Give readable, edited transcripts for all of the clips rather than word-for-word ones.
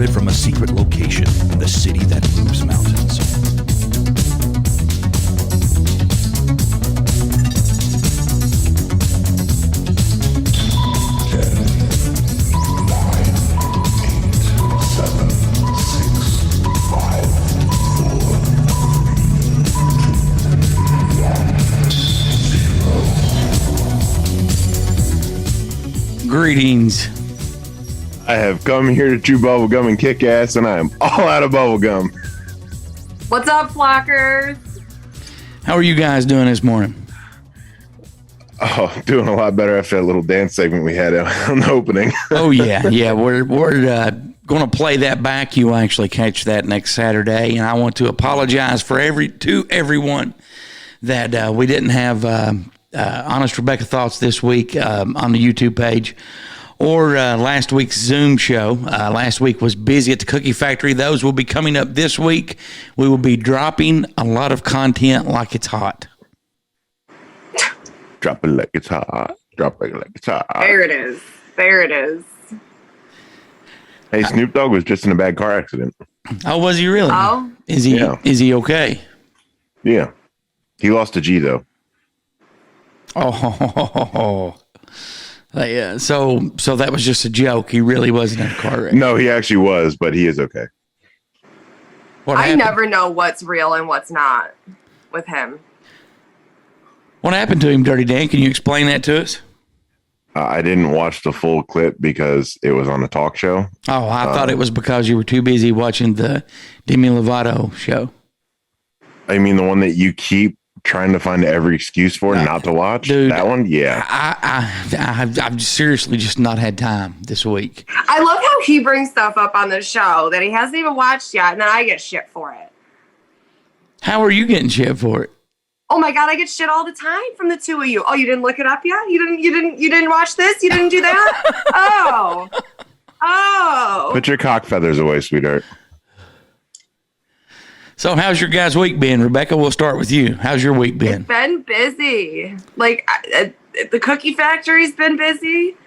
recorded from a secret location in the city that moves mountains. Greetings. I have come here to chew bubblegum and kick ass, and I am all out of bubblegum. What's up, flockers? How are you guys doing this morning? Oh, doing a lot better after that little dance segment we had on the opening. Oh, yeah. We're going to play that back. You will actually catch that next Saturday, and I want to apologize for everyone that we didn't have Honest Rebecca Thoughts this week on the YouTube page or last week's Zoom show. Last week was busy at the Cookie Factory. Those will be coming up this week. We will be dropping a lot of content like it's hot. Drop it like it's hot. Drop it like it's hot. There it is. Hey, Snoop Dogg was just in a bad car accident. Oh, was he really? Oh. Is he? Yeah. Is he okay? Yeah. He lost a G, though. Oh, yeah. So that was just a joke. He really wasn't in a car wreck. No, he actually was, but he is okay. What I happened? never know what's real and what's not with him. What happened to him, Dirty Dan? Can you explain that to us? I didn't watch the full clip because it was on a talk show. Oh, I thought it was because you were too busy watching the Demi Lovato show. I mean, the one that you keep trying to find every excuse for not to watch. Dude, that one, yeah. I've seriously just not had time this week. I love how he brings stuff up on the show that he hasn't even watched yet, and then I get shit for it. How are you getting shit for it? Oh my God, I get shit all the time from the two of you. Oh, you didn't look it up yet? You didn't watch this? You didn't do that? Oh. Put your cock feathers away, sweetheart. So how's your guys' week been? Rebecca, we'll start with you. How's your week been? It's been busy. Like, the Cookie Factory's been busy.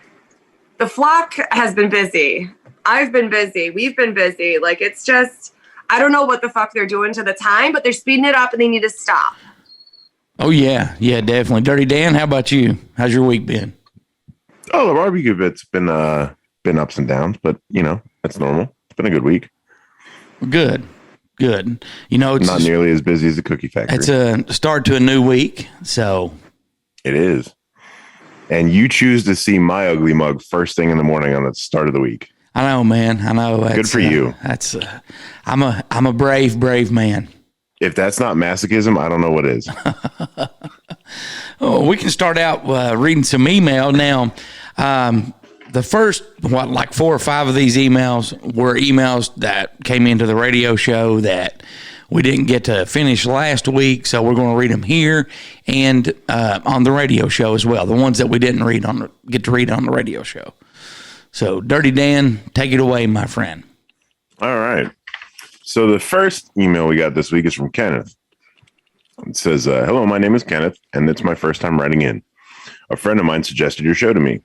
The flock has been busy. I've been busy. We've been busy. Like, it's just, I don't know what the fuck they're doing to the time, but they're speeding it up and they need to stop. Oh, yeah. Yeah, definitely. Dirty Dan, how about you? How's your week been? Oh, the barbecue bit's been ups and downs, but, you know, that's normal. It's been a good week. Good. You know, it's not nearly as busy as the Cookie Factory. It's a start to a new week, so. It is. And you choose to see my ugly mug first thing in the morning on the start of the week. I know, man. I know. Good for you. I'm a brave man. If that's not masochism, I don't know what is. Oh, we can start out reading some email now. The first, 4 or 5 of these emails were emails that came into the radio show that we didn't get to finish last week, so we're going to read them here and on the radio show as well. The ones that we didn't get to read on the radio show. So, Dirty Dan, take it away, my friend. All right. So the first email we got this week is from Kenneth. It says, hello, my name is Kenneth, and it's my first time writing in. A friend of mine suggested your show to me.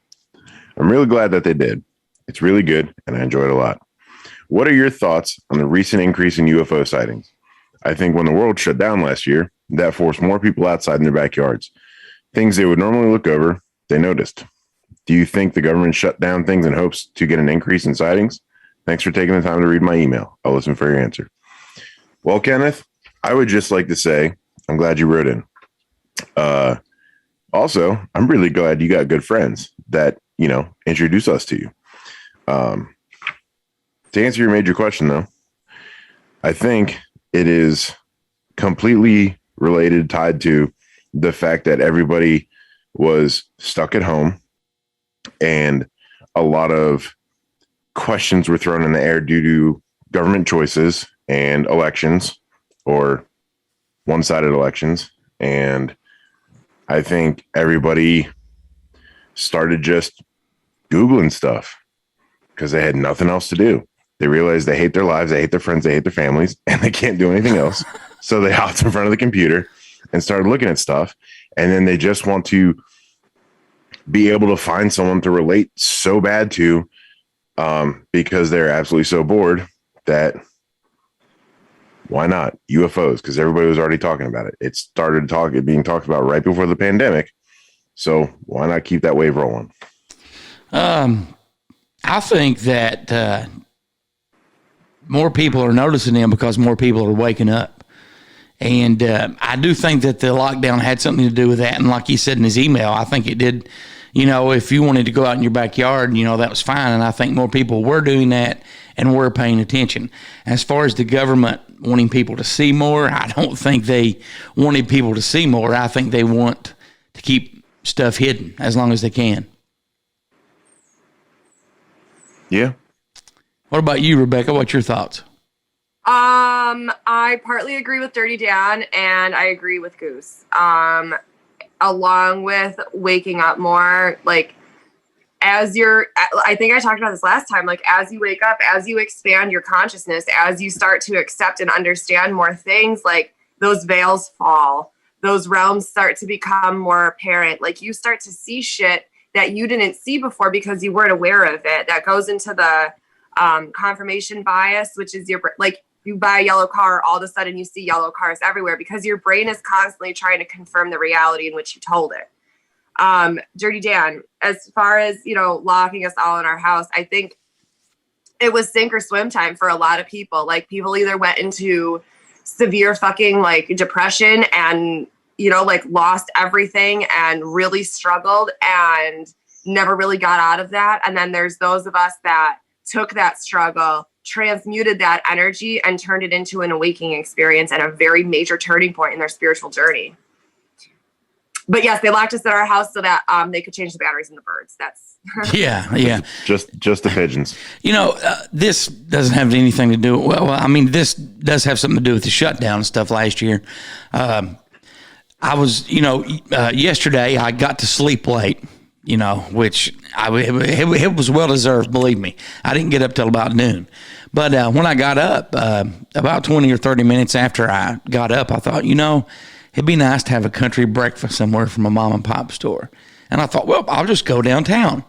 I'm really glad that they did. It's really good, and I enjoy it a lot. What are your thoughts on the recent increase in UFO sightings? I think when the world shut down last year, that forced more people outside in their backyards. Things they would normally look over, they noticed. Do you think the government shut down things in hopes to get an increase in sightings? Thanks for taking the time to read my email. I'll listen for your answer. Well, Kenneth, I would just like to say I'm glad you wrote in. Also, I'm really glad you got good friends that, you know, introduce us to you. To answer your major question, though, I think it is completely related, tied to the fact that everybody was stuck at home and a lot of questions were thrown in the air due to government choices and elections or one-sided elections. And I think everybody started just Googling stuff because they had nothing else to do. They realized they hate their lives, they hate their friends, they hate their families, and they can't do anything else. So they hopped in front of the computer and started looking at stuff. And then they just want to be able to find someone to relate so bad to because they're absolutely so bored that why not UFOs? Because everybody was already talking about it. It started being talked about right before the pandemic. So why not keep that wave rolling? I think that more people are noticing them because more people are waking up. And I do think that the lockdown had something to do with that. And like he said in his email, I think it did. You know, if you wanted to go out in your backyard, you know, that was fine. And I think more people were doing that and were paying attention. As far as the government wanting people to see more, I don't think they wanted people to see more. I think they want to keep stuff hidden as long as they can. Yeah. What about you, Rebecca? What's your thoughts? I partly agree with Dirty Dan, and I agree with Goose. Along with waking up more, like I think I talked about this last time, like as you wake up, as you expand your consciousness, as you start to accept and understand more things, like those veils fall, those realms start to become more apparent. Like you start to see shit that you didn't see before because you weren't aware of it. That goes into the confirmation bias, which is like you buy a yellow car, all of a sudden you see yellow cars everywhere because your brain is constantly trying to confirm the reality in which you told it. Dirty Dan, as far as, you know, locking us all in our house, I think it was sink or swim time for a lot of people. Like people either went into severe fucking like depression and, you know, like lost everything and really struggled and never really got out of that. And then there's those of us that took that struggle, transmuted that energy and turned it into an awakening experience and a very major turning point in their spiritual journey. But yes, they locked us in our house so that they could change the batteries in the birds. That's yeah. Just the pigeons. You know, this doesn't have anything to do. Well, I mean, this does have something to do with the shutdown and stuff last year. I was, you know, yesterday I got to sleep late. You know, which it was well deserved. Believe me, I didn't get up till about noon. But when I got up, about 20 or 30 minutes after I got up, I thought, you know, it'd be nice to have a country breakfast somewhere from a mom and pop store. And I thought, well, I'll just go downtown.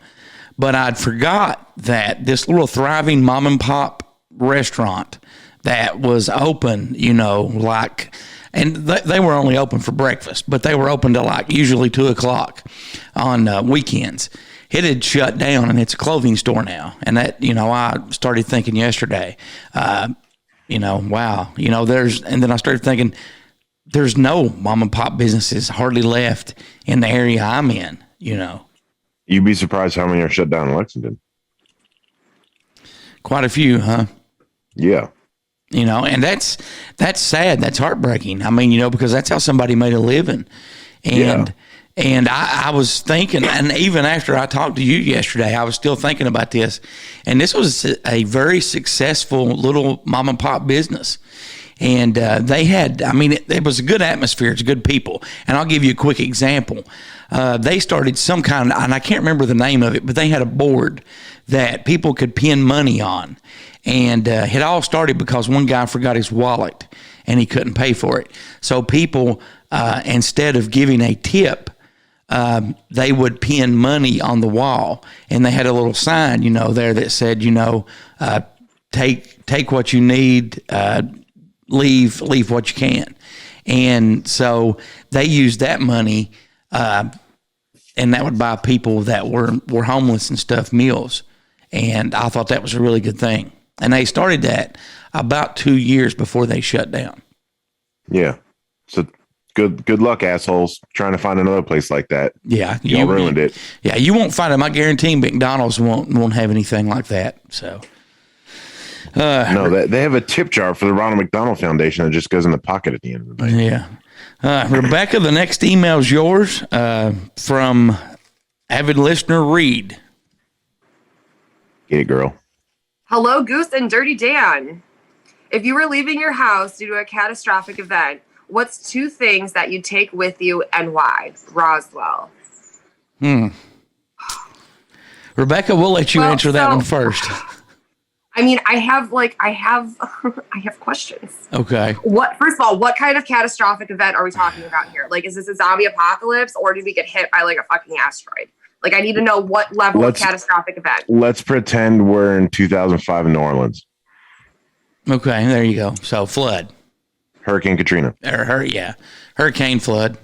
But I'd forgot that this little thriving mom and pop restaurant that was open, you know, like, and they were only open for breakfast, but they were open to like usually 2:00 on weekends. It had shut down and it's a clothing store now. And that, you know, I started thinking yesterday, you know, wow, you know, and then I started thinking, there's no mom and pop businesses hardly left in the area I'm in, you know. You'd be surprised how many are shut down in Lexington. Quite a few, huh? Yeah. You know, and that's sad. That's heartbreaking. I mean, you know, because that's how somebody made a living. And I was thinking, and even after I talked to you yesterday, I was still thinking about this. And this was a very successful little mom and pop business. And they had, I mean, it was a good atmosphere. It's good people. And I'll give you a quick example. They started some kind of, and I can't remember the name of it, but they had a board that people could pin money on. And it all started because one guy forgot his wallet and he couldn't pay for it. So people, instead of giving a tip, they would pin money on the wall. And they had a little sign, you know, there that said, you know, take what you need, leave what you can. And so they used that money, and that would buy people that were homeless and stuff meals. And I thought that was a really good thing. And they started that about 2 years before they shut down. Yeah. So good luck, assholes, trying to find another place like that. Yeah. Y'all ruined it. Yeah, you won't find them. I guarantee McDonald's won't have anything like that. So no, they have a tip jar for the Ronald McDonald Foundation that just goes in the pocket at the end of the day. Yeah. Rebecca, the next email is yours, from avid listener Reed. Get it, girl. Hello, Goose and Dirty Dan. If you were leaving your house due to a catastrophic event, what's 2 things that you take with you and why? Roswell. Rebecca, we'll let you answer that one first. I mean, I have questions. Okay. First of all, what kind of catastrophic event are we talking about here? Like, is this a zombie apocalypse or did we get hit by like a fucking asteroid? Like, I need to know what level of Let's- catastrophic event. Let's pretend we're in 2005 in New Orleans. Okay, there you go. So flood. Hurricane Katrina. Or hurricane flood.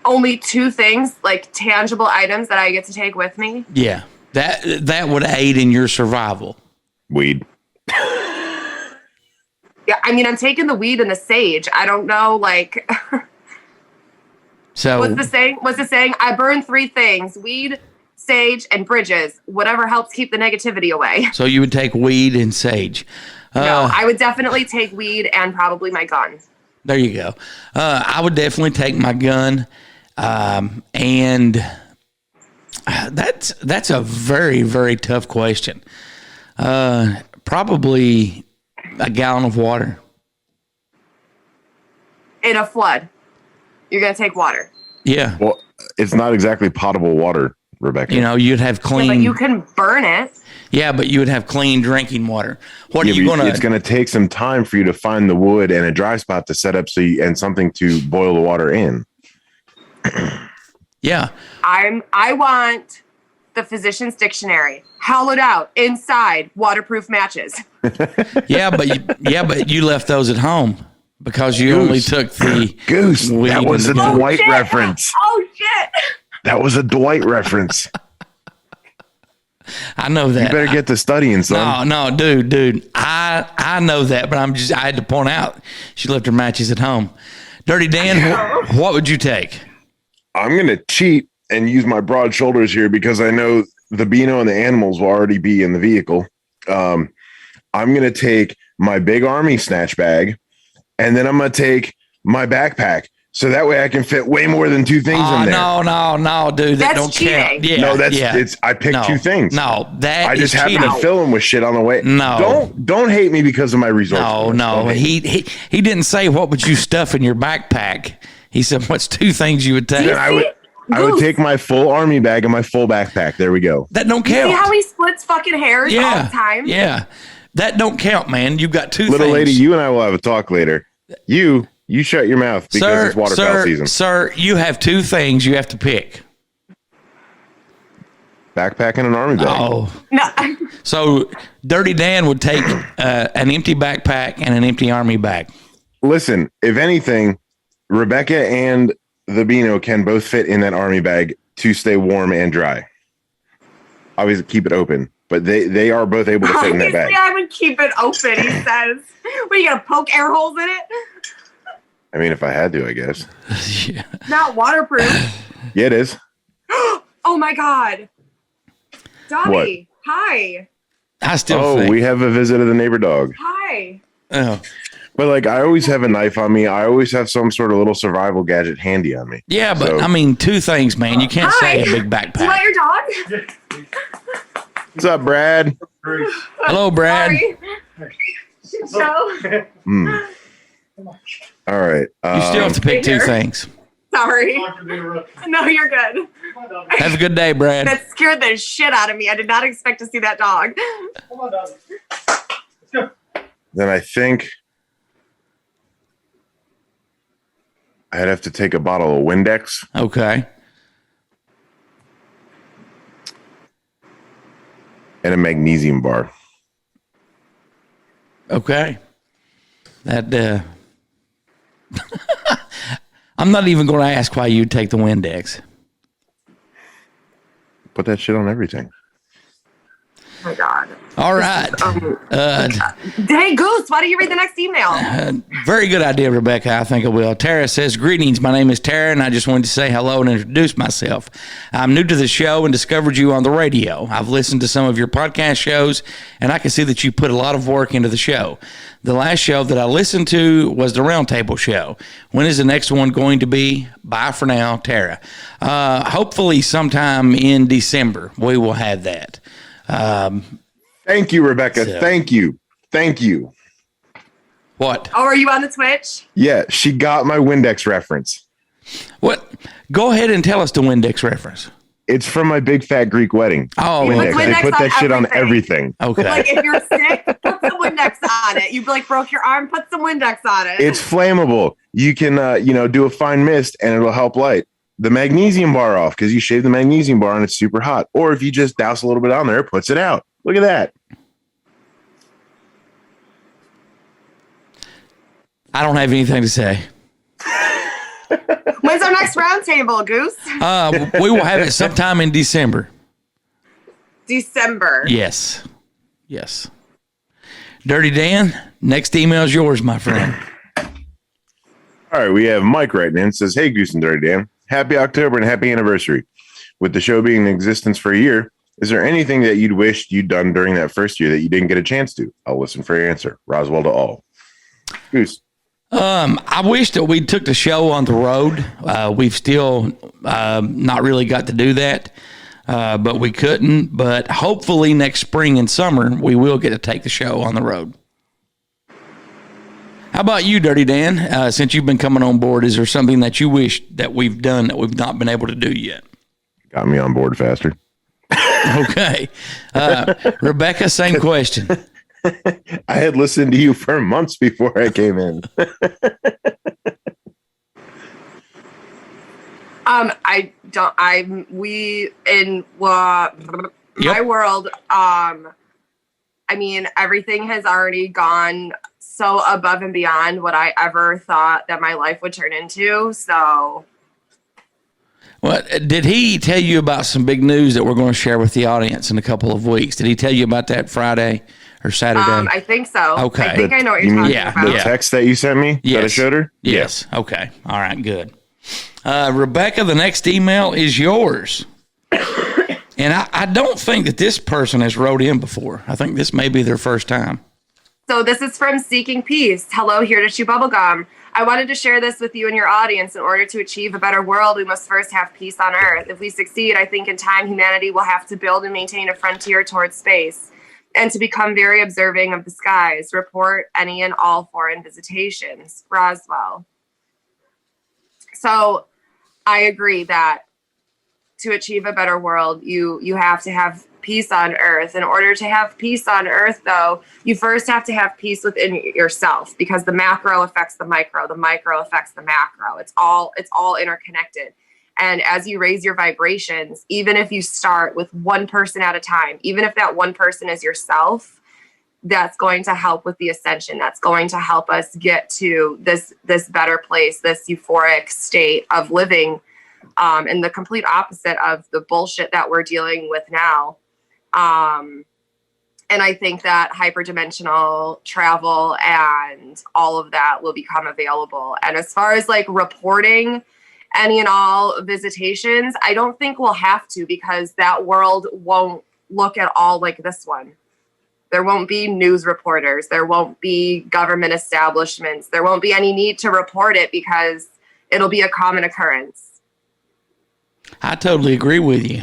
Only 2 things, like tangible items that I get to take with me. Yeah. That would aid in your survival. Weed. Yeah, I mean, I'm taking the weed and the sage. I don't know, like, So what's the saying? I burn 3 things: weed, sage, and bridges. Whatever helps keep the negativity away. So you would take weed and sage. No, I would definitely take weed and probably my gun. There you go. I would definitely take my gun, and that's a very, very tough question. Probably a gallon of water. In a flood, you're going to take water. Yeah, Well, it's not exactly potable water, Rebecca. you know, you'd have Yeah, clean. but you can burn it. Yeah, but you would have clean drinking water. What Yeah, are you but gonna? It's going to take some time for you to find the wood and a dry spot to set up and something to boil the water in. Yeah, I want the physician's dictionary. Hollowed out, inside, waterproof matches. but you left those at home because you Goose. only took the Goose, weed that was a and the gun. Dwight Shit. reference. Oh, shit. That was a Dwight reference. I know that. You better get to studying, son. No, dude. I know that, but I had to point out she left her matches at home. Dirty Dan, what would you take? I'm going to cheat and use my broad shoulders here because I know the Beano and the animals will already be in the vehicle. I'm going to take my big army snatch bag, and then I'm going to take my backpack. So that way I can fit way more than 2 things in there. No, dude. That That's don't cheating. count. Yeah, No, yeah. it's I picked No, 2 things. No, that I just is happen cheating. to fill them with shit on the way. No. Don't hate me because of my resources. No. He didn't say what would you stuff in your backpack. He said, what's 2 things you would take? Then I would Goose. take my full army bag and my full backpack. There we go. That don't See count. how he splits fucking hairs all the time? Yeah. That don't count, man. You've got 2 Little things. lady, you and I will have a talk later. You shut your mouth because it's waterfowl season. Sir, you have 2 things you have to pick. Backpack and an army bag. Oh. No. So Dirty Dan would take an empty backpack and an empty army bag. Listen, if anything, Rebecca and the Beano can both fit in that army bag to stay warm and dry. Obviously, keep it open, but they are both able to fit in that bag. I would keep it open, he says. What, are you going to poke air holes in it? I mean, if I had to, I guess. Yeah. Not waterproof. Yeah, it is. Oh, my God. Dobby, hi. I still Oh, think. we have a visit of the neighbor dog. Hi. Oh. But like, I always have a knife on me. I always have some sort of little survival gadget handy on me. Yeah, but So- I mean, 2 things, man. You can't say Hi. a big Do you backpack. want your dog? What's up, Brad? Hello, Brad. Sorry. So, All right. You still have to pick 2 Here. things. sorry. No, you're good. Have a good day, Brad. That scared the shit out of me. I did not expect to see that dog. Then I think I'd have to take a bottle of Windex. Okay. And a magnesium bar. Okay. That I'm not even going to ask why you'd take the Windex. Put that shit on everything. Oh my God. All right. Hey, Goose, why don't you read the next email? Very good idea, Rebecca. I think I will. Tara says, greetings. My name is Tara, and I just wanted to say hello and introduce myself. I'm new to the show and discovered you on the radio. I've listened to some of your podcast shows, and I can see that you put a lot of work into the show. The last show that I listened to was the Roundtable Show. When is the next one going to be? Bye for now, Tara. Hopefully sometime in December, we will have that. Thank you, Rebecca. So- Thank you. Thank you. What? Oh, are you on the Twitch? Yeah, she got my Windex reference. What? Go ahead and tell us the Windex reference. It's from my big fat Greek wedding. Oh, Windex. Windex They put on that shit on everything. everything. okay. Like, if you're sick, put some Windex on it. You like broke your arm, put some Windex on it. It's flammable. You can, do a fine mist and it'll help light. the magnesium bar off because you shave the magnesium bar and it's super hot. Or if you just douse a little bit on there, it puts it out. Look at that. I don't have anything to say. When's our next roundtable, Goose? We will have it sometime in December. December. Yes. Dirty Dan, next email is yours, my friend. All right, we have Mike writing in. Says, hey, Goose and Dirty Dan. Happy October and happy anniversary. With the show being in existence for a year, is there anything that you'd wished you'd done during that first year that you didn't get a chance to? I'll listen for your answer. Roswell to all. Goose. I wish that we took the show on the road. We've still not really got to do that, but we couldn't. But hopefully next spring and summer, we will get to take the show on the road. How about you, Dirty Dan? Since you've been coming on board, is there something that you wish that we've done that we've not been able to do yet? Got me on board faster. Okay. Rebecca, same question. I had listened to you for months before I came in. My world, I mean, everything has already gone so above and beyond what I ever thought that my life would turn into. So. Well, did he tell you about some big news that we're going to share with the audience in a couple of weeks? Did he tell you about that Friday or Saturday? I think so. Okay. I think I know what you're talking about. The text that you sent me that I showed her? Yes. Yeah. Okay. All right, good. Rebecca, the next email is yours. And I don't think that this person has wrote in before. I think this may be their first time. So this is from Seeking Peace. Hello, here to chew bubblegum. I wanted to share this with you and your audience. In order to achieve a better world, we must first have peace on Earth. If we succeed, I think in time humanity will have to build and maintain a frontier towards space and to become very observing of the skies. Report any and all foreign visitations. Roswell. So I agree that to achieve a better world, you have to have peace on Earth. In order to have peace on Earth, though, you first have to have peace within yourself, because the macro affects the micro affects the macro. It's all interconnected. And as you raise your vibrations, even if you start with one person at a time, even if that one person is yourself, that's going to help with the ascension. That's going to help us get to this better place, this euphoric state of living, and the complete opposite of the bullshit that we're dealing with now. And I think that hyperdimensional travel and all of that will become available. And as far as like reporting any and all visitations, I don't think we'll have to, because that world won't look at all like this one. There won't be news reporters. There won't be government establishments. There won't be any need to report it because it'll be a common occurrence. I totally agree with you.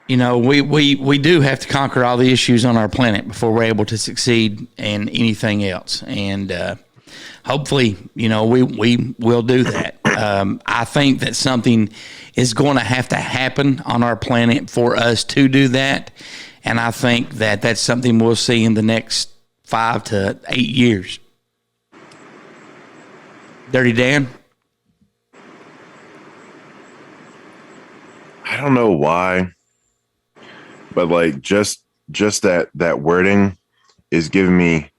You know, we do have to conquer all the issues on our planet before we're able to succeed in anything else. And hopefully, you know, we will do that. I think that something is going to have to happen on our planet for us to do that. And I think that that's something we'll see in the next 5 to 8 years. Dirty Dan? I don't know why, but like just that wording is giving me,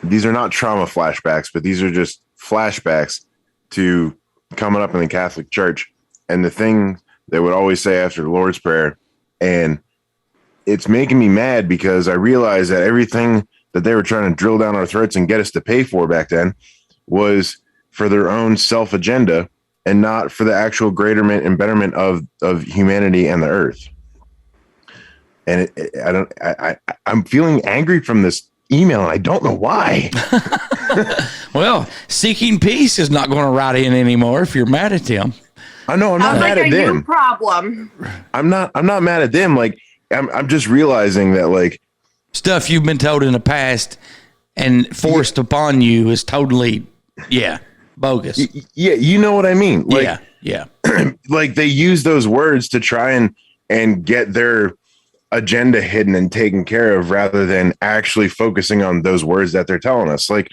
these are not trauma flashbacks, but these are just flashbacks to coming up in the Catholic Church and the thing they would always say after the Lord's Prayer. And it's making me mad because I realize that everything that they were trying to drill down our throats and get us to pay for back then was for their own self agenda and not for the actual greaterment and betterment of humanity and the earth. And I'm feeling angry from this email, and I don't know why. Well, Seeking Peace is not going to write in anymore if you're mad at him. I know I'm not mad at them. You problem. I'm not mad at them. Like I'm just realizing that like stuff you've been told in the past and forced upon you is totally bogus. Yeah, you know what I mean? Like, yeah. Like they use those words to try and get their agenda hidden and taken care of rather than actually focusing on those words that they're telling us. Like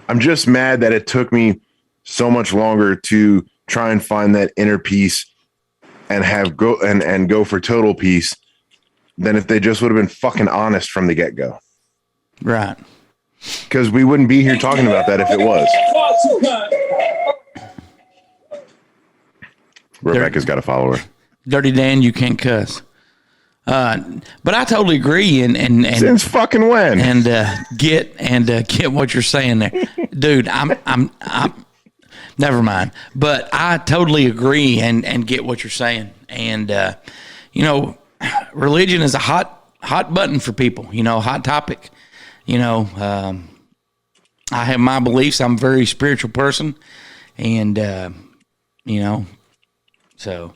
I'm just mad that it took me so much longer to try and find that inner peace and go for total peace than if they just would have been fucking honest from the get-go. Right. Because we wouldn't be here talking about that if it was. Rebecca's got a follower. Dirty Dan, you can't cuss. But I totally agree, and Since fucking when? And get what you're saying there, dude. I'm never mind. But I totally agree and get what you're saying. And religion is a hot button for people. Hot topic. I have my beliefs. I'm a very spiritual person, and so.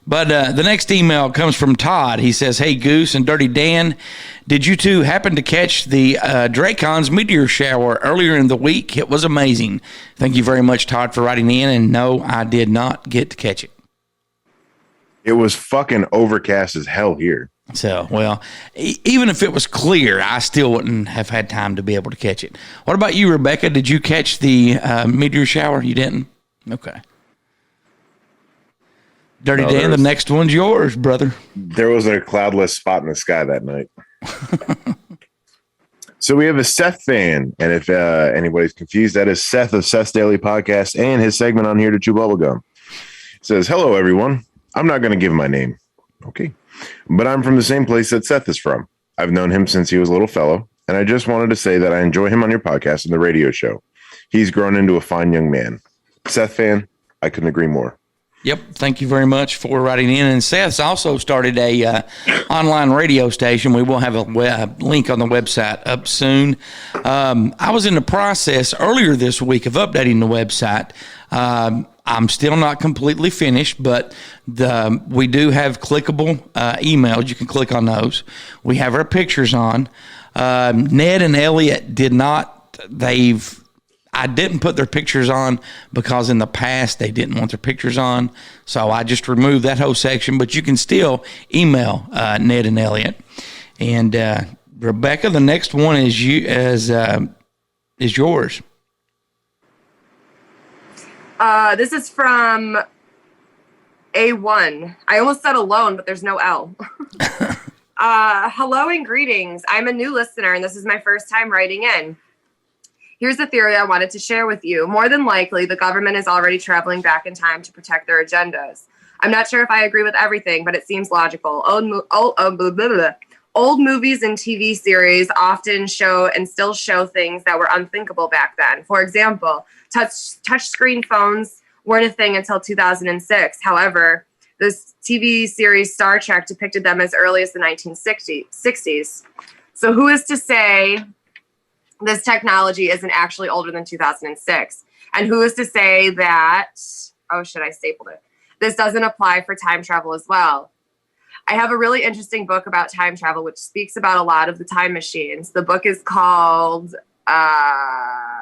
But the next email comes from Todd. He says, "Hey, Goose and Dirty Dan, did you two happen to catch the Dracon's meteor shower earlier in the week? It was amazing. Thank you very much, Todd, for writing in. And no, I did not get to catch it. It was fucking overcast as hell here. So, well, even if it was clear, I still wouldn't have had time to be able to catch it. What about you, Rebecca? Did you catch the meteor shower? You didn't? Okay. Dirty Dan, the next one's yours, brother. There was a cloudless spot in the sky that night. So we have a Seth fan, and if anybody's confused, that is Seth of Seth's Daily Podcast and his segment on Here to Chew Bubblegum. Says, "Hello, everyone. I'm not going to give my name. Okay. But I'm from the same place that Seth is from. I've known him since he was a little fellow, and I just wanted to say that I enjoy him on your podcast and the radio show. He's grown into a fine young man. Seth fan, I couldn't agree more." Yep. Thank you very much for writing in. And Seth's also started a online radio station. We will have a link on the website up soon. I was in the process earlier this week of updating the website. I'm still not completely finished, but we do have clickable emails. You can click on those. We have our pictures on. Ned and Elliot did not. I didn't put their pictures on because in the past they didn't want their pictures on. So I just removed that whole section, but you can still email Ned and Elliot. And Rebecca, the next one is yours. This is from A1. I almost said alone, but there's no L. Hello and greetings. I'm a new listener, and this is my first time writing in. Here's a theory I wanted to share with you. More than likely, the government is already traveling back in time to protect their agendas. I'm not sure if I agree with everything, but it seems logical. Old movies and TV series often show and still show things that were unthinkable back then. For example, touchscreen phones weren't a thing until 2006. However, this TV series Star Trek depicted them as early as the 1960s. So who is to say this technology isn't actually older than 2006? And who is to say that, I stapled it. This doesn't apply for time travel as well. I have a really interesting book about time travel, which speaks about a lot of the time machines. The book is called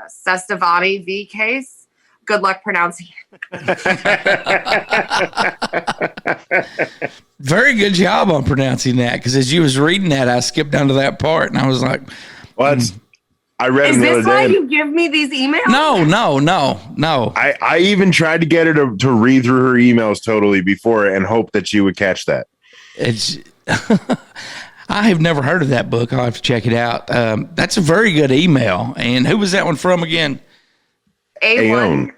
Sestavani V Case. Good luck pronouncing it. Very good job on pronouncing that, because as you was reading that, I skipped down to that part, and I was like, "What?" I read Is them the other this why day. you give me these emails? No. I even tried to get her to read through her emails totally before and hope that she would catch that. It's I have never heard of that book. I'll have to check it out. That's a very good email. And who was that one from again? A1.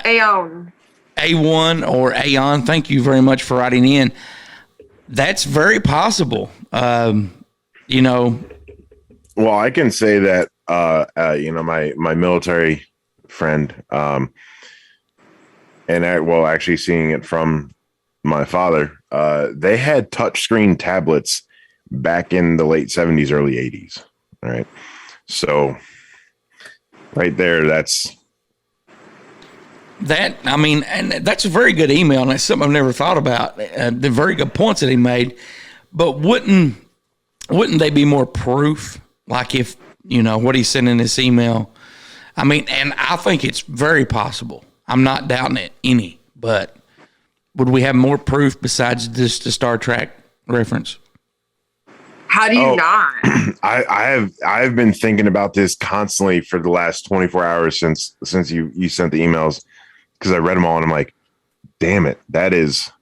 Aeon. A1 or Aeon. Thank you very much for writing in. That's very possible. Well, I can say that my military friend, actually seeing it from my father, they had touchscreen tablets back in the late 70s, early 80s. All right. So right there, that's a very good email. And that's something I've never thought about. The very good points that he made, but wouldn't they be more proof? Like if, what he sent in this email. And I think it's very possible. I'm not doubting it any, but would we have more proof besides just the Star Trek reference? How do you not? I've been thinking about this constantly for the last 24 hours since you sent the emails, because I read them all and I'm like, damn it, that is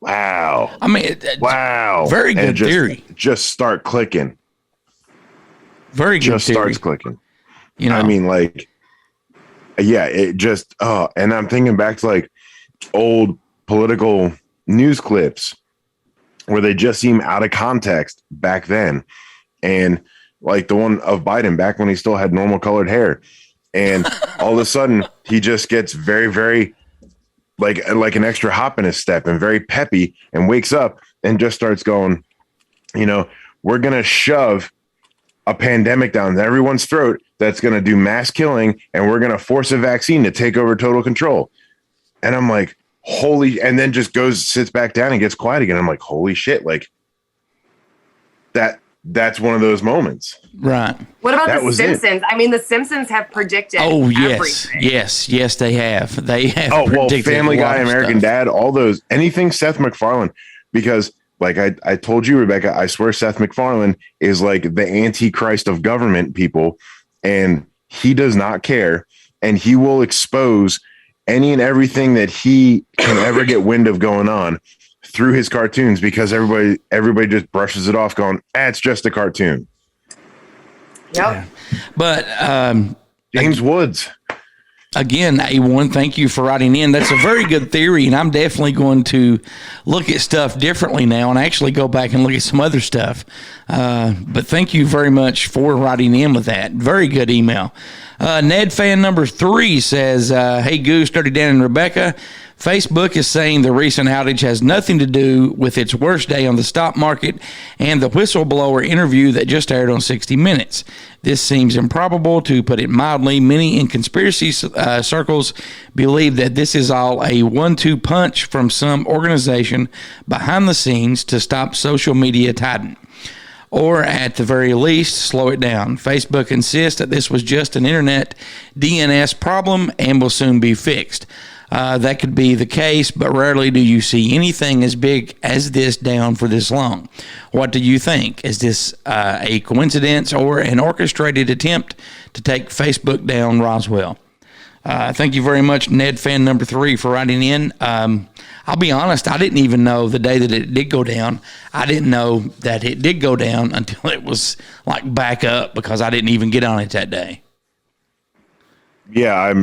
wow. I mean, wow, very good theory. Just start clicking. Very good just theory. Starts clicking. You know, I mean, like, yeah, it just and I'm thinking back to like old political news clips where they just seem out of context back then. And like the one of Biden back when he still had normal colored hair. And all of a sudden he just gets very, very like an extra hop in his step and very peppy, and wakes up and just starts going, you know, we're going to shove a pandemic down everyone's throat that's going to do mass killing, and we're going to force a vaccine to take over total control. And I'm like, holy, and then just sits back down and gets quiet again. I'm like, holy shit. Like that's one of those moments. Right. What about The Simpsons? I mean, The Simpsons have predicted. Oh, yes. Everything. Yes, they have. They have. Oh, well, Family Guy, American Dad, all those, anything Seth MacFarlane, because like I told you, Rebecca, I swear Seth MacFarlane is like the antichrist of government people, and he does not care, and he will expose any and everything that he can ever get wind of going on through his cartoons, because everybody just brushes it off going, it's just a cartoon. Yep. Yeah. But James Woods. Again, A1, thank you for writing in. That's a very good theory, and I'm definitely going to look at stuff differently now and actually go back and look at some other stuff. But thank you very much for writing in with that. Very good email. Ned fan number 3 says, hey, Goose, Dirty Dan, and Rebecca, Facebook is saying the recent outage has nothing to do with its worst day on the stock market and the whistleblower interview that just aired on 60 Minutes. This seems improbable, to put it mildly. Many in conspiracy circles believe that this is all a 1-2 punch from some organization behind the scenes to stop social media tiding, or at the very least, slow it down. Facebook insists that this was just an internet DNS problem and will soon be fixed. That could be the case, but rarely do you see anything as big as this down for this long. What do you think? Is this a coincidence or an orchestrated attempt to take Facebook down, Roswell? Thank you very much, Ned fan number 3, for writing in. I'll be honest, I didn't even know the day that it did go down. I didn't know that it did go down until it was like back up, because I didn't even get on it that day. Yeah,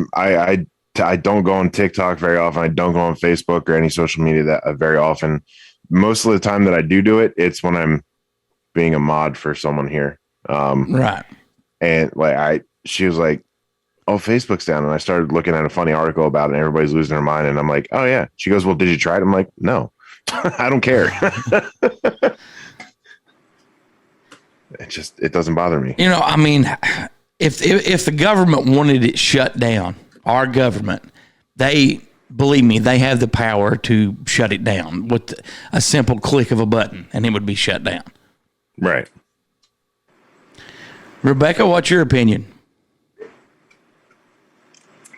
I don't go on TikTok very often. I don't go on Facebook or any social media that very often. Most of the time that I do it, it's when I'm being a mod for someone here. Right. And like she was like, oh, Facebook's down. And I started looking at a funny article about it, and everybody's losing their mind. And I'm like, oh yeah. She goes, well, did you try it? I'm like, no, I don't care. It doesn't bother me. You know, I mean, if the government wanted it shut down, our government, believe me, they have the power to shut it down with a simple click of a button, and it would be shut down. Right. Rebecca, what's your opinion?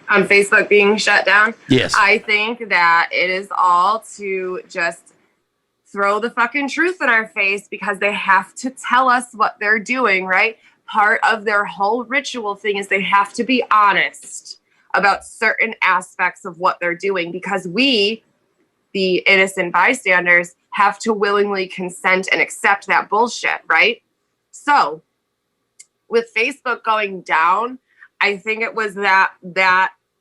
On Facebook being shut down? Yes. I think that it is all to just throw the fucking truth in our face, because they have to tell us what they're doing, right? Part of their whole ritual thing is they have to be honest about certain aspects of what they're doing, because we, the innocent bystanders, have to willingly consent and accept that bullshit, right? So with Facebook going down, I think it was that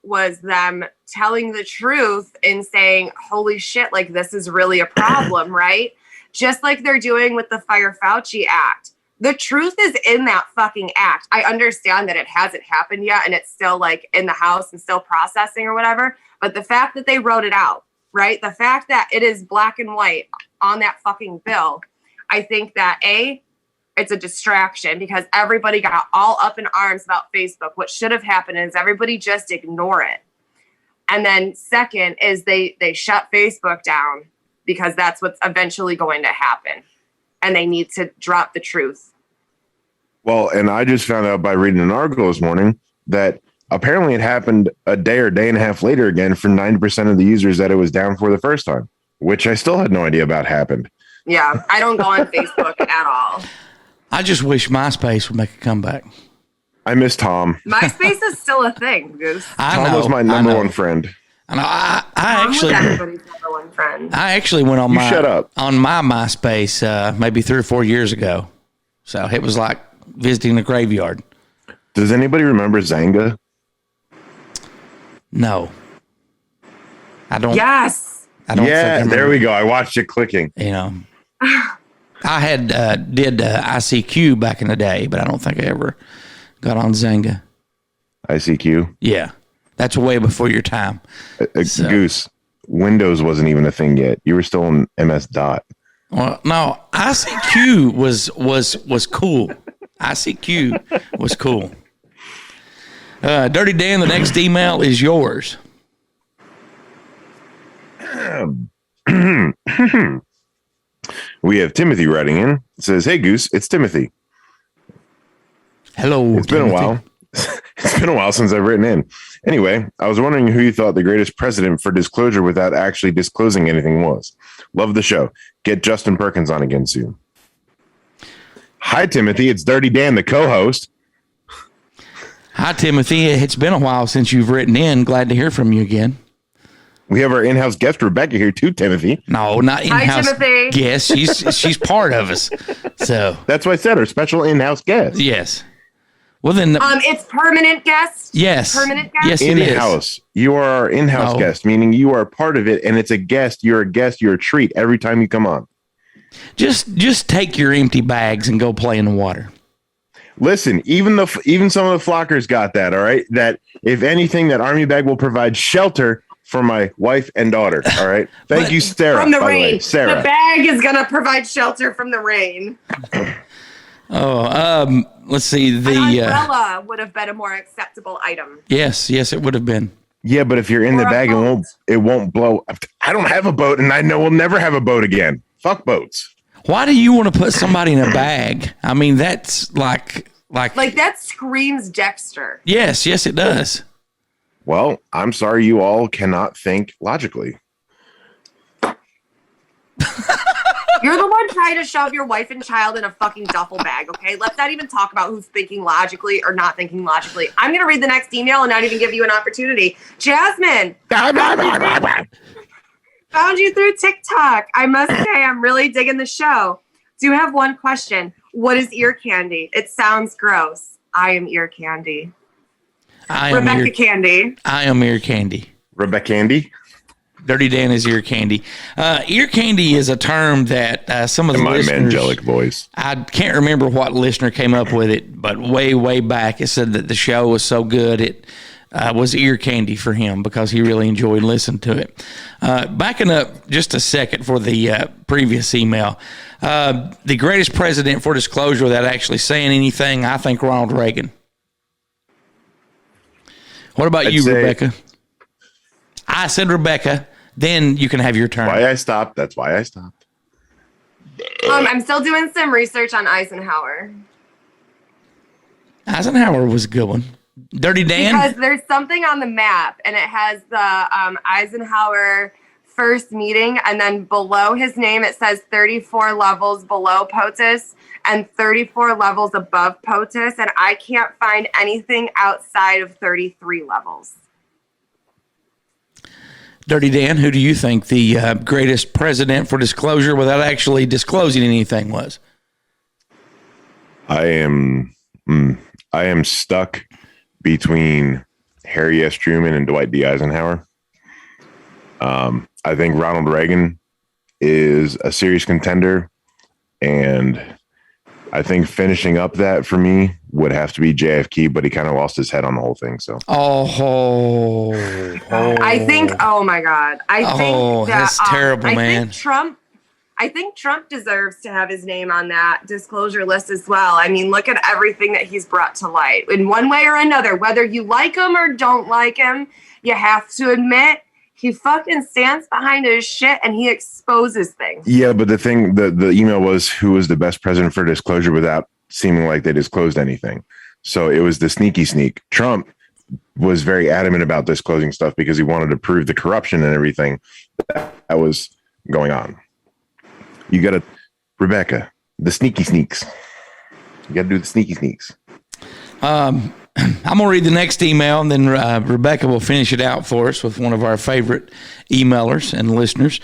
was them telling the truth and saying, holy shit, like this is really a problem, right? Just like they're doing with the Fire Fauci Act. The truth is in that fucking act. I understand that it hasn't happened yet and it's still like in the House and still processing or whatever. But the fact that they wrote it out, right? The fact that it is black and white on that fucking bill, I think that it's a distraction, because everybody got all up in arms about Facebook. What should have happened is everybody just ignore it. And then second is they shut Facebook down, because that's what's eventually going to happen. And they need to drop the truth. Well, and I just found out by reading an article this morning that apparently it happened a day or day and a half later again for 90% of the users that it was down for the first time, which I still had no idea about happened. Yeah, I don't go on Facebook at all. I just wish MySpace would make a comeback. I miss Tom. MySpace is still a thing, Goose. Tom was my number one friend. And I Tom actually, was everybody's number one friend. I actually went on Shut up. on my MySpace maybe 3 or 4 years ago. So it was like visiting a graveyard. Does anybody remember Zanga? No, I don't. Yes. I don't. Yeah, fucking there remember. we go. I watched it clicking. You know, I had did ICQ back in the day, but I don't think I ever got on Zanga. ICQ. Yeah, that's way before your time. So- Goose. Windows wasn't even a thing yet. You were still in MS Dot. Well, no, ICQ was cool. ICQ was cool. Dirty Dan, the next email is yours. We have Timothy writing in. It says, "Hey Goose, it's Timothy. Hello. It's been a while. It's been a while since I've written in. Anyway, I was wondering who you thought the greatest precedent for disclosure without actually disclosing anything was. Love the show. Get Justin Perkins on again soon." Hi, Timothy. It's Dirty Dan, the co-host. Hi, Timothy. It's been a while since you've written in. Glad to hear from you again. We have our in-house guest, Rebecca, here too, Timothy. No, not in-house. Hi, Timothy. Yes, she's part of us. So That's why I said our special in-house guest. yes. Well then, It's permanent guest. yes, Permanent guest. yes, it is. In-house. You are our in-house No. guest, meaning you are part of it, and it's a guest. You're a guest. You're a treat every time you come on. Just take your empty bags and go play in the water. Listen, even some of the flockers got that. All right, that if anything, that army bag will provide shelter for my wife and daughter. All right, thank But- you, Sarah. From the by the way. rain. Sarah. The bag is going to provide shelter from the rain. Let's see An the umbrella would have been a more acceptable item. yes, it would have been. Yeah, but if you're in the Or a bag, boat. it won't blow. I don't have a boat, and I know we'll never have a boat again. Fuck boats. Why do you want to put somebody in a bag? I mean, that's like Like that screams Dexter. yes, it does. Well, I'm sorry, you all cannot think logically. You're the one trying to shove your wife and child in a fucking duffel bag, okay? Let's not even talk about who's thinking logically or not thinking logically. I'm going to read the next email and not even give you an opportunity. Jasmine, found you through TikTok. I must say, I'm really digging the show. Do have one question. What is ear candy? It sounds gross. I am ear candy. I am Rebecca Candy. I am ear candy. Rebecca Candy. Dirty Dan is ear candy. Ear candy is a term that some of the In my listeners, angelic voice. I can't remember what listener came up with it, but way back it said that the show was so good it was ear candy for him because he really enjoyed listening to it. Backing up just a second for the previous email, the greatest president for disclosure without actually saying anything, I think Ronald Reagan. What about I'd you, say- Rebecca? I said Rebecca. Then you can have your turn. Why I stopped. That's why I stopped. I'm still doing some research on Eisenhower. Eisenhower was a good one. Dirty Dan? Because there's something on the map, and it has the Eisenhower first meeting, and then below his name it says 34 levels below POTUS and 34 levels above POTUS, and I can't find anything outside of 33 levels. Dirty Dan, who do you think the greatest president for disclosure without actually disclosing anything was? I am stuck between Harry S. Truman and Dwight D. Eisenhower. I think Ronald Reagan is a serious contender, and I think finishing up that for me would have to be JFK, but he kind of lost his head on the whole thing. So I think, oh my God. I think that's terrible, man. I think Trump deserves to have his name on that disclosure list as well. I mean, look at everything that he's brought to light in one way or another. Whether you like him or don't like him, you have to admit he fucking stands behind his shit and he exposes things. yeah, but the thing, the email was who was the best president for disclosure without seeming like they disclosed anything. So it was the sneaky sneak. Trump was very adamant about disclosing stuff because he wanted to prove the corruption and everything that was going on. You got to, Rebecca, the sneaky sneaks. You got to do the sneaky sneaks. I'm going to read the next email, and then Rebecca will finish it out for us with one of our favorite emailers and listeners.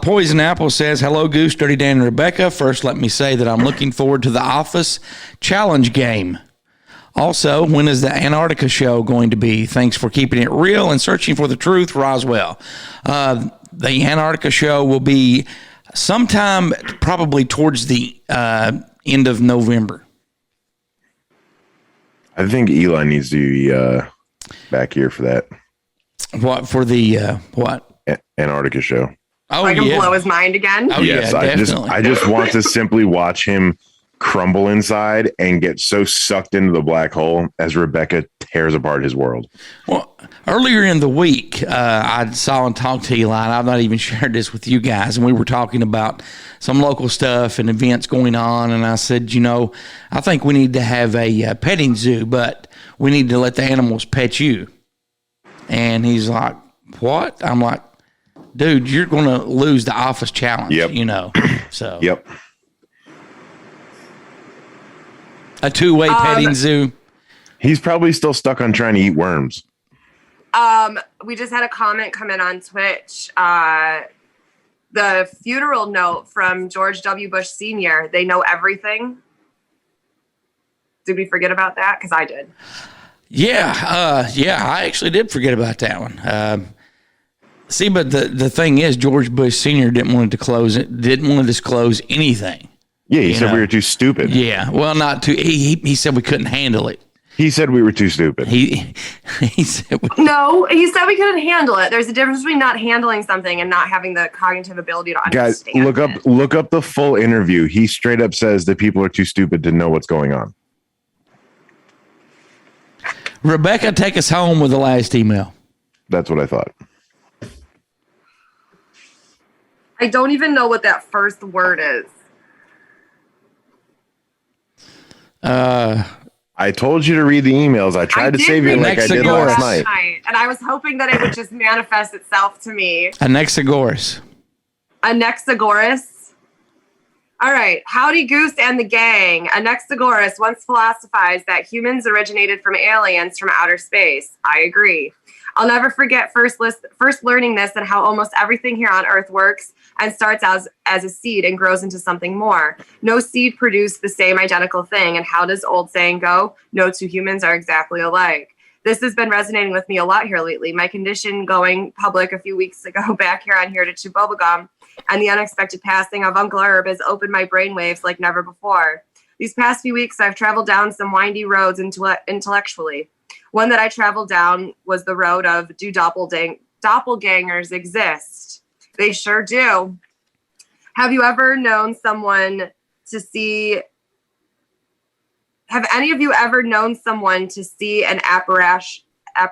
Poison Apple says, hello, Goose, Dirty Dan, and Rebecca. First, let me say that I'm looking forward to the Office Challenge game. Also, when is the Antarctica show going to be? Thanks for keeping it real and searching for the truth, Roswell. The Antarctica show will be sometime probably towards the end of November. I think Eli needs to be back here for that. What for the what? Antarctica show. Oh, I can blow his mind again. Oh, yes, yeah, I just want to simply watch him crumble inside and get so sucked into the black hole as Rebecca tears apart his world. Well, earlier in the week, I saw and talked to Eli, and I've not even shared this with you guys, and we were talking about some local stuff and events going on, and I said, I think we need to have a petting zoo, but we need to let the animals pet you. And he's like, what? I'm like, dude, you're going to lose the Office Challenge, So, Yep. A two-way petting zoo. He's probably still stuck on trying to eat worms. We just had a comment come in on Twitch. The funeral note from George W. Bush Sr., they know everything. Did we forget about that? Because I did. Yeah, I actually did forget about that one. But the thing is, George Bush Sr. didn't want to disclose anything. Yeah, he said we were too stupid. Yeah, well, not too. He said we couldn't handle it. He said we were too stupid. He said No, he said we couldn't handle it. There's a difference between not handling something and not having the cognitive ability to understand. Guys, look up the full interview. He straight up says that people are too stupid to know what's going on. Rebecca, take us home with the last email. That's what I thought. I don't even know what that first word is. I told you to read the emails. I tried to save you like I did last night. And I was hoping that it would just manifest itself to me. Anaxagoras. Anaxagoras. All right. Howdy Goose and the gang. Anaxagoras once philosophized that humans originated from aliens from outer space. I agree. I'll never forget first learning this and how almost everything here on Earth works and starts as a seed and grows into something more. No seed produced the same identical thing. And how does old saying go? No two humans are exactly alike. This has been resonating with me a lot here lately. My condition going public a few weeks ago back here on Here to Chew Bubblegum and the unexpected passing of Uncle Herb has opened my brainwaves like never before. These past few weeks, I've traveled down some windy roads intellectually. One that I traveled down was the road of do doppelgangers exist? They sure do. Have you ever known someone to see? Have any of you ever known someone to see an apparition of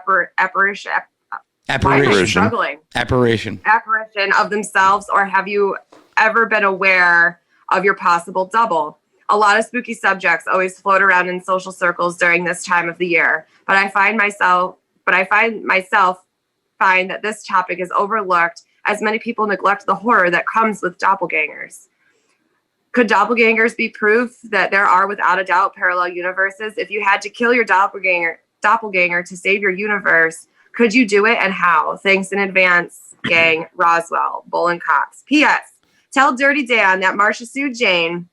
themselves, or have you ever been aware of your possible double? A lot of spooky subjects always float around in social circles during this time of the year, but I find myself that this topic is overlooked as many people neglect the horror that comes with doppelgangers. Could doppelgangers be proof that there are without a doubt parallel universes? If you had to kill your doppelganger to save your universe, could you do it and how? Thanks in advance, gang. Roswell, Bull and Cox. P.S. Tell Dirty Dan that Marcia Sue Jane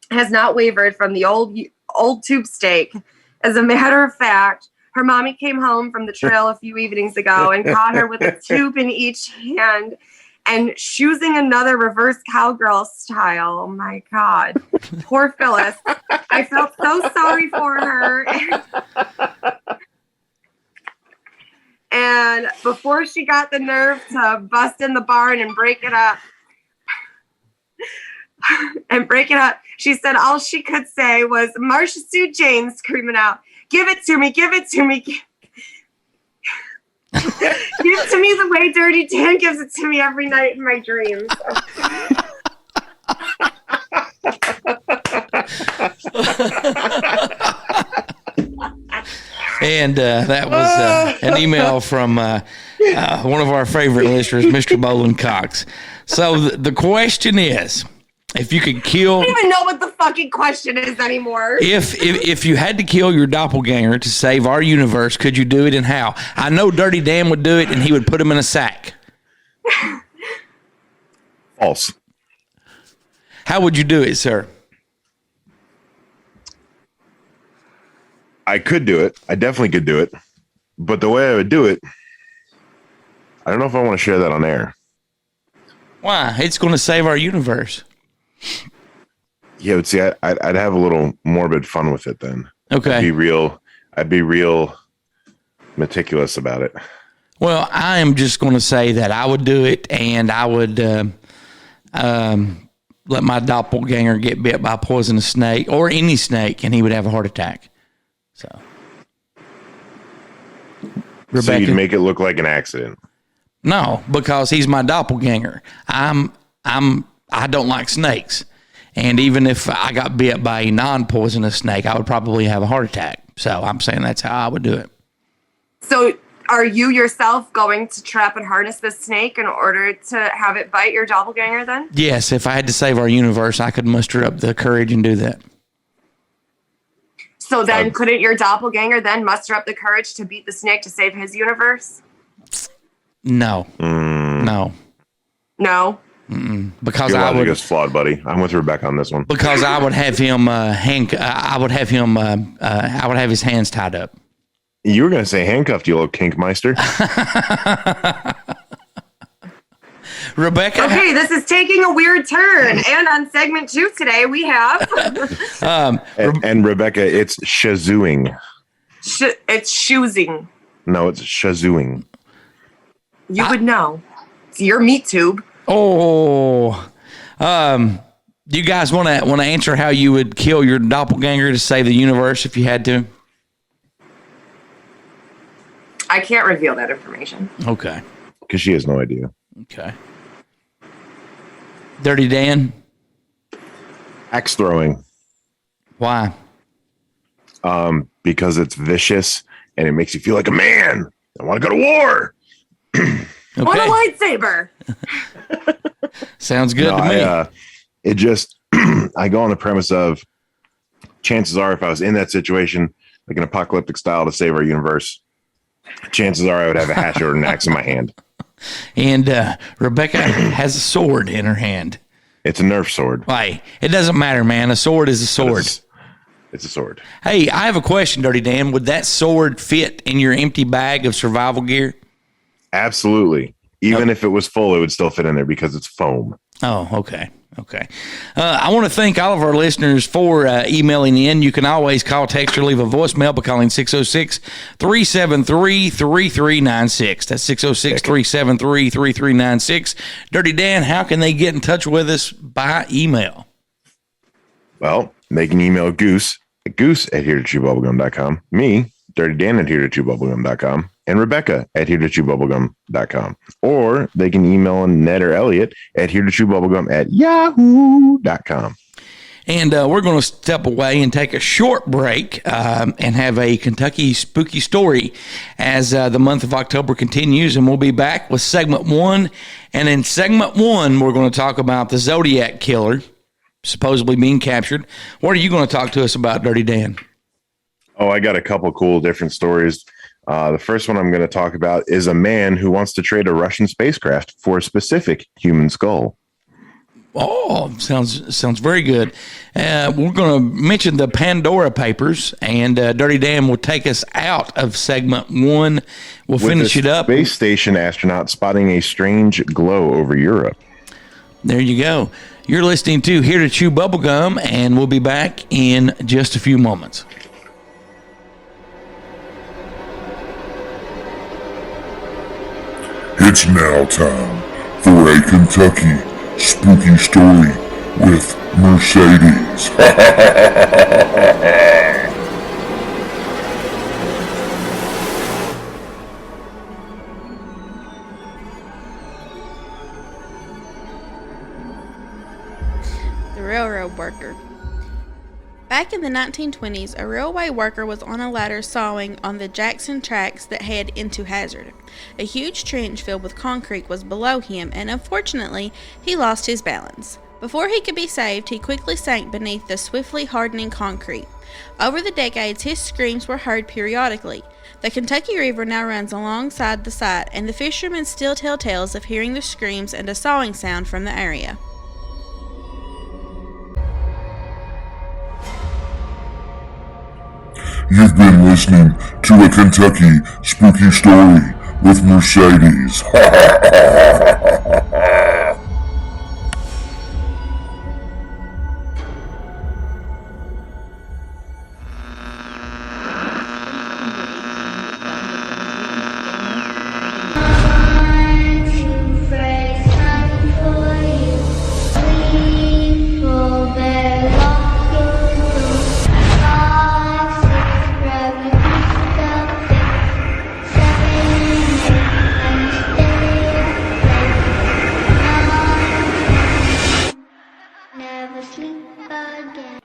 has not wavered from the old tube steak. As a matter of fact, her mommy came home from the trail a few evenings ago and caught her with a tube in each hand and choosing another reverse cowgirl style. Oh my God. Poor Phyllis. I felt so sorry for her. And before she got the nerve to bust in the barn and break it up, she said all she could say was Marcia Sue Jane screaming out, give it to me, give it to me. Give it to me the way Dirty Dan gives it to me every night in my dreams. And that was an email from one of our favorite listeners, Mr. Bolin Cox. So the question is, If you could kill, I don't even know what the fucking question is anymore. if you had to kill your doppelganger to save our universe, could you do it, and how? I know Dirty Dan would do it, and he would put him in a sack. False. How would you do it, sir? I could do it. I definitely could do it. But the way I would do it, I don't know if I want to share that on air. Why? It's going to save our universe. Yeah, but see, I'd have a little morbid fun with it then. Okay. I'd be real meticulous about it. Well, I am just going to say that I would do it, and I would let my doppelganger get bit by a poisonous snake or any snake, and he would have a heart attack. So, Rebecca, so you'd make it look like an accident. No, because he's my doppelganger. I don't like snakes. And even if I got bit by a non-poisonous snake, I would probably have a heart attack. So I'm saying that's how I would do it. So are you yourself going to trap and harness this snake in order to have it bite your doppelganger then? Yes, if I had to save our universe, I could muster up the courage and do that. So then couldn't your doppelganger then muster up the courage to beat the snake to save his universe? No. No. No? Because Your I logic would is flawed, buddy. I'm with Rebecca on this one. because I would have him I would have his hands tied up. You were going to say handcuffed, you little kinkmeister. Rebecca. Okay, this is taking a weird turn. And on segment 2 today, we have... and Rebecca, it's shazooing. it's shoesing. No, it's shazooing. You would know. It's your meat tube. Oh, you guys want to answer how you would kill your doppelganger to save the universe if you had to? I can't reveal that information. Okay. Because she has no idea. Okay. Dirty Dan? Axe throwing. Why? Because it's vicious and it makes you feel like a man. I want to go to war. Okay. Want a lightsaber? Sounds good to me. It just, I go on the premise of chances are if I was in that situation, like an apocalyptic style to save our universe, chances are I would have a hatchet or an axe in my hand. And Rebecca has a sword in her hand. It's a Nerf sword. Hey, it doesn't matter, man. A sword is a sword. It's a sword. Hey, I have a question, Dirty Dan. Would that sword fit in your empty bag of survival gear? Absolutely. Even if it was full, it would still fit in there because it's foam. Oh, okay. Okay. I want to thank all of our listeners for emailing in. You can always call, text, or leave a voicemail by calling 606-373-3396. That's 606-373-3396. Dirty Dan, how can they get in touch with us by email? Well, they can email Goose at goose@heretechewbubblegum.com, me, Dirty Dan at heretechewbubblegum.com, and Rebecca at heretechewbubblegum.com. Or they can email Ned or Elliot at heretechewbubblegum@yahoo.com. And we're going to step away and take a short break and have a Kentucky spooky story as the month of October continues. And we'll be back with segment 1. And in segment 1, we're going to talk about the Zodiac Killer supposedly being captured. What are you going to talk to us about, Dirty Dan? Oh, I got a couple cool different stories. The first one I'm going to talk about is a man who wants to trade a Russian spacecraft for a specific human skull. Oh, sounds very good. We're going to mention the Pandora Papers, and Dirty Dan will take us out of segment 1. We'll finish it up. Space station astronaut spotting a strange glow over Europe. There you go. You're listening to Here to Chew Bubblegum, and we'll be back in just a few moments. It's now time for a Kentucky spooky story with Mercedes. The railroad worker. Back in the 1920s, a railway worker was on a ladder sawing on the Jackson tracks that head into Hazard. A huge trench filled with concrete was below him, and unfortunately, he lost his balance. Before he could be saved, he quickly sank beneath the swiftly hardening concrete. Over the decades, his screams were heard periodically. The Kentucky River now runs alongside the site, and the fishermen still tell tales of hearing the screams and a sawing sound from the area. You've been listening to a Kentucky spooky story with Mercedes. Never sleep again.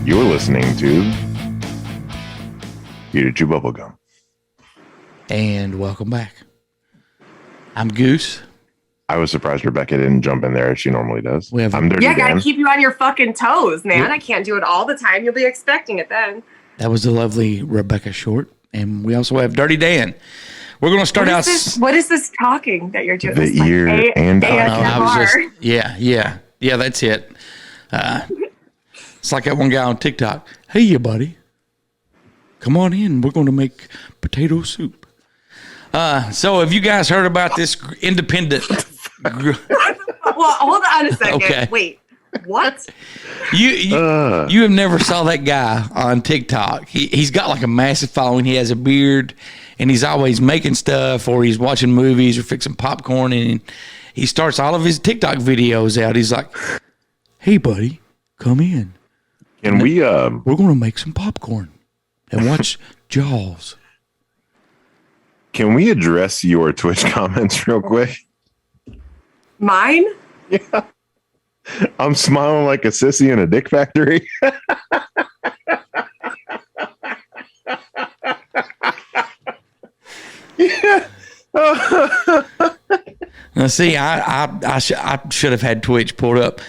You're listening to You Chew Bubblegum. And welcome back. I'm Goose. I was surprised Rebecca didn't jump in there as she normally does. I'm Dirty Yeah, Dan. gotta keep you on your fucking toes, man. Yeah. I can't do it all the time. You'll be expecting it then. That was the lovely Rebecca Short. And we also have Dirty Dan. We're going to start out. What is this talking that you're doing? The It's like ear and eye. I was ASMR. just, yeah, that's it. It's like that one guy on TikTok. Hey, you buddy, come on in. We're going to make potato soup. So have you guys heard about this independent? Well, hold on a second. Okay. Wait, what? You have never saw that guy on TikTok. He's got like a massive following. He has a beard, and he's always making stuff, or he's watching movies or fixing popcorn, and he starts all of his TikTok videos out. He's like, "Hey, buddy, come in. Can we We're going to make some popcorn and watch Jaws." can we address your Twitch comments real quick? Mine? I'm smiling like a sissy in a dick factory. Yeah. Now, see, I should have had Twitch pulled up.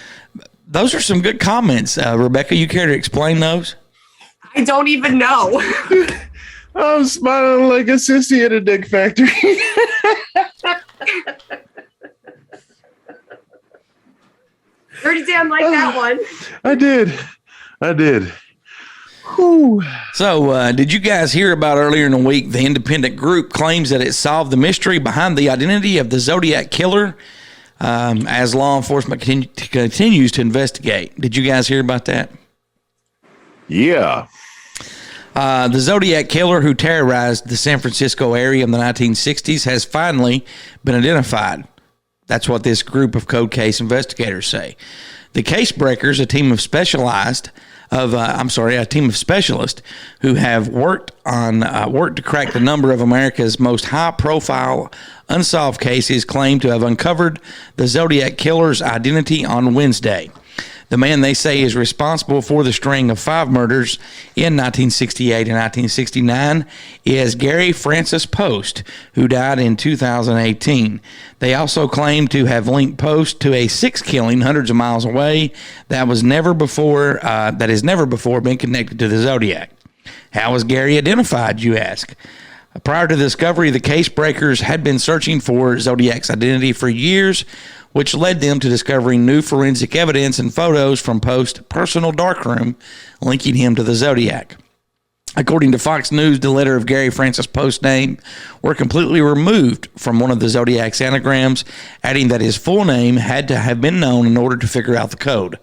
Those are some good comments, Rebecca. You care to explain those? I don't even know. I'm smiling like a sissy in a dick factory. Dirty Dan like that one. I did. Whew. So, did you guys hear about earlier in the week? The independent group claims that it solved the mystery behind the identity of the Zodiac Killer as law enforcement continues to investigate. Did you guys hear about that? Yeah. The Zodiac Killer, who terrorized the San Francisco area in the 1960s, has finally been identified. That's what this group of cold case investigators say. The case breakers, a team of specialists who have worked to crack the number of America's most high-profile unsolved cases, claim to have uncovered the Zodiac Killer's identity on Wednesday. The man they say is responsible for the string of 5 murders in 1968 and 1969 is Gary Francis Post, who died in 2018. They also claim to have linked Post to a 6th killing hundreds of miles away that has never before been connected to the Zodiac. How was Gary identified, you ask? Prior to the discovery, the case breakers had been searching for Zodiac's identity for years, which led them to discovering new forensic evidence and photos from Post's personal darkroom linking him to the Zodiac. According to Fox News, the letter of Gary Francis Post's name were completely removed from one of the Zodiac's anagrams, adding that his full name had to have been known in order to figure out the code.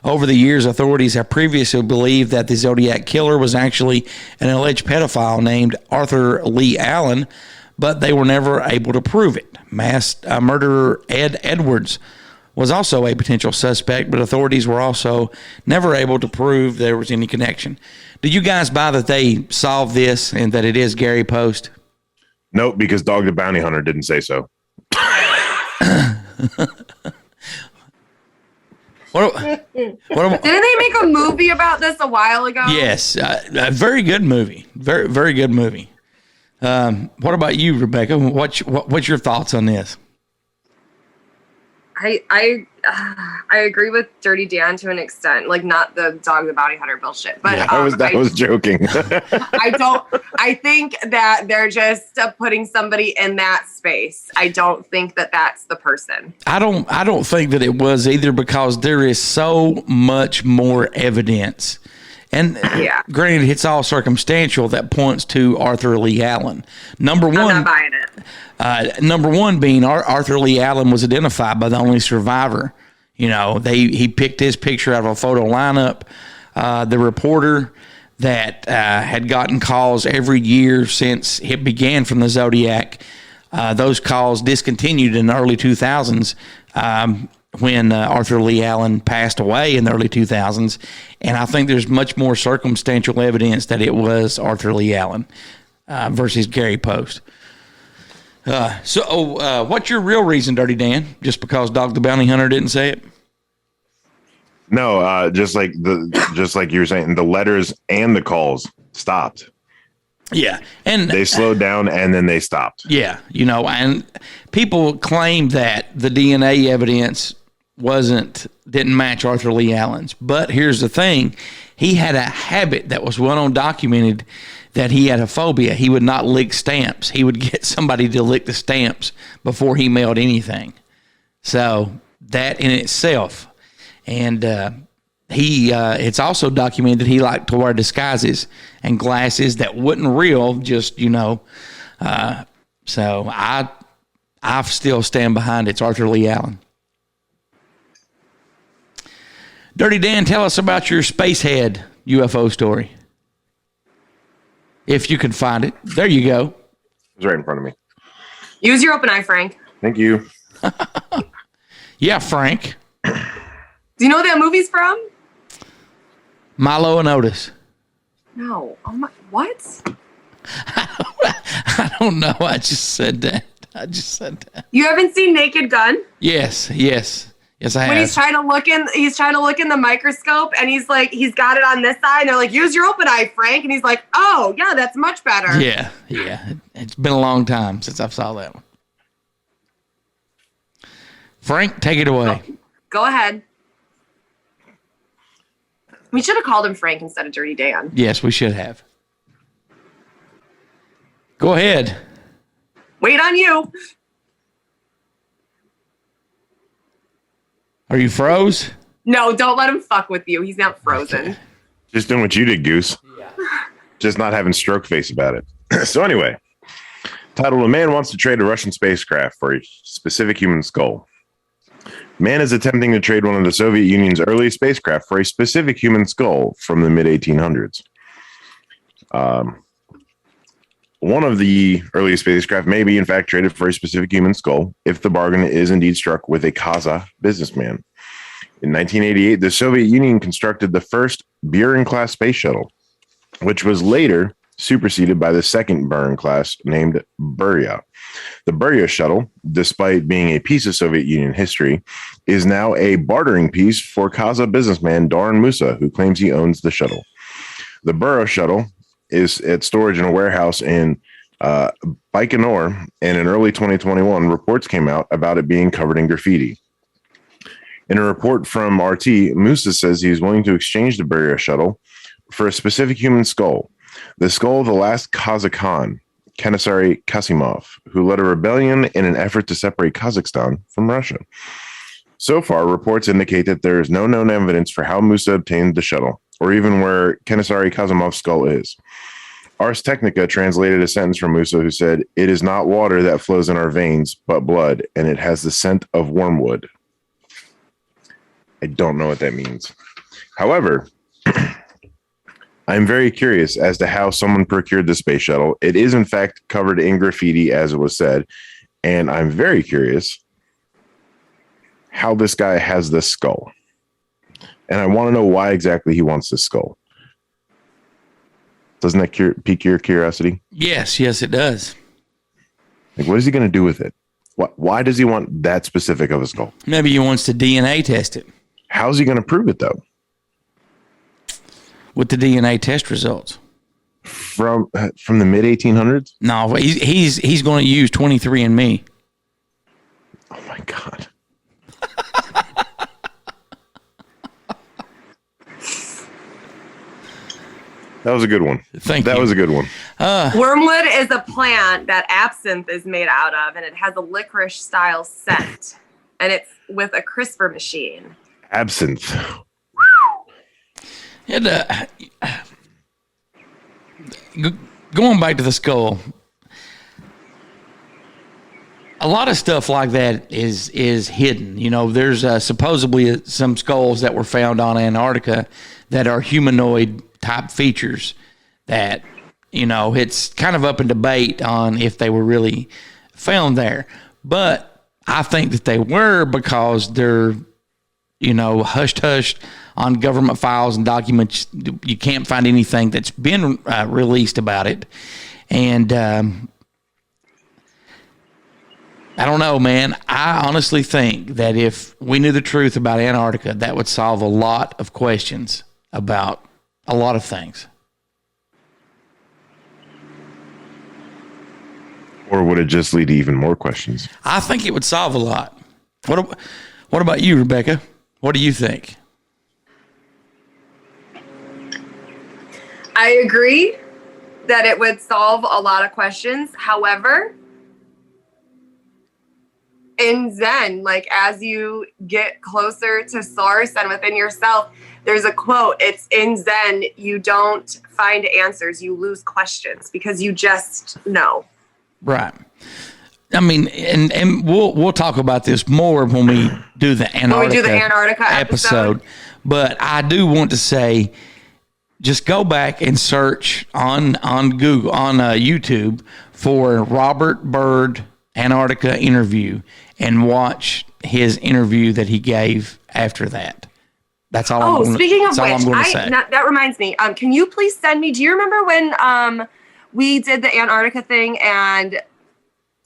Over the years, authorities have previously believed that the Zodiac Killer was actually an alleged pedophile named Arthur Lee Allen, but they were never able to prove it. Mass murderer Ed Edwards was also a potential suspect, but authorities were also never able to prove there was any connection. Do you guys buy that they solved this and that it is Gary Post? Nope, because Dog the Bounty Hunter didn't say so. What Didn't they make a movie about this a while ago? Yes, a very good movie. Very, very good movie. What about you, Rebecca? What's your thoughts on this? I agree with Dirty Dan to an extent, like not the Dog the Bounty Hunter bullshit, but I was joking. I think that they're just putting somebody in that space. I don't think that that's the person. I don't think that it was either, because there is so much more evidence. And granted, it's all circumstantial that points to Arthur Lee Allen. Number one, I'm not buying it. Number one being Arthur Lee Allen was identified by the only survivor. You know, he picked his picture out of a photo lineup. The reporter that had gotten calls every year since it began from the Zodiac, those calls discontinued in the early 2000s when Arthur Lee Allen passed away in the early 2000s. And I think there's much more circumstantial evidence that it was Arthur Lee Allen versus Gary Post. So what's your real reason, Dirty Dan? Just because Dog the Bounty Hunter didn't say it? No, just like you were saying, the letters and the calls stopped. Yeah, and they slowed down and then they stopped. Yeah, you know, and people claim that the DNA evidence didn't match Arthur Lee Allen's. But here's the thing. He had a habit that was well documented, that he had a phobia. He would not lick stamps. He would get somebody to lick the stamps before he mailed anything. So that in itself. And it's also documented that he liked to wear disguises and glasses that wasn't real, just, you know. So I still stand behind it's Arthur Lee Allen. Dirty Dan, tell us about your Spacehead UFO story. If you can find it. There you go. It's right in front of me. Use your open eye, Frank. Thank you. Yeah, Frank. Do you know what that movie's from? Milo and Otis. No. Oh my, what? I don't know. I just said that. You haven't seen Naked Gun? Yes, I have. When he's trying to look in the microscope, and he's got it on this side, and they're like, use your open eye, Frank. And he's like, oh, yeah, that's much better. Yeah. It's been a long time since I saw that one. Frank, take it away. Go ahead. We should have called him Frank instead of Dirty Dan. Yes, we should have. Go ahead. Wait on you. Are you froze? No, don't let him fuck with you. He's not frozen. Okay. Just doing what you did, Goose. Yeah. Just not having stroke face about it. So anyway, titled, A Man Wants to Trade a Russian Spacecraft for a Specific Human Skull. Man is attempting to trade one of the Soviet Union's early spacecraft for a specific human skull from the mid-1800s. One of the earliest spacecraft may be, in fact, traded for a specific human skull if the bargain is indeed struck with a Kazakh businessman. In 1988, the Soviet Union constructed the first Buran-class space shuttle, which was later superseded by the second Buran-class named Burya. The Burya shuttle, despite being a piece of Soviet Union history, is now a bartering piece for Kazakh businessman Doran Musa, who claims he owns the shuttle. The Burya shuttle is at storage in a warehouse in Baikonur, and in early 2021, reports came out about it being covered in graffiti. In a report from RT, Musa says he is willing to exchange the Burya shuttle for a specific human skull, the skull of the last Kazakh Khan, Kenesary Kasimov, who led a rebellion in an effort to separate Kazakhstan from Russia. So far, reports indicate that there is no known evidence for how Musa obtained the shuttle, or even where Kenesary Kasimov's skull is. Ars Technica translated a sentence from Musa who said, "It is not water that flows in our veins, but blood, and it has the scent of wormwood." I don't know what that means. However, I'm very curious as to how someone procured the space shuttle. It is, in fact, covered in graffiti, as it was said, and I'm very curious how this guy has this skull. And I want to know why exactly he wants this skull. Doesn't that pique your curiosity? Yes, it does. Like, what is he going to do with it? Why does he want that specific of a skull? Maybe he wants to DNA test it. How's he going to prove it, though? With the DNA test results. From the mid 1800s? No, he's going to use 23andMe. Oh my God. That was a good one. Thank you. That was a good one. Wormwood is a plant that absinthe is made out of, and it has a licorice style scent, and it's with a CRISPR machine. Absinthe. Going back to the skull, a lot of stuff like that is hidden. You know, there's supposedly some skulls that were found on Antarctica that are humanoid type features that, you know, it's kind of up in debate on if they were really found there. But I think that they were, because they're, you know, hushed on government files and documents. You can't find anything that's been released about it. And I don't know, man. I honestly think that if we knew the truth about Antarctica, that would solve a lot of questions about a lot of things. Or would it just lead to even more questions? I think it would solve a lot. What about you, Rebecca? What do you think? I agree that it would solve a lot of questions. However, in Zen, like, as you get closer to source and within yourself, there's a quote. It's in Zen, you don't find answers, you lose questions, because you just know. Right. I mean, and we'll talk about this more when we do the Antarctica, episode. But I do want to say, just go back and search on Google, on YouTube, for Robert Byrd Antarctica interview, and watch his interview that he gave after that. That's all. Speaking of which, that reminds me. Can you please send me? Do you remember when we did the Antarctica thing, and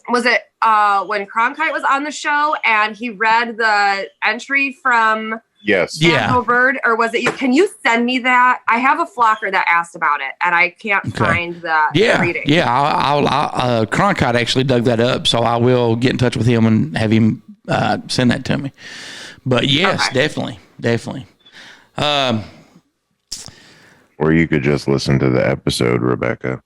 was it when Cronkite was on the show and he read the entry from? Yes. Yeah. Bird, or was it you? Can you send me that? I have a flocker that asked about it, and I can't find the reading. Yeah. I'll Cronkite actually dug that up, so I will get in touch with him and have him send that to me. But yes, definitely. Or you could just listen to the episode, Rebecca.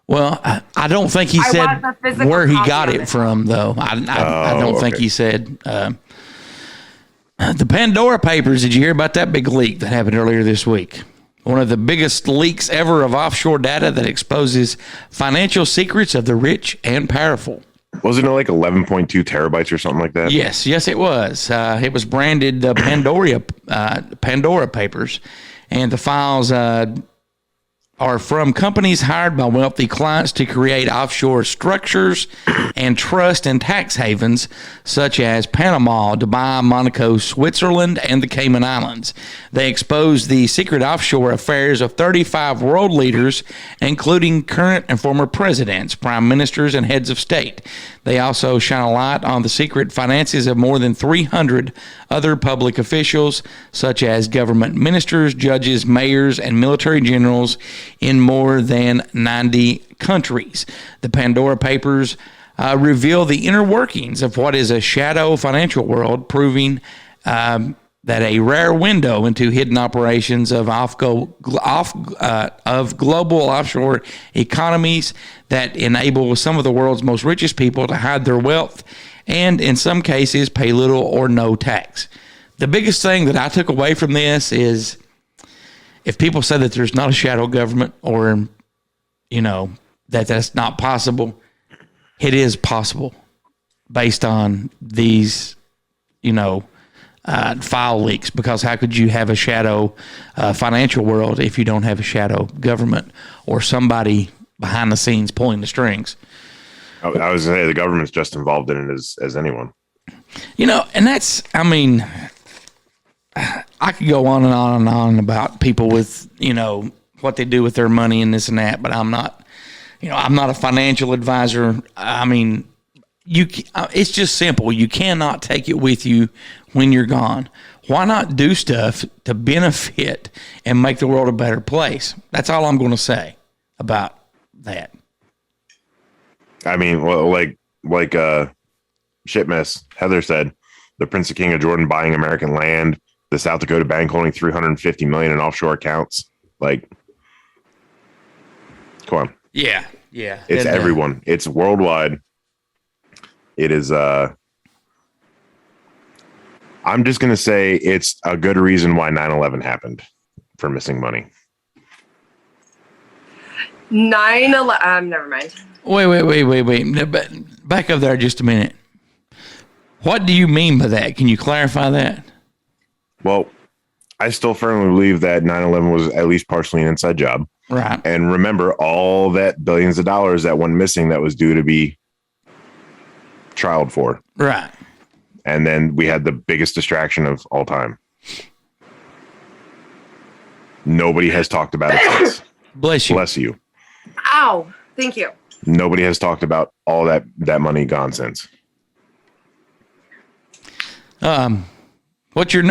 Well, I don't think he said where he got it from, though. I don't think he said. The Pandora Papers, did you hear about that big leak that happened earlier this week? One of the biggest leaks ever of offshore data that exposes financial secrets of the rich and powerful. Wasn't it like 11.2 terabytes or something like that? Yes, it was. It was branded the Pandora Papers, and the files are from companies hired by wealthy clients to create offshore structures and trust and tax havens such as Panama, Dubai, Monaco, Switzerland, and the Cayman Islands. They expose the secret offshore affairs of 35 world leaders, including current and former presidents, prime ministers, and heads of state. They also shine a light on the secret finances of more than 300 other public officials, such as government ministers, judges, mayors, and military generals in more than 90 countries. The Pandora Papers reveal the inner workings of what is a shadow financial world, proving that a rare window into hidden operations of global offshore economies that enable some of the world's most richest people to hide their wealth and, in some cases, pay little or no tax. The biggest thing that I took away from this is, if people say that there's not a shadow government, or, you know, that's not possible, it is possible based on these, you know, file leaks. Because how could you have a shadow financial world if you don't have a shadow government or somebody behind the scenes pulling the strings? I was going to say the government's just involved in it as anyone. And that's, I mean, I could go on and on and on about people with, what they do with their money and this and that, but I'm not, I'm not a financial advisor. I mean, it's just simple. You cannot take it with you when you're gone. Why not do stuff to benefit and make the world a better place? That's all I'm going to say about that. I mean, well, like shit mess Heather said, the Prince of King of Jordan buying American land, the South Dakota Bank holding $350 million in offshore accounts. Like, come on. Yeah. It's everyone. It's worldwide. It is. I'm just going to say it's a good reason why 9/11 happened, for missing money. 9/11. Never mind. Wait. Back up there just a minute. What do you mean by that? Can you clarify that? Well, I still firmly believe that 9/11 was at least partially an inside job. Right. And remember all that billions of dollars that went missing that was due to be trialed for. Right. And then we had the biggest distraction of all time. Nobody has talked about it since. Bless you. Bless you. Ow. Thank you. Nobody has talked about all that money gone since. What's your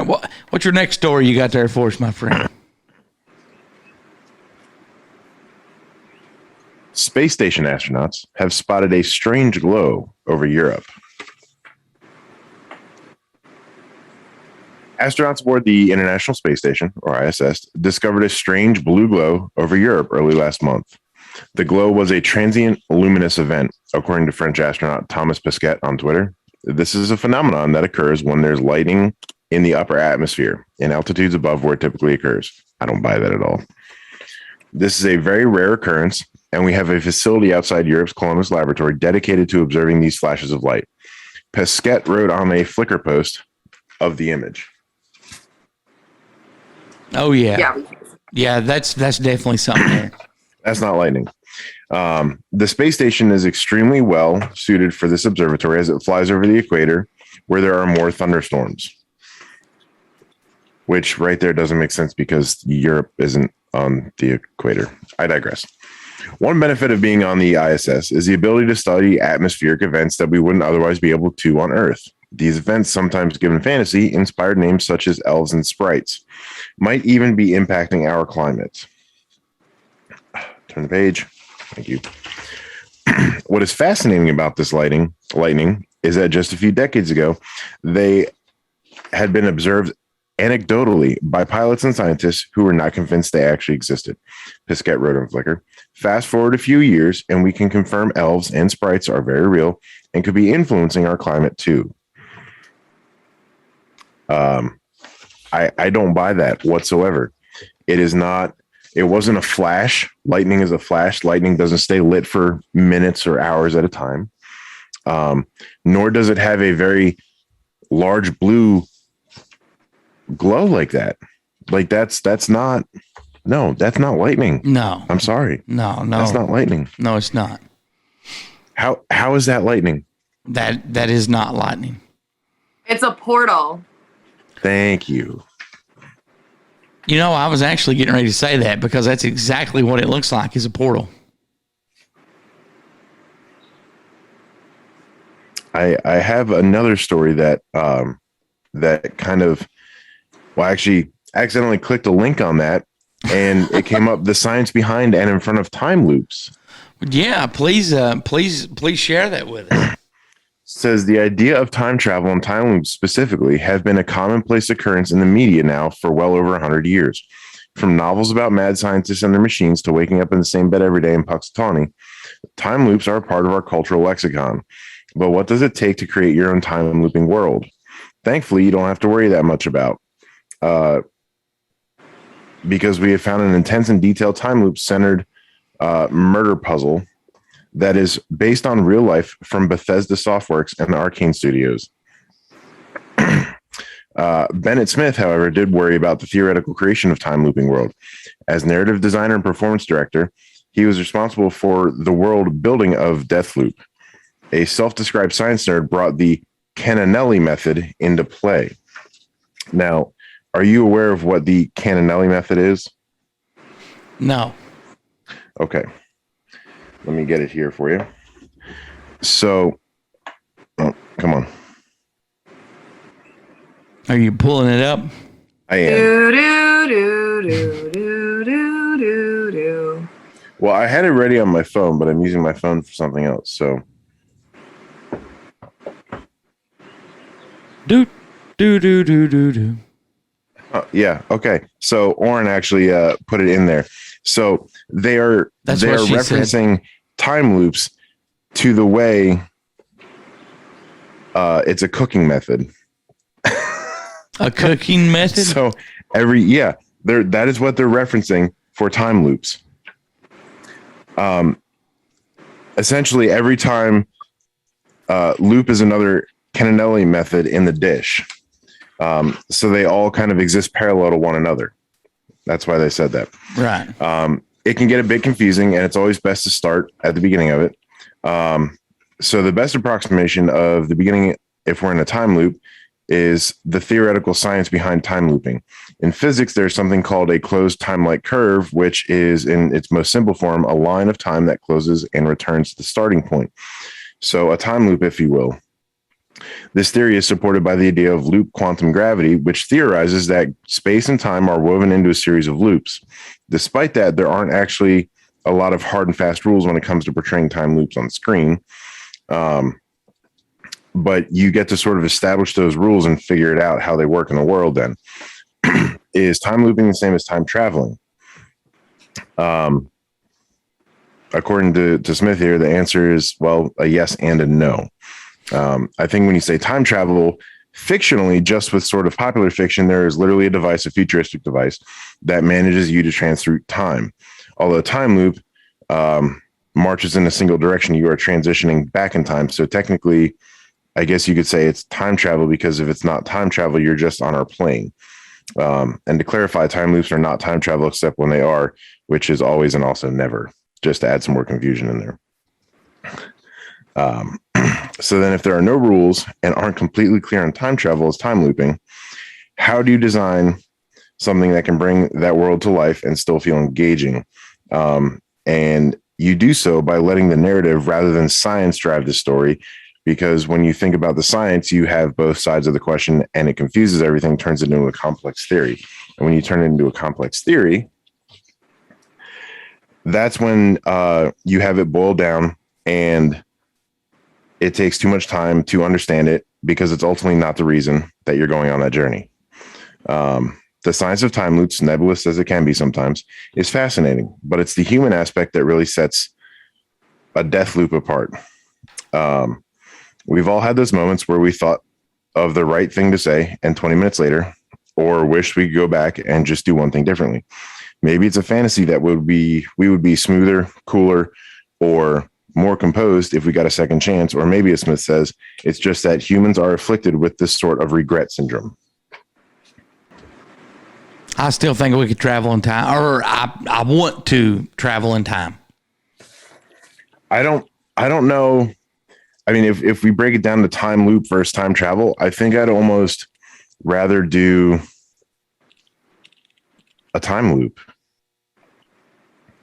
next story you got there for us, my friend? Space station astronauts have spotted a strange glow over Europe. Astronauts aboard the International Space Station, or ISS, discovered a strange blue glow over Europe early last month. The glow was a transient luminous event, according to French astronaut Thomas Pesquet on Twitter. This is a phenomenon that occurs when there's lighting in the upper atmosphere, in altitudes above where it typically occurs. I don't buy that at all. This is a very rare occurrence, and we have a facility outside Europe's Columbus laboratory dedicated to observing these flashes of light. Pesquet wrote on a Flickr post of the image. Oh, yeah. Yeah, that's definitely something there. That's not lightning. The space station is extremely well suited for this observatory as it flies over the equator where there are more thunderstorms. Which right there doesn't make sense because Europe isn't on the equator. I digress. One benefit of being on the ISS is the ability to study atmospheric events that we wouldn't otherwise be able to on Earth. These events, sometimes given fantasy, inspired names such as elves and sprites, might even be impacting our climate. Turn the page. Thank you. What is fascinating about this lightning is that just a few decades ago, they had been observed anecdotally by pilots and scientists who were not convinced they actually existed. Pesquet wrote on Flickr. Fast forward a few years, and we can confirm elves and sprites are very real and could be influencing our climate too. I don't buy that whatsoever. It wasn't a flash. Lightning is a flash. Lightning doesn't stay lit for minutes or hours at a time. Nor does it have a very large blue glow like that. Like that's not lightning. No. I'm sorry. No. That's not lightning. No, it's not. How is that lightning? That is not lightning. It's a portal. Thank you. I was actually getting ready to say that because that's exactly what it looks like, is a portal. I have another story that kind of, well, actually accidentally clicked a link on that and it came up the science behind and in front of time loops. Yeah, please share that with us. Says the idea of time travel and time loops specifically have been a commonplace occurrence in the media now for well over 100 years. From novels about mad scientists and their machines to waking up in the same bed every day in Puxatawny, time loops are a part of our cultural lexicon. But what does it take to create your own time looping world? Thankfully, you don't have to worry that much about, because we have found an intense and detailed time loop centered murder puzzle that is based on real life from Bethesda Softworks and the Arcane Studios. Bennett Smith, however, did worry about the theoretical creation of time looping world. As narrative designer and performance director, he was responsible for the world building of Deathloop. A self-described science nerd brought the Cananelli method into play. Now, are you aware of what the Cananelli method is? No. Okay. Let me get it here for you. So, oh, come on. Are you pulling it up? I am. Do, do, do, do, do, do, do, do. Well, I had it ready on my phone, but I'm using my phone for something else. So, Do, do, do, do, do, do. yeah. Okay. So, Oren actually put it in there. So, they are referencing time loops to the way it's a cooking method. A cooking method? So, that is what they're referencing for time loops. Essentially, every time loop is another Cananelli method in the dish. So they all kind of exist parallel to one another. That's why they said that. Right. It can get a bit confusing, and it's always best to start at the beginning of it. So the best approximation of the beginning, if we're in a time loop, is the theoretical science behind time looping. In physics, there's something called a closed time-like curve, which is, in its most simple form, a line of time that closes and returns to the starting point. So a time loop, if you will. This theory is supported by the idea of loop quantum gravity, which theorizes that space and time are woven into a series of loops. Despite that, there aren't actually a lot of hard and fast rules when it comes to portraying time loops on screen. But you get to sort of establish those rules and figure it out how they work in the world then. Is time looping the same as time traveling? According to Smith here, the answer is, well, a yes and a no. I think when you say time travel, fictionally, just with sort of popular fiction, there is literally a futuristic device that manages you to trans through time. Although time loop marches in a single direction, you are transitioning back in time. So technically, I guess you could say it's time travel, because if it's not time travel, you're just on our plane. And to clarify, time loops are not time travel except when they are, which is always and also never, just to add some more confusion in there. So then if there are no rules and aren't completely clear on time travel as time looping, how do you design something that can bring that world to life and still feel engaging? And you do so by letting the narrative rather than science drive the story, because when you think about the science, you have both sides of the question and it confuses everything, turns it into a complex theory. And when you turn it into a complex theory, that's when you have it boiled down and it takes too much time to understand it, because it's ultimately not the reason that you're going on that journey. The science of time loops, nebulous as it can be sometimes, is fascinating, but it's the human aspect that really sets a death loop apart. We've all had those moments where we thought of the right thing to say and 20 minutes later, or wish we could go back and just do one thing differently. Maybe it's a fantasy that we would be smoother, cooler, or more composed if we got a second chance. Or maybe, as Smith says, it's just that humans are afflicted with this sort of regret syndrome. I still think we could travel in time, or I want to travel in time. I don't know. I mean, if we break it down to time loop versus time travel, I think I'd almost rather do a time loop.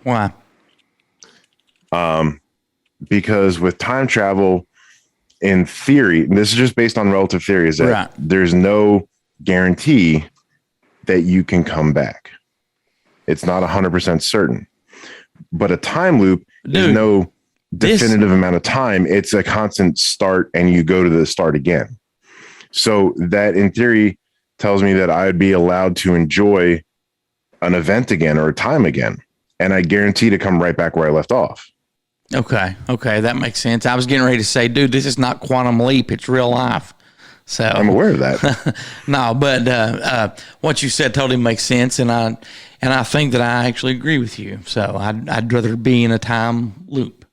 Why? Because with time travel, in theory, and this is just based on relative theory, is that right, there's no guarantee that you can come back. It's not 100% certain. But a time loop is no definitive amount of time. It's a constant start and you go to the start again. So that in theory tells me that I would be allowed to enjoy an event again or a time again. And I guarantee to come right back where I left off. Okay. That makes sense. I was getting ready to say, dude, this is not Quantum Leap. It's real life. So I'm aware of that. No, but what you said totally makes sense. And I think that I actually agree with you. So I'd rather be in a time loop.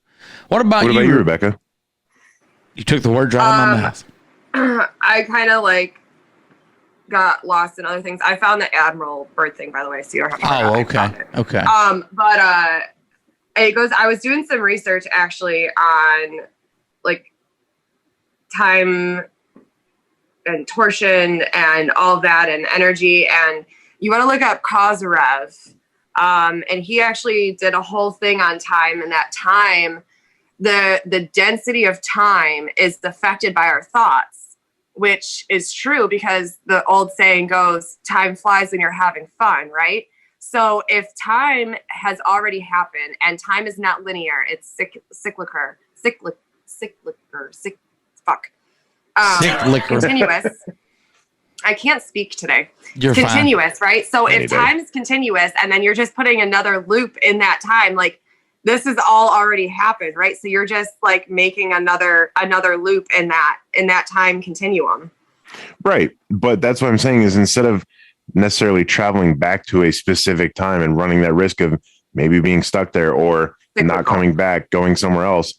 What about you, Rebecca? You took the words right out of my mouth. I kind of got lost in other things. I found the Admiral bird thing, by the way, so you don't have to. Okay. But it goes. I was doing some research actually on time and torsion and all of that and energy. And you want to look up Kozarev. And he actually did a whole thing on time, and that time, the density of time is affected by our thoughts, which is true because the old saying goes, time flies when you're having fun, right? So if time has already happened and time is not linear, it's cyclical, continuous. I can't speak today. You're continuous, fine. right? So if time is continuous and then you're just putting another loop in that time, like this has all already happened, right? So you're just like making another loop in that time continuum. Right. But that's what I'm saying is instead of necessarily traveling back to a specific time and running that risk of maybe being stuck there or not coming back, going somewhere else,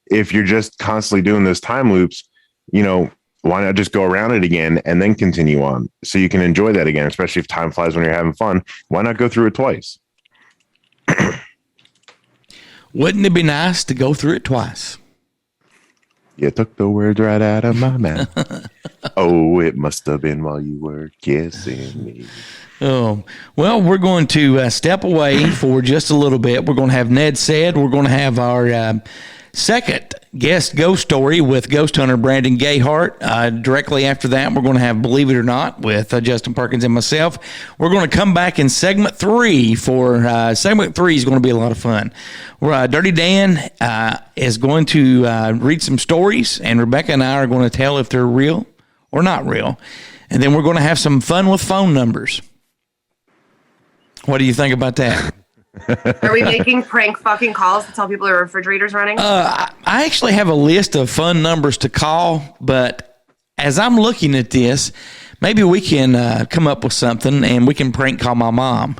if you're just constantly doing those time loops, why not just go around it again and then continue on so you can enjoy that again, especially if time flies when you're having fun. Why not go through it twice? Wouldn't it be nice to go through it twice? You took the words right out of my mouth. Oh, it must have been while you were kissing me. Oh, well, we're going to step away for just a little bit. We're going to have Ned Said. We're going to have our second guest ghost story with ghost hunter Brandon Gayhart. Directly after that, we're going to have Believe It or Not with Justin Perkins and myself. We're going to come back in segment 3 for segment 3 is going to be a lot of fun. Dirty Dan is going to read some stories, and Rebecca and I are going to tell if they're real or not real. And then we're going to have some fun with phone numbers. What do you think about that? Are we making prank fucking calls to tell people their refrigerator's running? I actually have a list of fun numbers to call, but as I'm looking at this, maybe we can come up with something and we can prank call my mom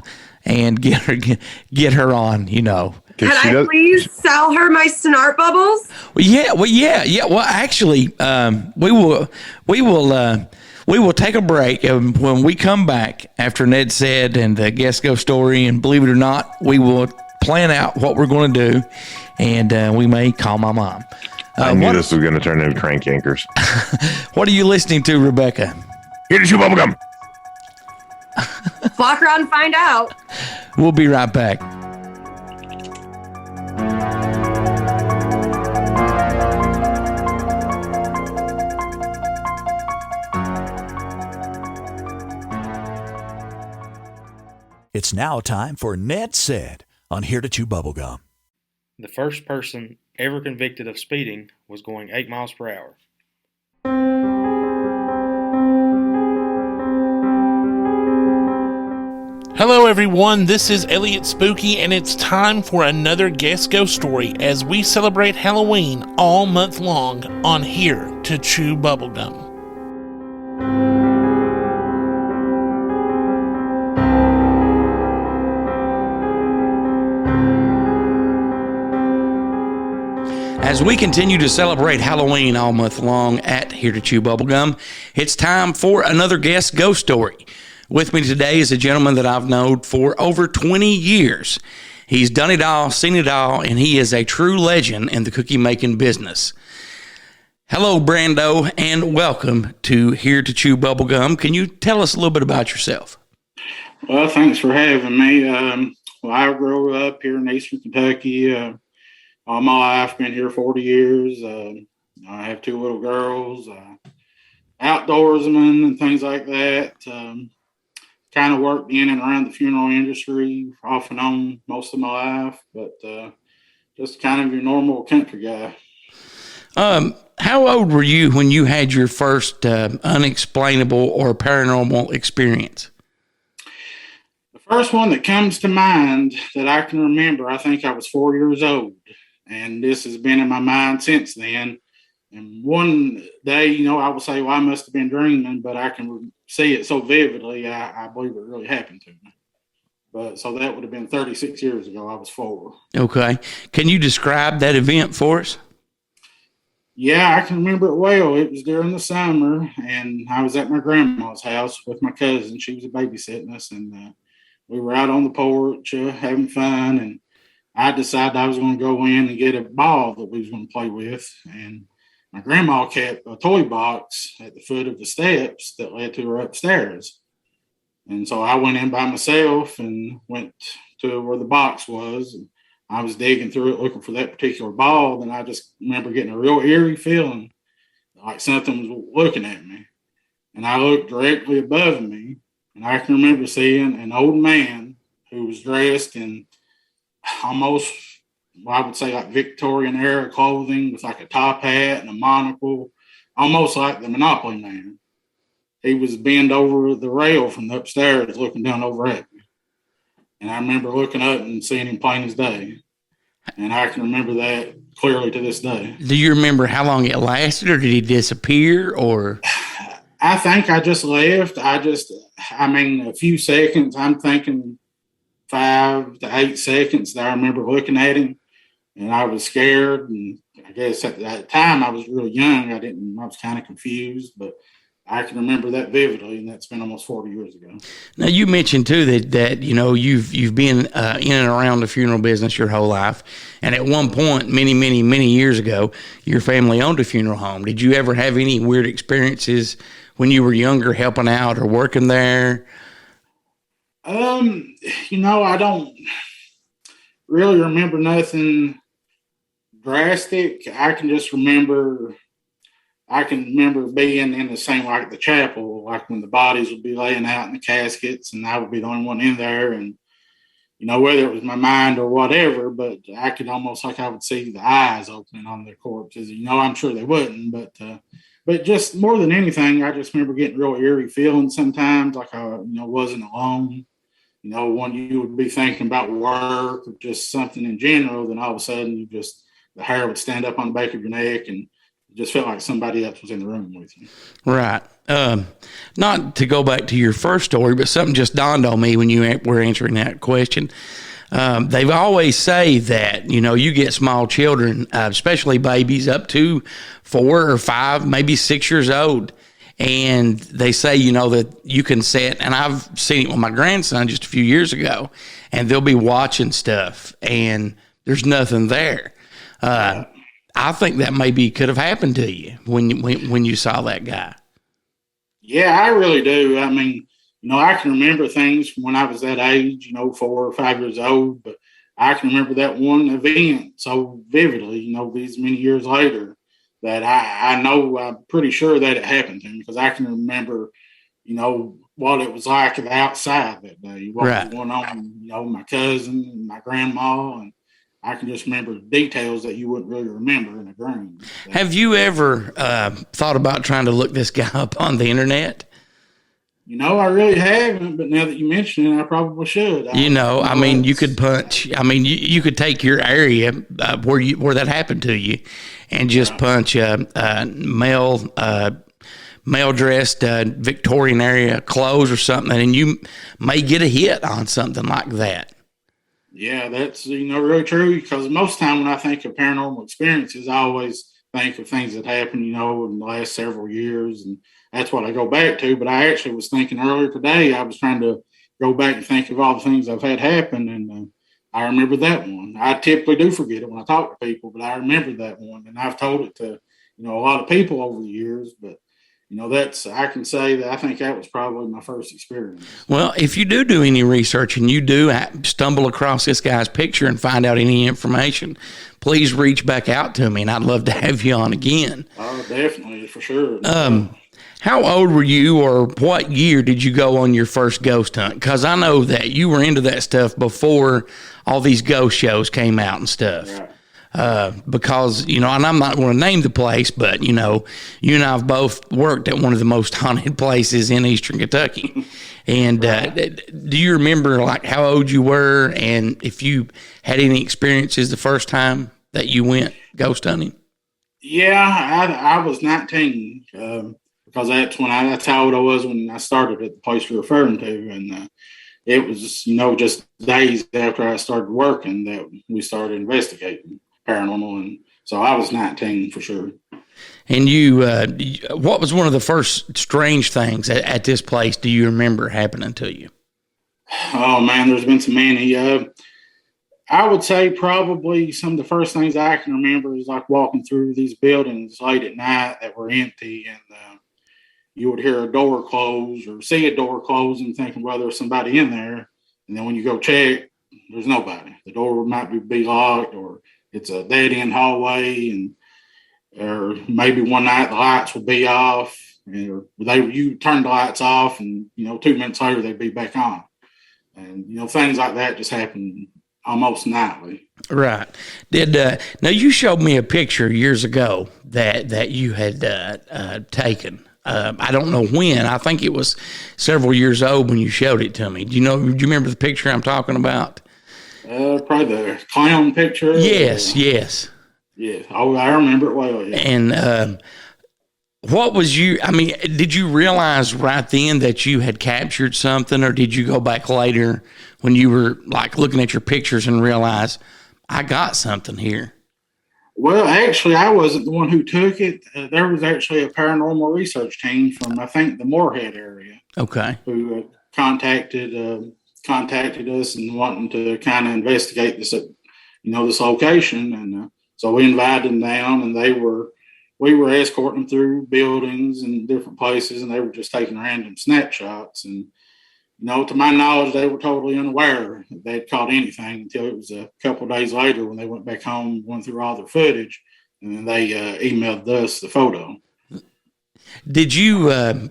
and get her on, Can I please sell her my snart bubbles? Well, yeah. Well, actually, we will take a break, and when we come back after Ned Said and the guest ghost story and Believe It or Not, we will plan out what we're going to do, and we may call my mom. I knew this was going to turn into crank anchors. What are you listening to, Rebecca? Here to chew bubblegum. Flock around and find out. We'll be right back. It's now time for Ned Said on Here to Chew Bubblegum. The first person ever convicted of speeding was going 8 miles per hour. Hello everyone, this is Elliot Spooky, and it's time for another Guest Ghost Story as we celebrate Halloween all month long on Here to Chew Bubblegum. As we continue to celebrate Halloween all month long at Here to Chew Bubblegum, it's time for another guest ghost story. With me today is a gentleman that I've known for over 20 years. He's done it all, seen it all, and he is a true legend in the cookie-making business. Hello, Brando, and welcome to Here to Chew Bubblegum. Can you tell us a little bit about yourself? Well, thanks for having me. I grew up here in Eastern Kentucky. All my life, been here 40 years. I have 2 little girls, outdoorsmen and things like that. Kind of worked in and around the funeral industry off and on most of my life, but just kind of your normal country guy. How old were you when you had your first unexplainable or paranormal experience? The first one that comes to mind that I can remember, I think I was 4 years old. And this has been in my mind since then. And one day, I will say, well, I must have been dreaming, but I can see it so vividly, I believe it really happened to me. But so that would have been 36 years ago. I was 4. Okay. Can you describe that event for us? Yeah, I can remember it well. It was during the summer, and I was at my grandma's house with my cousin. She was babysitting us, and we were out on the porch having fun, and I decided I was going to go in and get a ball that we was going to play with. And my grandma kept a toy box at the foot of the steps that led to her upstairs. And so I went in by myself and went to where the box was. And I was digging through it looking for that particular ball. And I just remember getting a real eerie feeling like something was looking at me. And I looked directly above me. And I can remember seeing an old man who was dressed in almost, I would say, like Victorian era clothing with like a top hat and a monocle, almost like the Monopoly Man. He was bent over the rail from the upstairs looking down over at me. And I remember looking up and seeing him plain as day. And I can remember that clearly to this day. Do you remember how long it lasted, or did he disappear, or? I think I just left. A few seconds. I'm thinking 5 to 8 seconds that I remember looking at him, and I was scared. And I guess at that time I was really young. I was kind of confused, but I can remember that vividly, and that's been almost 40 years ago. Now, you mentioned too that you've been in and around the funeral business your whole life, and at one point, many years ago, your family owned a funeral home. Did you ever have any weird experiences when you were younger, helping out or working there? I don't really remember nothing drastic. I can remember being in the same, like the chapel, like when the bodies would be laying out in the caskets and I would be the only one in there. And, whether it was my mind or whatever, but I could almost, like, I would see the eyes opening on their corpses. I'm sure they wouldn't, but just more than anything, I just remember getting real eerie feelings sometimes, like I, wasn't alone. When you would be thinking about work or just something in general, then all of a sudden the hair would stand up on the back of your neck and it just felt like somebody else was in the room with you. Right. Not to go back to your first story, but something just dawned on me when you were answering that question. They always say that, you get small children, especially babies up to 4 or 5, maybe 6 years old. And they say, that you can set, and I've seen it with my grandson just a few years ago, and they'll be watching stuff and there's nothing there. I think that maybe could have happened to you when you saw that guy. Yeah, I really do. I can remember things from when I was that age, 4 or 5 years old, but I can remember that one event so vividly, these many years later, that I'm pretty sure that it happened to me, because I can remember, what it was like outside that day, what was going on, my cousin and my grandma, and I can just remember details that you wouldn't really remember in a dream. Have you ever thought about trying to look this guy up on the internet? I really haven't, but now that you mention it, I probably should. You could punch. You could take your area where that happened to you, and just punch male dressed Victorian area clothes or something, and you may get a hit on something like that. Yeah, that's really true, because most of the time when I think of paranormal experiences, I always think of things that happened, in the last several years, and that's what I go back to. But I actually was thinking earlier today, I was trying to go back and think of all the things I've had happen, and I remember that one. I typically do forget it when I talk to people, but I remember that one, and I've told it to a lot of people over the years, but I can say that I think that was probably my first experience. Well, if you do any research and you do stumble across this guy's picture and find out any information, please reach back out to me, and I'd love to have you on again. Oh, definitely, for sure. How old were you, or what year did you go on your first ghost hunt? Because I know that you were into that stuff before all these ghost shows came out and stuff. Right. Because, and I'm not going to name the place, but, you and I have both worked at one of the most haunted places in Eastern Kentucky. And do you remember, like, how old you were, and if you had any experiences the first time that you went ghost hunting? Yeah, I was 19, because that's how old I was when I started at the place you're referring to. And it was, just days after I started working that we started investigating paranormal, and so I was 19 for sure. And you, what was one of the first strange things at this place do you remember happening to you? Oh man, there's been so many. I would say probably some of the first things I can remember is like walking through these buildings late at night that were empty, and you would hear a door close or see a door close and thinking, well, there's somebody in there. And then when you go check, there's nobody. The door might be locked, or it's a dead end hallway, and or maybe one night the lights would be off, or you turn the lights off, and 2 minutes later they'd be back on, and things like that just happen almost nightly. Right. Now you showed me a picture years ago that you had taken. I don't know when. I think it was several years old when you showed it to me. Do you remember the picture I'm talking about? Probably the clown picture. Yes, yes. Yeah. Oh, I remember it well. Yeah. And what was did you realize right then that you had captured something, or did you go back later when you were like looking at your pictures and realize I got something here? Well, actually, I wasn't the one who took it. There was actually a paranormal research team from, I think, the Moorhead area. Okay. Who contacted us and wanting to kind of investigate this, this location. And so we invited them down, and we were escorting them through buildings and different places, and they were just taking random snapshots. And to my knowledge, they were totally unaware that they'd caught anything until it was a couple of days later when they went back home, went through all their footage, and then they emailed us the photo. Did you,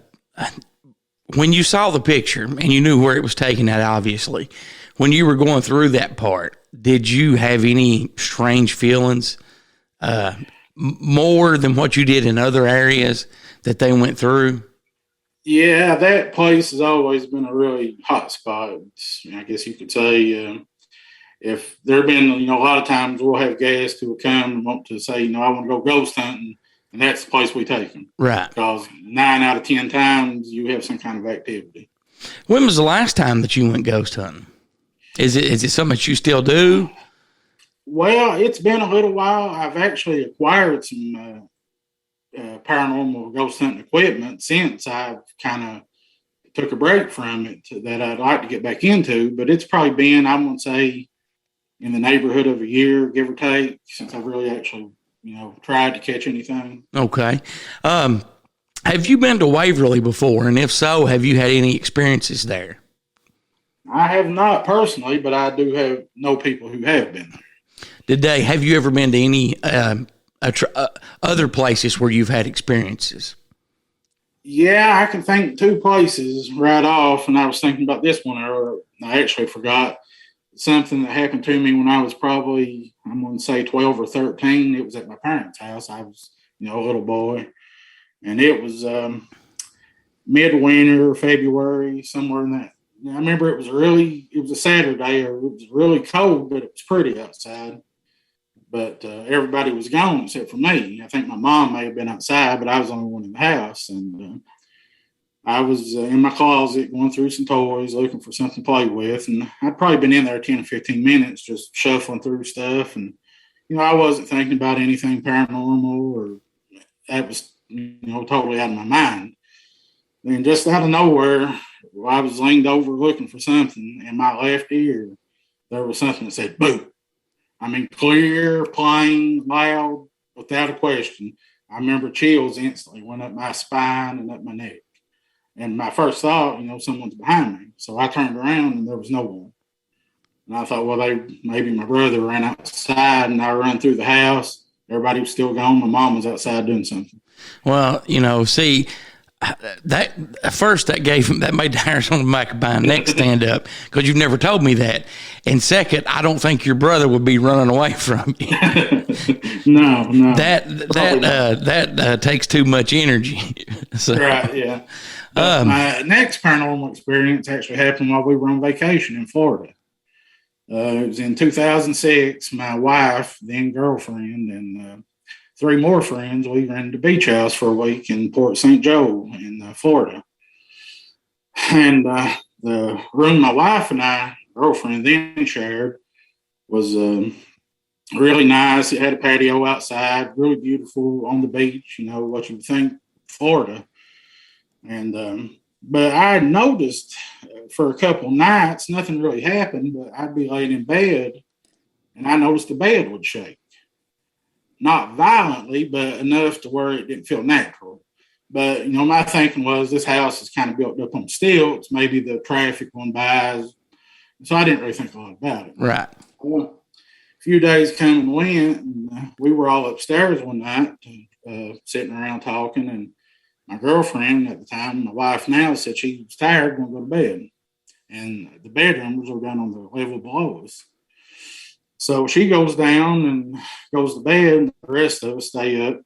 when you saw the picture and you knew where it was taken at, obviously, when you were going through that part, did you have any strange feelings more than what you did in other areas that they went through? Yeah, that place has always been a really hot spot. I guess you could say, if there have been, a lot of times we'll have guests who will come and want to say, I want to go ghost hunting, and that's the place we take them. Right. Because 9 out of 10 times you have some kind of activity. When was the last time that you went ghost hunting? Is it something that you still do? Well, it's been a little while. I've actually acquired some paranormal ghost hunting equipment since I've kind of took a break from it that I'd like to get back into, but it's probably been, I won't say, in the neighborhood of a year, give or take, since I've really actually, tried to catch anything. Okay. Have you been to Waverly before? And if so, have you had any experiences there? I have not personally, but I do know people who have been there. Have you ever been to any other places where you've had experiences? Yeah, I can think 2 places right off, and I was thinking about this one earlier. I actually forgot something that happened to me when I was probably, I'm going to say 12 or 13. It was at my parents' house. I was, a little boy, and it was midwinter, February, somewhere in that. I remember it was a Saturday, or it was really cold, but it was pretty outside. But everybody was gone except for me. I think my mom may have been outside, but I was the only one in the house. And I was in my closet going through some toys, looking for something to play with. And I'd probably been in there 10 or 15 minutes just shuffling through stuff. And, I wasn't thinking about anything paranormal, or that was, totally out of my mind. Then just out of nowhere, I was leaned over looking for something. In my left ear, there was something that said, "Boo." I mean, clear, plain, loud, without a question. I remember chills instantly went up my spine and up my neck. And my first thought, someone's behind me. So I turned around and there was no one. And I thought, well, maybe my brother ran outside, and I ran through the house. Everybody was still gone. My mom was outside doing something. Well, see, that at first that made the hairs on the back of my neck stand up, because you've never told me that. And second, I don't think your brother would be running away from you. No. That takes too much energy. So, right, yeah. My next paranormal experience actually happened while we were on vacation in Florida. It was in 2006. My wife, then girlfriend, and 3 more friends, we rented a beach house for a week in Port St. Joe in Florida. And the room my wife and I, girlfriend, then shared was really nice. It had a patio outside, really beautiful on the beach, what you would think Florida. And but I noticed for a couple nights, nothing really happened, but I'd be laying in bed and I noticed the bed would shake. Not violently, but enough to where it didn't feel natural. But, my thinking was this house is kind of built up on stilts. Maybe the traffic went by. So I didn't really think a lot about it. Right. A few days came and went, and we were all upstairs one night, sitting around talking, and my girlfriend at the time, my wife now, said she was tired, going to go to bed. And the bedrooms were down on the level below us. So she goes down and goes to bed, and the rest of us stay up,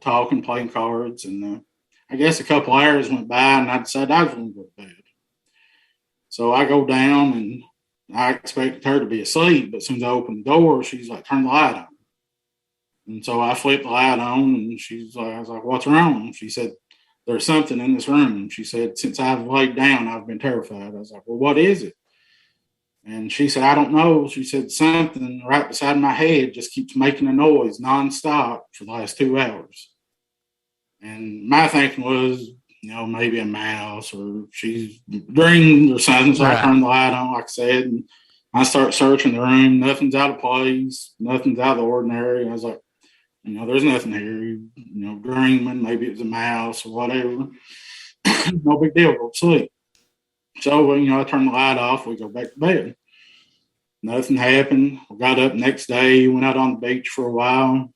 talking, playing cards. And I guess a couple hours went by, and I decided I was going to go to bed. So I go down, and I expected her to be asleep, but as soon as I opened the door, she's like, turn the light on. And so I flipped the light on, and I was like, what's wrong? She said, there's something in this room. She said, since I've laid down, I've been terrified. I was like, well, what is it? And she said, I don't know. She said, something right beside my head just keeps making a noise nonstop for the last 2 hours. And my thinking was, maybe a mouse or she's dreamed or something. So I turned the light on, like I said, and I start searching the room. Nothing's out of place. Nothing's out of the ordinary. I was like, there's nothing here. Dreaming. Maybe it was a mouse or whatever. No big deal. Go to sleep. So, I turned the light off. We go back to bed. Nothing happened. We got up next day, went out on the beach for a while,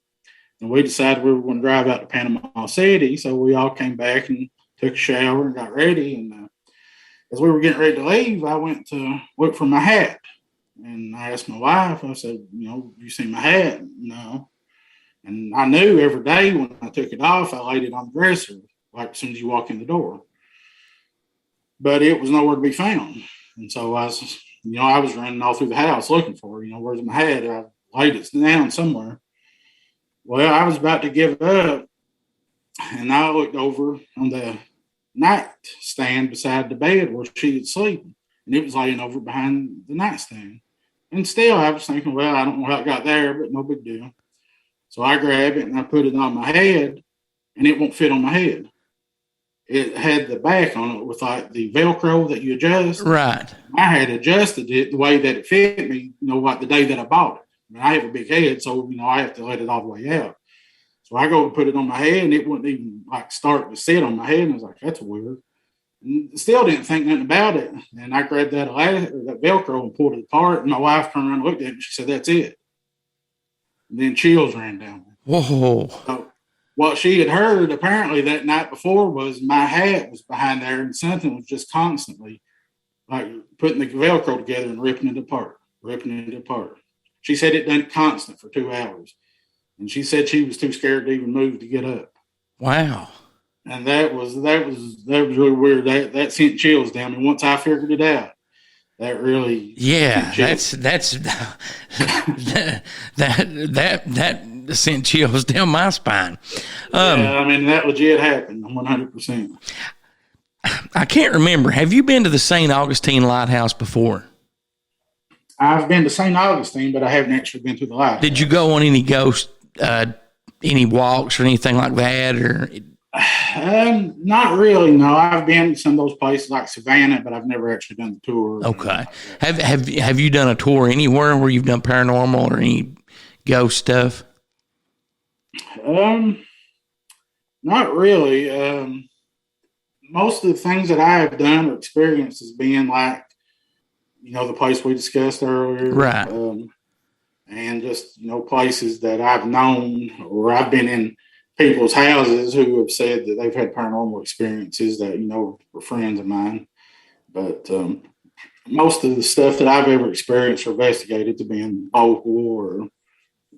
and we decided we were going to drive out to Panama City. So we all came back and took a shower and got ready. And as we were getting ready to leave, I went to look for my hat. And I asked my wife, I said, you see my hat? No. And I knew every day when I took it off, I laid it on the dresser, like as soon as you walk in the door. But it was nowhere to be found. And so I was running all through the house looking for it. Where's my hat? I laid it down somewhere. Well, I was about to give up, and I looked over on the nightstand beside the bed where she was sleeping, and it was laying over behind the nightstand. And still, I was thinking, well, I don't know how it got there, but no big deal. So I grabbed it and I put it on my head, and it won't fit on my head. It had the back on it with like the Velcro that you adjust. Right. I had adjusted it the way that it fit me, like the day that I bought it. I have a big head, so, I have to let it all the way out. So I go to put it on my head, and it wouldn't even start to sit on my head. And I was like, that's weird. And still didn't think nothing about it. And I grabbed that Velcro and pulled it apart. And my wife turned around and looked at it, and she said, that's it. And then chills ran down me. Whoa. So what she had heard apparently that night before was my hat was behind there, and something was just constantly putting the Velcro together and ripping it apart. She said it done it constant for 2 hours. And she said she was too scared to even move to get up. Wow. And that was really weird. That sent chills down me. Once I figured it out, that really that sent chills down my spine. That legit happened 100%. I can't remember. Have you been to the St. Augustine Lighthouse before? I've been to St. Augustine, but I haven't actually been to the lighthouse. Did you go on any any walks or anything like that, or? Not really. No, I've been to some of those places like Savannah, but I've never actually done the tour. Okay. Have you done a tour anywhere where you've done paranormal or any ghost stuff? Not really. Most of the things that I have done or experienced has been like, the place we discussed earlier. Right. And just, places that I've known, or I've been in people's houses who have said that they've had paranormal experiences that, were friends of mine. But most of the stuff that I've ever experienced or investigated to being local or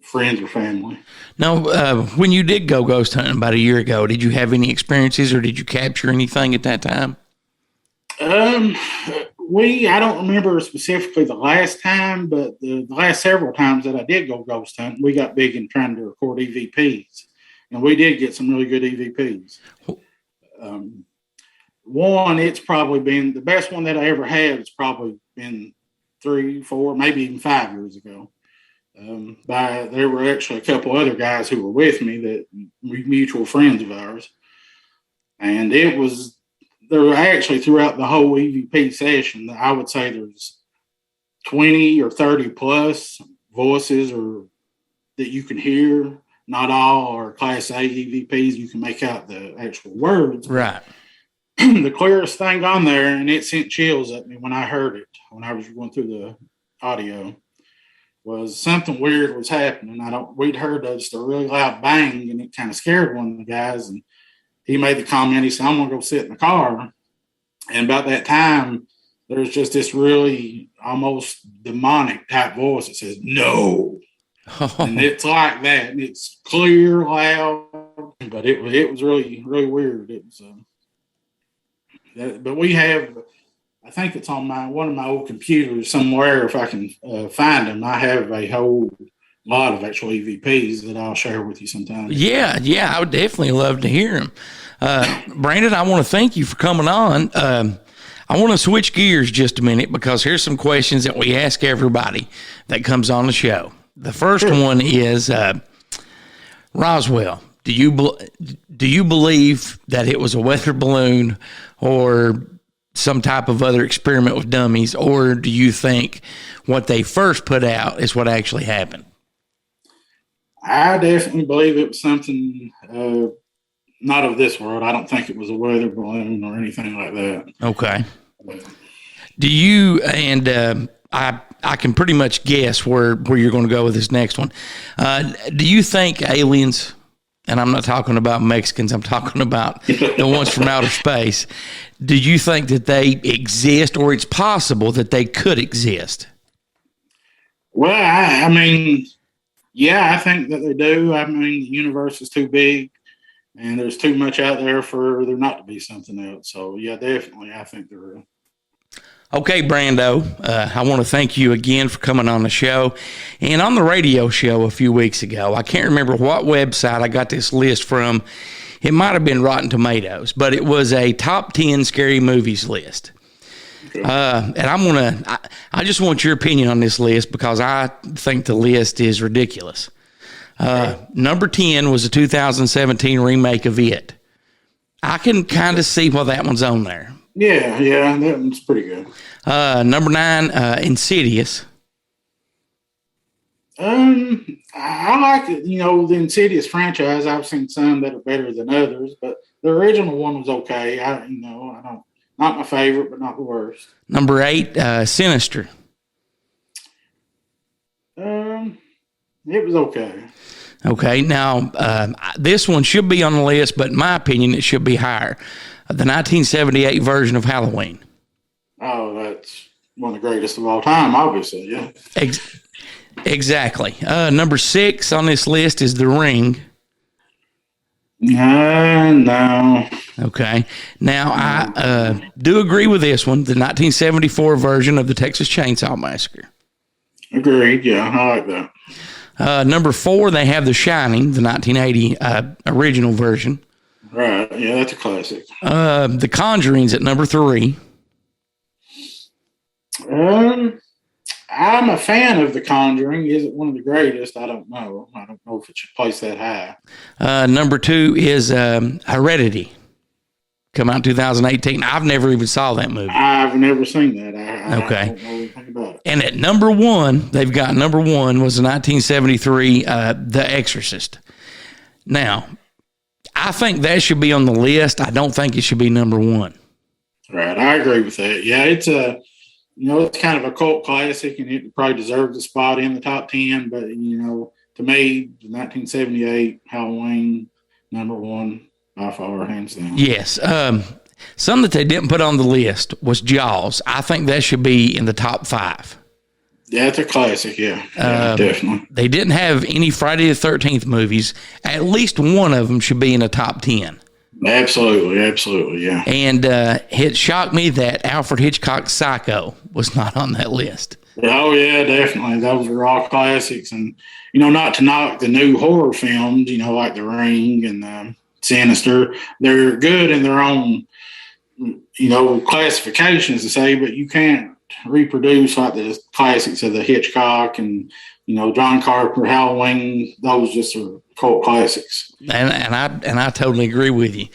friends or family. Now, when you did go ghost hunting about a year ago, did you have any experiences or did you capture anything at that time? I don't remember specifically the last time, but the last several times that I did go ghost hunting, we got big in trying to record EVPs. And we did get some really good EVPs. One, it's probably been the best one that I ever had. It's probably been 3, 4, maybe even 5 years ago. There were actually a couple other guys who were with me that were mutual friends of ours. And there were actually throughout the whole EVP session, I would say there's 20 or 30 plus voices or that you can hear. Not all are Class A EVPs. You can make out the actual words. Right. The clearest thing on there, and it sent chills at me when I heard it, when I was going through the audio, was something weird was happening. We'd heard just a really loud bang, and it kind of scared one of the guys. And he made the comment, he said, "I'm going to go sit in the car." And about that time, there's just this really almost demonic type voice that says, "No." And it's like that, and it's clear, loud, but it was really, really weird. It was, but we have, I think it's on one of my old computers somewhere. If I can find them, I have a whole lot of actual EVPs that I'll share with you sometime. Yeah, I would definitely love to hear them. Brandon, I want to thank you for coming on. I want to switch gears just a minute because here's some questions that we ask everybody that comes on the show. The first one is, Roswell, do you believe that it was a weather balloon or some type of other experiment with dummies, or do you think what they first put out is what actually happened? I definitely believe it was something not of this world. I don't think it was a weather balloon or anything like that. Okay. Do you, and I can pretty much guess where you're going to go with this next one. Do you think aliens, and I'm not talking about Mexicans, I'm talking about the ones from outer space, do you think that they exist, or it's possible that they could exist? Well, I mean, yeah, I think that they do. I mean, the universe is too big, and there's too much out there for there not to be something else. So, yeah, definitely, I think they're real. Okay, Brando, I want to thank you again for coming on the show. And on the radio show a few weeks ago, I can't remember what website I got this list from. It might have been Rotten Tomatoes, but it was a top 10 scary movies list. Okay. And I just want your opinion on this list because I think the list is ridiculous. Number 10 was a 2017 remake of It. I can kind of see why that one's on there. Yeah, that one's pretty good. Number 9, Insidious. I like it. You know, the Insidious franchise. I've seen some that are better than others, but the original one was okay. Not my favorite, but not the worst. Number 8, Sinister. It was okay. Okay, now this one should be on the list, but in my opinion, it should be higher. The 1978 version of Halloween. Oh, that's one of the greatest of all time, obviously, yeah. Exactly. Number 6 on this list is The Ring. No. Okay. Now, I do agree with this one, the 1974 version of the Texas Chainsaw Massacre. Agreed, yeah, I like that. Number 4, they have The Shining, the 1980 original version. Right, yeah, that's a classic. The Conjuring's at number 3. I'm a fan of The Conjuring. Is it one of the greatest? I don't know. I don't know if it should place that high. Number 2 is Heredity. Come out in 2018. I've never even saw that movie. I've never seen that. Okay. I don't know anything about it. And at number 1, they've got number 1 was the 1973 The Exorcist. Now, I think that should be on the list. I don't think it should be number 1. Right, I agree with that. Yeah, it's it's kind of a cult classic, and it probably deserves a spot in the top 10. But to me, the 1978 Halloween, number 1 by far, hands down. Yes. Some that they didn't put on the list was Jaws. I think that should be in the top 5. Yeah, it's a classic, yeah definitely. They didn't have any Friday the 13th movies. At least one of them should be in the top 10. Absolutely, yeah. And it shocked me that Alfred Hitchcock's Psycho was not on that list. Oh, yeah, definitely. Those are all classics. And, not to knock the new horror films, like The Ring and Sinister, they're good in their own, classifications to say, but you can't reproduce like the classics of the Hitchcock and John Carpenter, Halloween. Those just are cult classics. And I totally agree with you.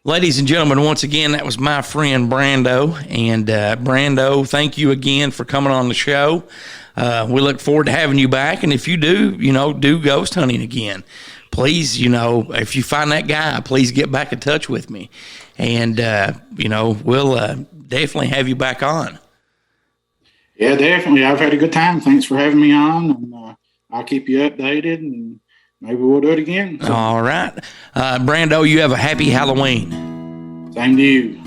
Ladies and gentlemen, once again, that was my friend Brando. And Brando, thank you again for coming on the show. We look forward to having you back. And if you do, do ghost hunting again, please, if you find that guy, please get back in touch with me. And, we'll definitely have you back on. Yeah, definitely. I've had a good time. Thanks for having me on. And I'll keep you updated, and maybe we'll do it again. So. All right. Brando, you have a happy Halloween. Same to you.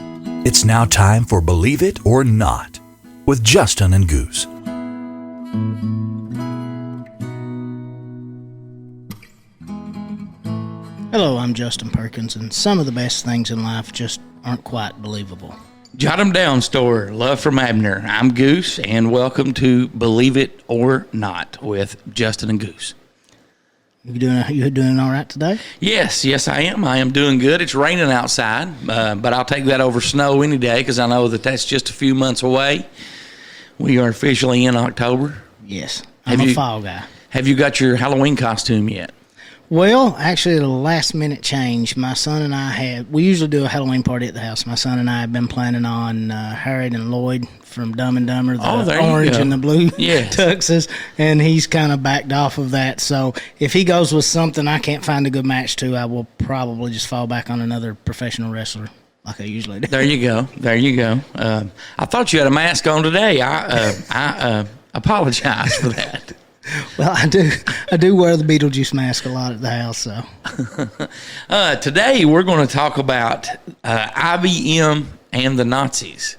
It's now time for Believe It or Not with Justin and Goose. Hello, I'm Justin Perkins, and some of the best things in life just aren't quite believable. Jot 'em down, store. Love from Abner. I'm Goose, and welcome to Believe It or Not with Justin and Goose. You doing all right today? Yes, I am. I am doing good. It's raining outside, but I'll take that over snow any day because I know that's just a few months away. We are officially in October. Yes, I'm a fall guy. Have you got your Halloween costume yet? Well, actually, the last minute change. My son and I we usually do a Halloween party at the house. My son and I have been planning on Harriet and Lloyd from Dumb and Dumber, the orange and the blue tuxes, and he's kind of backed off of that. So if he goes with something I can't find a good match to, I will probably just fall back on another professional wrestler like I usually do. There you go. I thought you had a mask on today. I apologize for that. Well, I do wear the Beetlejuice mask a lot at the house. So today we're going to talk about IBM and the Nazis.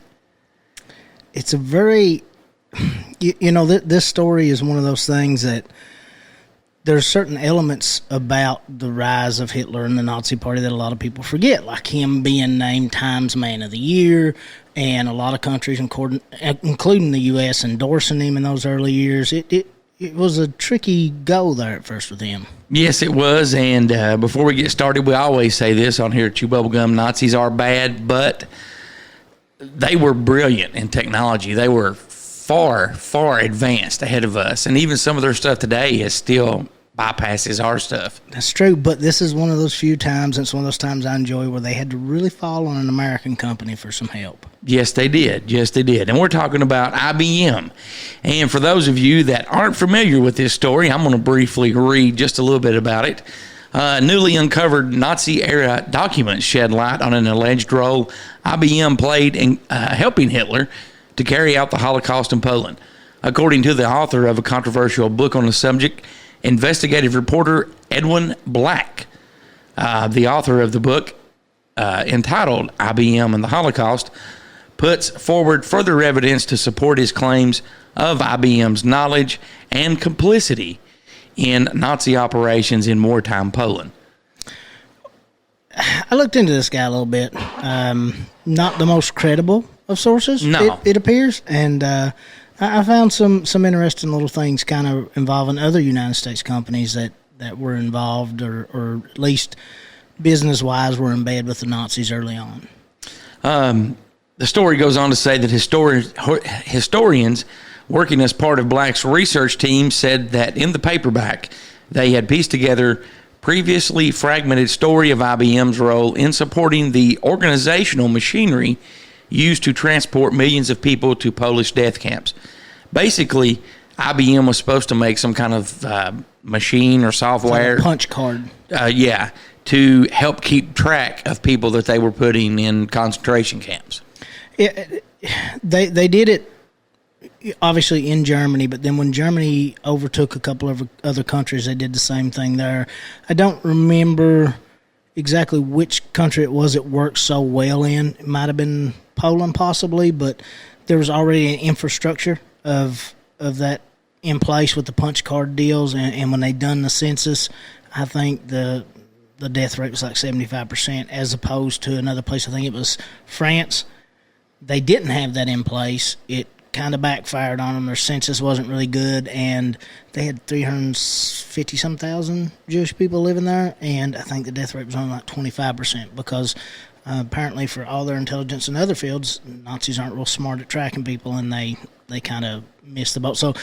It's a very, this story is one of those things that there's certain elements about the rise of Hitler and the Nazi Party that a lot of people forget, like him being named Times Man of the Year, and a lot of countries, including the U.S., endorsing him in those early years. It was a tricky go there at first with him. Yes, it was. And before we get started, we always say this on here at Chew Bubblegum: Nazis are bad, but they were brilliant in technology. They were far, far advanced ahead of us. And even some of their stuff today is still bypasses our stuff. That's true, but this is one of those few times, and it's one of those times I enjoy where they had to really fall on an American company for some help. Yes, they did. And we're talking about IBM. And for those of you that aren't familiar with this story, I'm going to briefly read just a little bit about it. Newly uncovered Nazi-era documents shed light on an alleged role IBM played in helping Hitler to carry out the Holocaust in Poland. According to the author of a controversial book on the subject, investigative reporter Edwin Black, the author of the book entitled IBM and the Holocaust, puts forward further evidence to support his claims of IBM's knowledge and complicity in Nazi operations in wartime Poland. I looked into this guy a little bit. Not the most credible of sources, no. It appears, and I found some interesting little things kind of involving other United States companies that were involved or at least business-wise were in bed with the Nazis early on. The story goes on to say that historians working as part of Black's research team said that in the paperback, they had pieced together previously fragmented story of IBM's role in supporting the organizational machinery used to transport millions of people to Polish death camps. Basically, IBM was supposed to make some kind of machine or software. Like a punch card. To help keep track of people that they were putting in concentration camps. They did it obviously in Germany, but then when Germany overtook a couple of other countries, they did the same thing there. I don't remember exactly which country it was it worked so well in. It might have been Poland possibly, but there was already an infrastructure of that in place with the punch card deals, and when they done the census, I think the death rate was like 75%, as opposed to another place, I think it was France. They didn't have that in place. It kind of backfired on them. Their census wasn't really good, and they had 350-some thousand Jewish people living there, and I think the death rate was only like 25% because apparently for all their intelligence in other fields, Nazis aren't real smart at tracking people, and they kind of missed the boat. So,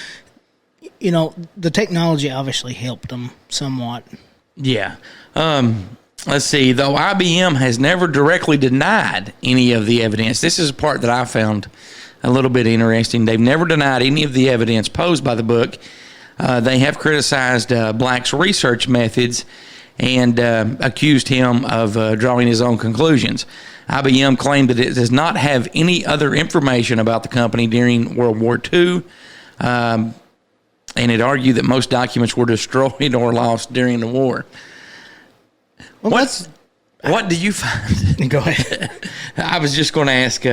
the technology obviously helped them somewhat. Yeah. Let's see. Though IBM has never directly denied any of the evidence, this is a part that I found a little bit interesting. They've never denied any of the evidence posed by the book. They have criticized Black's research methods and accused him of drawing his own conclusions. IBM claimed that it does not have any other information about the company during World War II, and it argued that most documents were destroyed or lost during the war. Well, What do you find? Go ahead. I was just going to ask,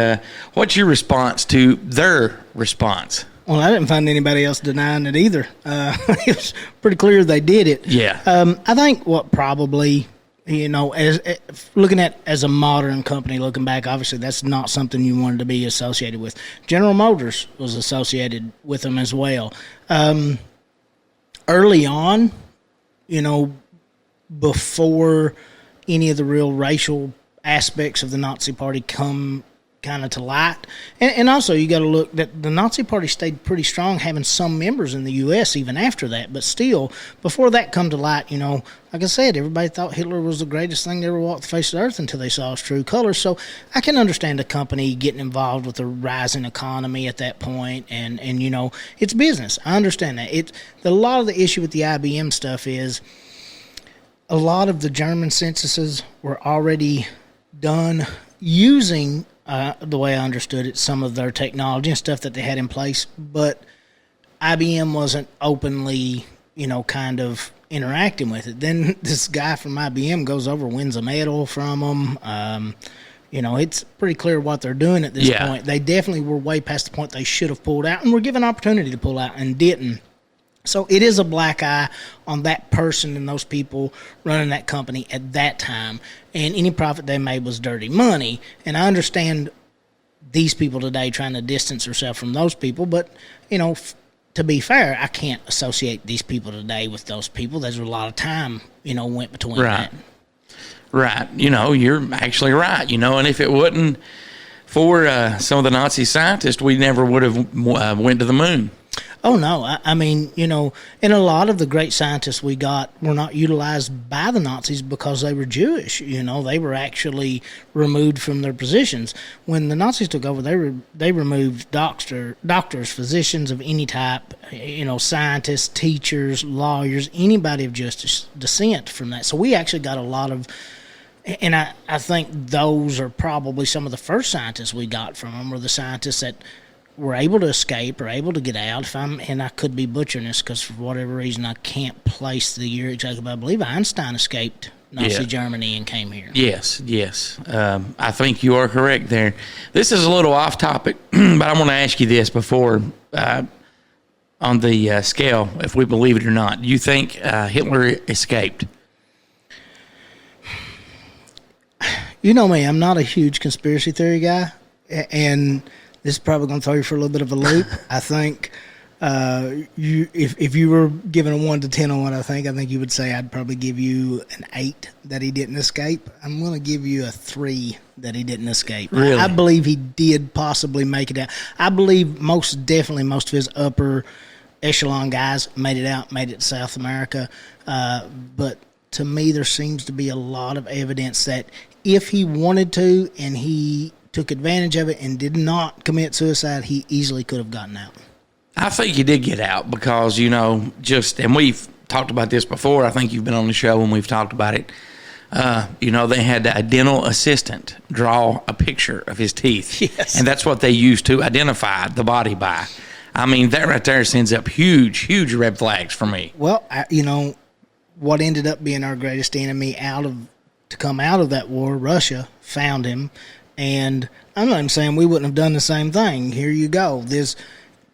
what's your response to their response? Well, I didn't find anybody else denying it either. It was pretty clear they did it. Yeah. I think what probably, as looking at as a modern company, looking back, obviously that's not something you wanted to be associated with. General Motors was associated with them as well. Early on, before any of the real racial aspects of the Nazi Party come kind of to light. And also you got to look that the Nazi Party stayed pretty strong, having some members in the U.S. even after that. But still, before that come to light, like I said, everybody thought Hitler was the greatest thing to ever walk the face of the earth until they saw his true colors. So I can understand a company getting involved with the rising economy at that point, and it's business. I understand that. A lot of the issue with the IBM stuff is a lot of the German censuses were already done using, the way I understood it, some of their technology and stuff that they had in place, but IBM wasn't openly, kind of interacting with it. Then this guy from IBM goes over, wins a medal from them. It's pretty clear what they're doing at this point. They definitely were way past the point they should have pulled out and were given opportunity to pull out and didn't. So it is a black eye on that person and those people running that company at that time. And any profit they made was dirty money. And I understand these people today trying to distance themselves from those people. But, to be fair, I can't associate these people today with those people. There's a lot of time, went between that. Right. You're actually right. And if it wasn't for some of the Nazi scientists, we never would have went to the moon. Oh, no. I mean, and a lot of the great scientists we got were not utilized by the Nazis because they were Jewish. They were actually removed from their positions. When the Nazis took over, they removed doctors, physicians of any type, scientists, teachers, lawyers, anybody of just descent from that. So we actually got a lot of, and I think those are probably some of the first scientists we got from them, were the scientists that were able to escape or able to get out. And I could be butchering this because for whatever reason I can't place the year exactly, but I believe Einstein escaped Nazi Germany and came here. Yes. I think you are correct there. This is a little off topic, but I want to ask you this before on the scale, if we believe it or not. Do you think Hitler escaped? You know me, I'm not a huge conspiracy theory guy, and this is probably going to throw you for a little bit of a loop. I think if you were given a 1 to 10 on what I think you would say I'd probably give you an 8 that he didn't escape. I'm going to give you a 3 that he didn't escape. Really? I believe he did possibly make it out. I believe most definitely most of his upper echelon guys made it out, made it to South America. But to me, there seems to be a lot of evidence that if he wanted to and he took advantage of it and did not commit suicide, he easily could have gotten out. I think he did get out because, and we've talked about this before. I think you've been on the show and we've talked about it. They had a dental assistant draw a picture of his teeth. Yes. And that's what they used to identify the body by. I mean, that right there sends up huge red flags for me. Well, what ended up being our greatest enemy to come out of that war, Russia, found him. And I'm not even saying we wouldn't have done the same thing. Here you go. This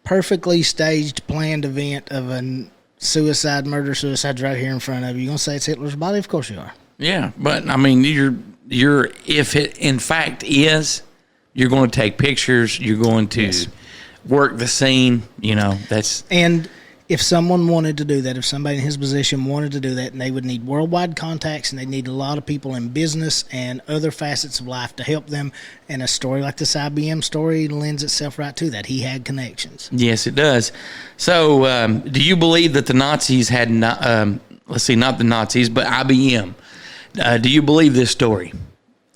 perfectly staged, planned event of a suicide's right here in front of you. You going to say it's Hitler's body? Of course you are. Yeah, but I mean, you're if it in fact is, you're going to take pictures. You're going to work the scene. That's and. If someone wanted to do that, if somebody in his position wanted to do that, and they would need worldwide contacts, and they need a lot of people in business and other facets of life to help them, and a story like this IBM story lends itself right to that. He had connections. Yes, it does. So, do you believe that the Nazis had not the Nazis, but IBM? Do you believe this story?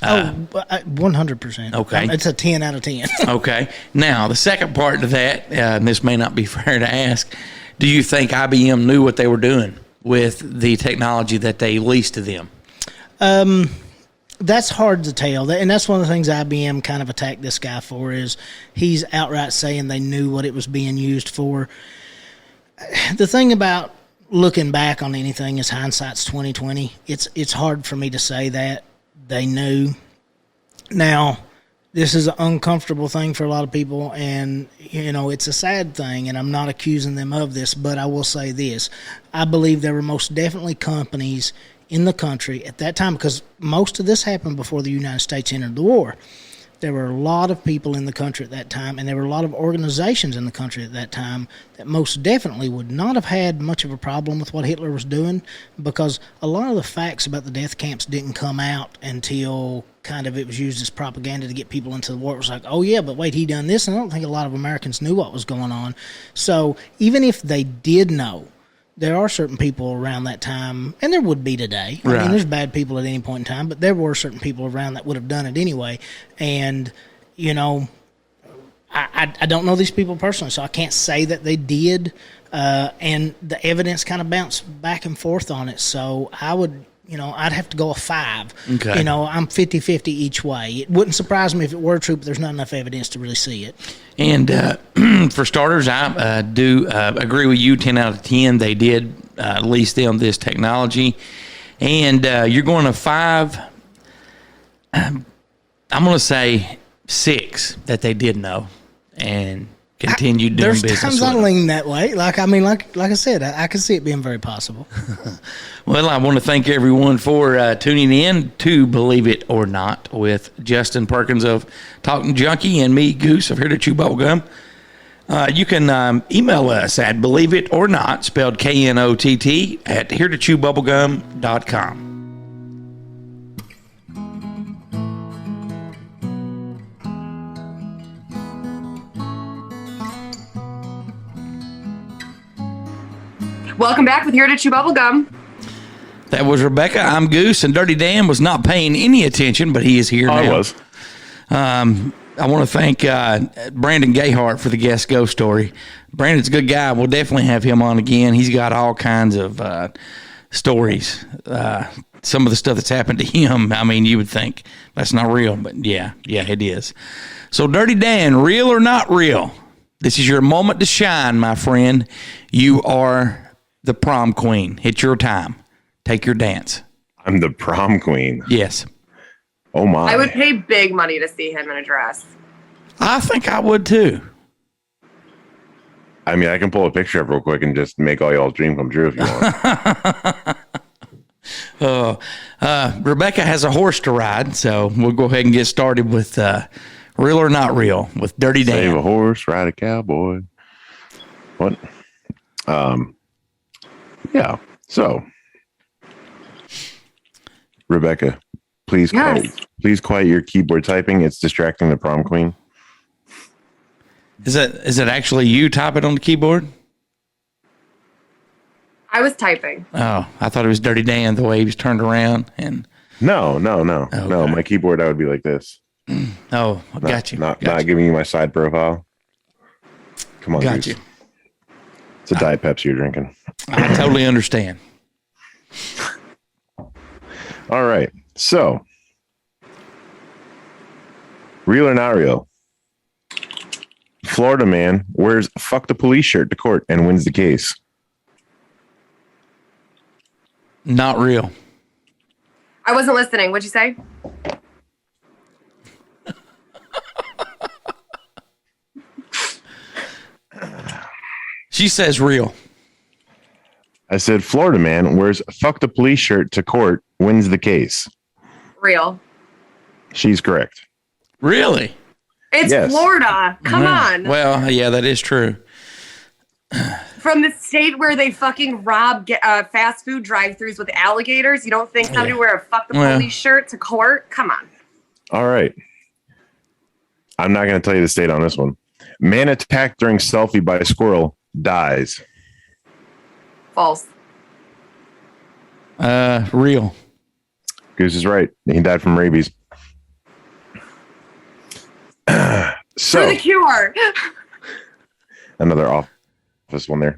100%. Okay. It's a 10 out of 10. Okay. Now, the second part to that, and this may not be fair to ask, do you think IBM knew what they were doing with the technology that they leased to them? That's hard to tell. And that's one of the things IBM kind of attacked this guy for is he's outright saying they knew what it was being used for. The thing about looking back on anything is hindsight's 20/20. It's hard for me to say that they knew. Now, this is an uncomfortable thing for a lot of people, and, it's a sad thing, and I'm not accusing them of this, but I will say this. I believe there were most definitely companies in the country at that time, because most of this happened before the United States entered the war. There were a lot of people in the country at that time, and there were a lot of organizations in the country at that time that most definitely would not have had much of a problem with what Hitler was doing, because a lot of the facts about the death camps didn't come out until kind of it was used as propaganda to get people into the war. It was like, oh yeah, but wait, he done this, and I don't think a lot of Americans knew what was going on. So even if they did know, there are certain people around that time, and there would be today. I mean, there's bad people at any point in time, but there were certain people around that would have done it anyway. And, I don't know these people personally, so I can't say that they did. And the evidence kind of bounced back and forth on it. So I would, I'd have to go a 5. Okay. I'm 50-50 each way. It wouldn't surprise me if it were true, but there's not enough evidence to really see it. And for starters, I do agree with you, 10 out of 10. They did lease them this technology. And you're going to 5. I'm going to say 6 that they did know and continued doing business. There's times I lean that way. Like I said, I can see it being very possible. Well, I want to thank everyone for tuning in to Believe It or Not with Justin Perkins of Talking Junkie and me, Goose, of Here to Chew Bubblegum. You can email us at Believe It or Not, spelled KNOTT, at heretochewbubblegum.com. Welcome back with Here to Chew Bubblegum. That was Rebecca. I'm Goose, and Dirty Dan was not paying any attention, but he is here now. I was. I want to thank Brandon Gayhart for the guest ghost story. Brandon's a good guy. We'll definitely have him on again. He's got all kinds of stories. Some of the stuff that's happened to him, I mean, you would think that's not real, but yeah, it is. So, Dirty Dan, real or not real? This is your moment to shine, my friend. You are the prom queen. It's your time. Take your dance. I'm the prom queen. Yes. Oh, my. I would pay big money to see him in a dress. I think I would, too. I mean, I can pull a picture up real quick and just make all y'all's dream come true if you want. Rebecca has a horse to ride, so we'll go ahead and get started with Real or Not Real with Dirty Dan. Save a horse, ride a cowboy. What? Yeah. So, Rebecca, please quiet your keyboard typing. It's distracting the prom queen. Is it actually you typing on the keyboard? I was typing. Oh, I thought it was Dirty Dan the way he was turned around and. No. Okay. No, my keyboard I would be like this. Oh, I got you. Not giving you my side profile. Come on, got Goose. you. It's a Diet Pepsi you're drinking. I totally understand. All right. So, real or not real? Florida man wears "fuck the police" shirt to court and wins the case. Not real. I wasn't listening. What'd you say? She says real. I said Florida man wears "fuck the police" shirt to court, wins the case. Real. She's correct. Really? It's Yes. Florida. Come on. Well, yeah, that is true. From the state where they fucking rob fast food drive-thrus with alligators, you don't think somebody wear a "fuck the police" shirt to court? Come on. All right. I'm not going to tell you the state on this one. Man attacked during selfie by a squirrel dies. False. Real. Goose is right. He died from rabies. For the cure. Another office one there.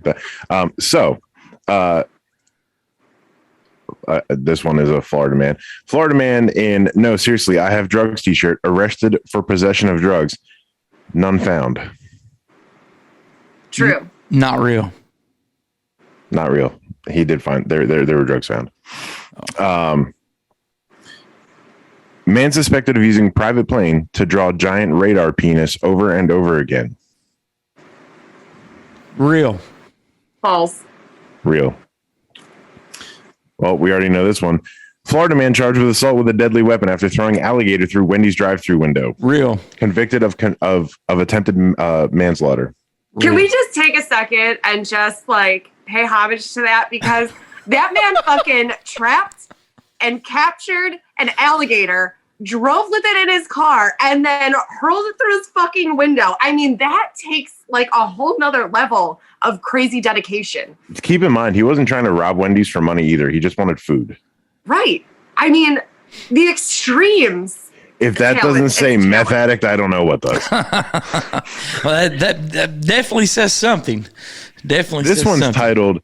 This one is a Florida man. Florida man in "No, seriously, I have drugs" t-shirt arrested for possession of drugs. None found. True. Not real. Not real. He did find there were drugs found. Man suspected of using private plane to draw giant radar penis over and over again. Real. False. Real. Well, we already know this one. Florida man charged with assault with a deadly weapon after throwing alligator through Wendy's drive-thru window. Real. Convicted of attempted manslaughter. Can we just take a second and just like pay homage to that? Because that man fucking trapped and captured an alligator, drove with it in his car, and then hurled it through his fucking window. I mean, that takes like a whole nother level of crazy dedication. Keep in mind, he wasn't trying to rob Wendy's for money either. He just wanted food. Right. I mean, the extremes. If that doesn't say meth addict, I don't know what does. Well, that definitely says something. Definitely. This says one's something. titled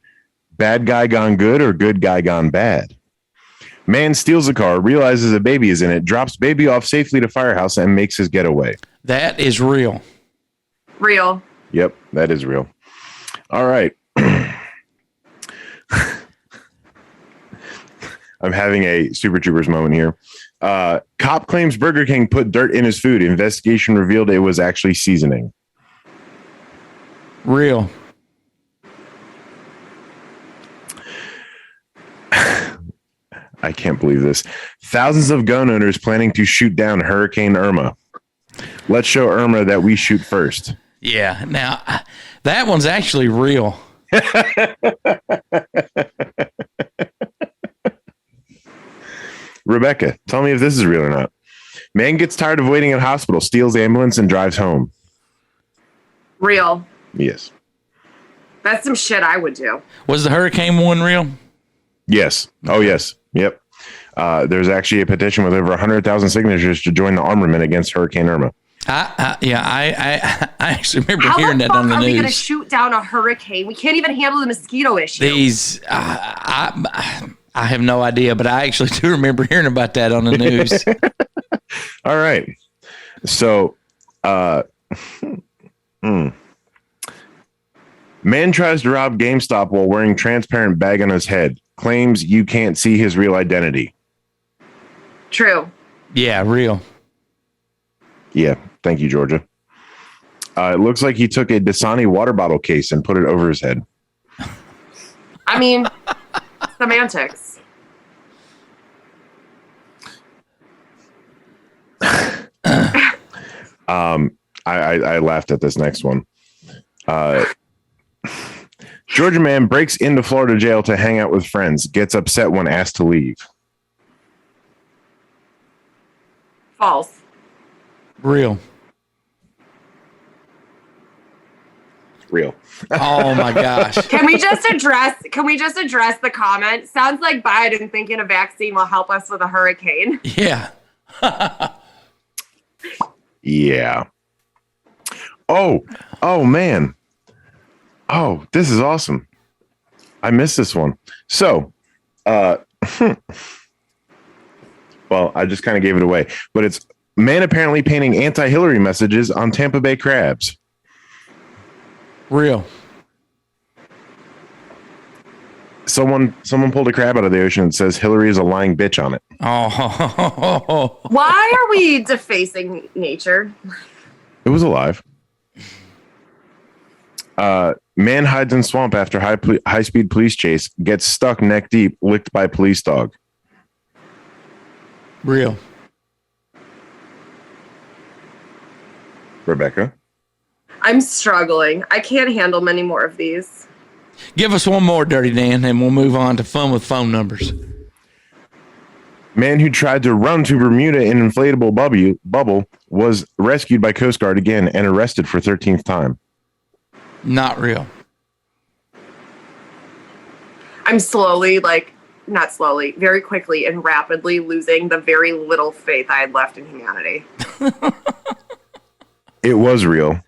"Bad Guy Gone Good" or "Good Guy Gone Bad." Man steals a car, realizes a baby is in it, drops baby off safely to firehouse, and makes his getaway. That is real. Real. Yep, that is real. All right. I'm having a Super Troopers moment here. Cop claims Burger King put dirt in his food. Investigation revealed it was actually seasoning. Real. I can't believe this. Thousands of gun owners planning to shoot down Hurricane Irma. Let's show Irma that we shoot first. Yeah. Now, that one's actually real. Rebecca, tell me if this is real or not. Man gets tired of waiting at hospital, steals ambulance, and drives home. Real. Yes. That's some shit I would do. Was the hurricane one real? Yes. Oh, yes. Yep. There's actually a petition with over 100,000 signatures to join the armament against Hurricane Irma. I actually remember How hearing the that fuck on the are we going to news. shoot down a hurricane? We can't even handle the mosquito issue. These, I have no idea, but I actually do remember hearing about that on the news. All right. So, man tries to rob GameStop while wearing transparent bag on his head. Claims you can't see his real identity. True. Yeah, real. Yeah. Thank you, Georgia. It looks like he took a Dasani water bottle case and put it over his head. I mean, semantics. I laughed at this next one. Georgia man breaks into Florida jail to hang out with friends, gets upset when asked to leave. False. Real. Real. Oh my gosh. Can we just address the comment? Sounds like Biden thinking a vaccine will help us with a hurricane. Yeah. Yeah. Oh man. Oh, this is awesome. I missed this one. So, well, I just kind of gave it away, but it's man apparently painting anti-Hillary messages on Tampa Bay crabs. Real. Someone pulled a crab out of the ocean and says Hillary is a lying bitch on it. Oh. Why are we defacing nature? It was alive. Man hides in swamp after high-speed police chase, gets stuck neck deep, licked by police dog. Real. Rebecca? I'm struggling. I can't handle many more of these. Give us one more, Dirty Dan, and we'll move on to fun with phone numbers. Man who tried to run to Bermuda in inflatable bubble was rescued by Coast Guard again and arrested for 13th time. Not real. I'm very quickly and rapidly losing the very little faith I had left in humanity. It was real.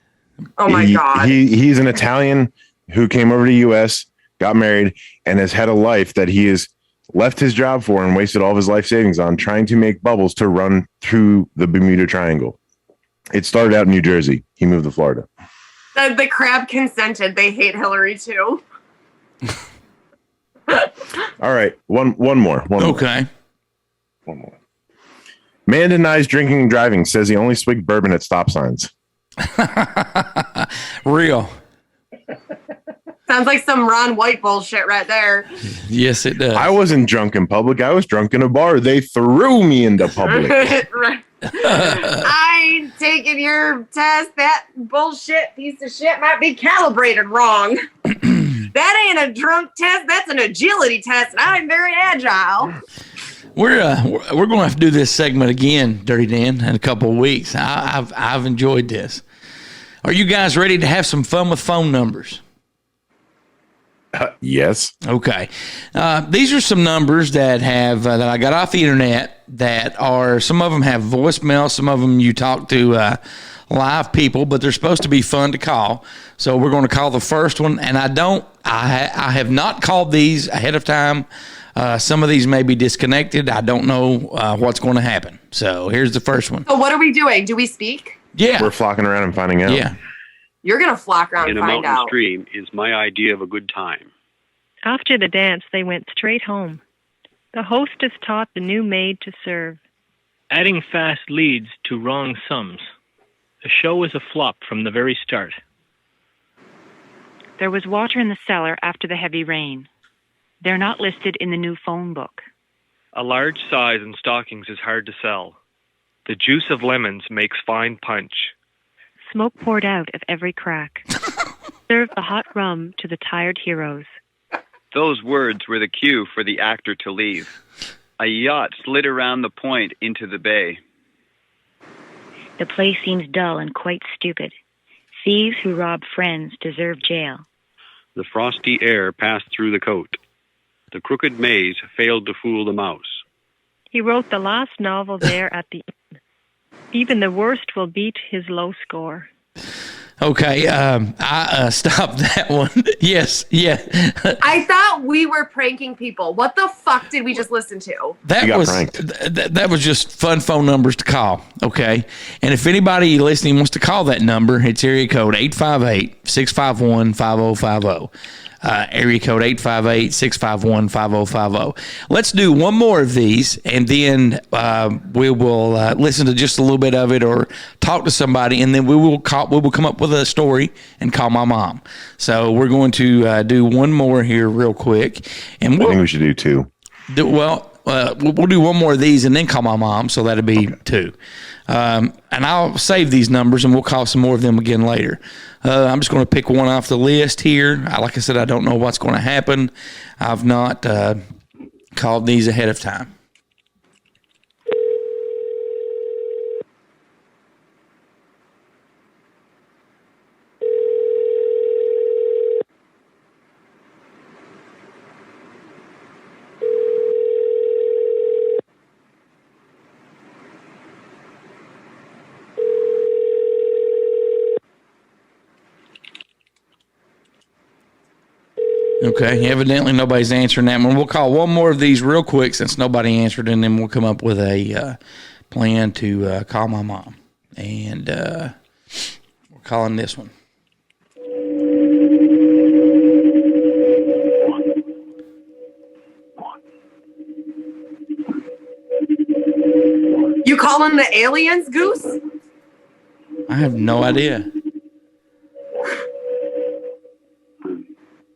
Oh my God. He's an Italian who came over to the U.S., got married, and has had a life that he has left his job for and wasted all of his life savings on trying to make bubbles to run through the Bermuda Triangle. It started out in New Jersey. He moved to Florida. The crab consented. They hate Hillary too. All right. One more. Okay. One more. Man denies drinking and driving, says he only swigged bourbon at stop signs. Real. Sounds like some Ron White bullshit right there. Yes, it does. I wasn't drunk in public. I was drunk in a bar. They threw me into public. Right. I ain't taking your test. That bullshit piece of shit might be calibrated wrong. That ain't a drunk test. That's an agility test, and I'm very agile. We're going to have to do this segment again, Dirty Dan, in a couple of weeks. I've enjoyed this. Are you guys ready to have some fun with phone numbers? Yes. Okay. These are some numbers that have that I got off the internet that are, some of them have voicemail, some of them you talk to live people, but they're supposed to be fun to call. So we're going to call the first one, and I have not called these ahead of time. Some of these may be disconnected. I don't know what's going to happen. So here's the first one. So what are we doing? Do we speak? Yeah. We're flocking around and finding out. Yeah. You're going to flock around In and a find mountain out. stream is my idea of a good time. After the dance, they went straight home. The hostess taught the new maid to serve. Adding fast leads to wrong sums. The show was a flop from the very start. There was water in the cellar after the heavy rain. They're not listed in the new phone book. A large size in stockings is hard to sell. The juice of lemons makes fine punch. Smoke poured out of every crack. Serve the hot rum to the tired heroes. Those words were the cue for the actor to leave. A yacht slid around the point into the bay. The place seems dull and quite stupid. Thieves who rob friends deserve jail. The frosty air passed through the coat. The crooked maze failed to fool the mouse. He wrote the last novel there at the end. Even the worst will beat his low score. Okay, I stopped that one. Yes, yeah. I thought we were pranking people. What the fuck did we just listen to? That was just fun phone numbers to call, okay? And if anybody listening wants to call that number, it's area code 858-651-5050. Area code 858-651-5050. Let's do one more of these, and then we will listen to just a little bit of it or talk to somebody, and then we will come up with a story and call my mom. So we're going to do one more here real quick. And I think we should do two. We'll do one more of these and then call my mom, so that'll be two. And I'll save these numbers, and we'll call some more of them again later. I'm just going to pick one off the list here. Like I said, I don't know what's going to happen. I've not called these ahead of time. Okay, evidently nobody's answering that one. We'll call one more of these real quick since nobody answered, and then we'll come up with a plan to call my mom. And we're calling this one. You calling the aliens, Goose? I have no idea.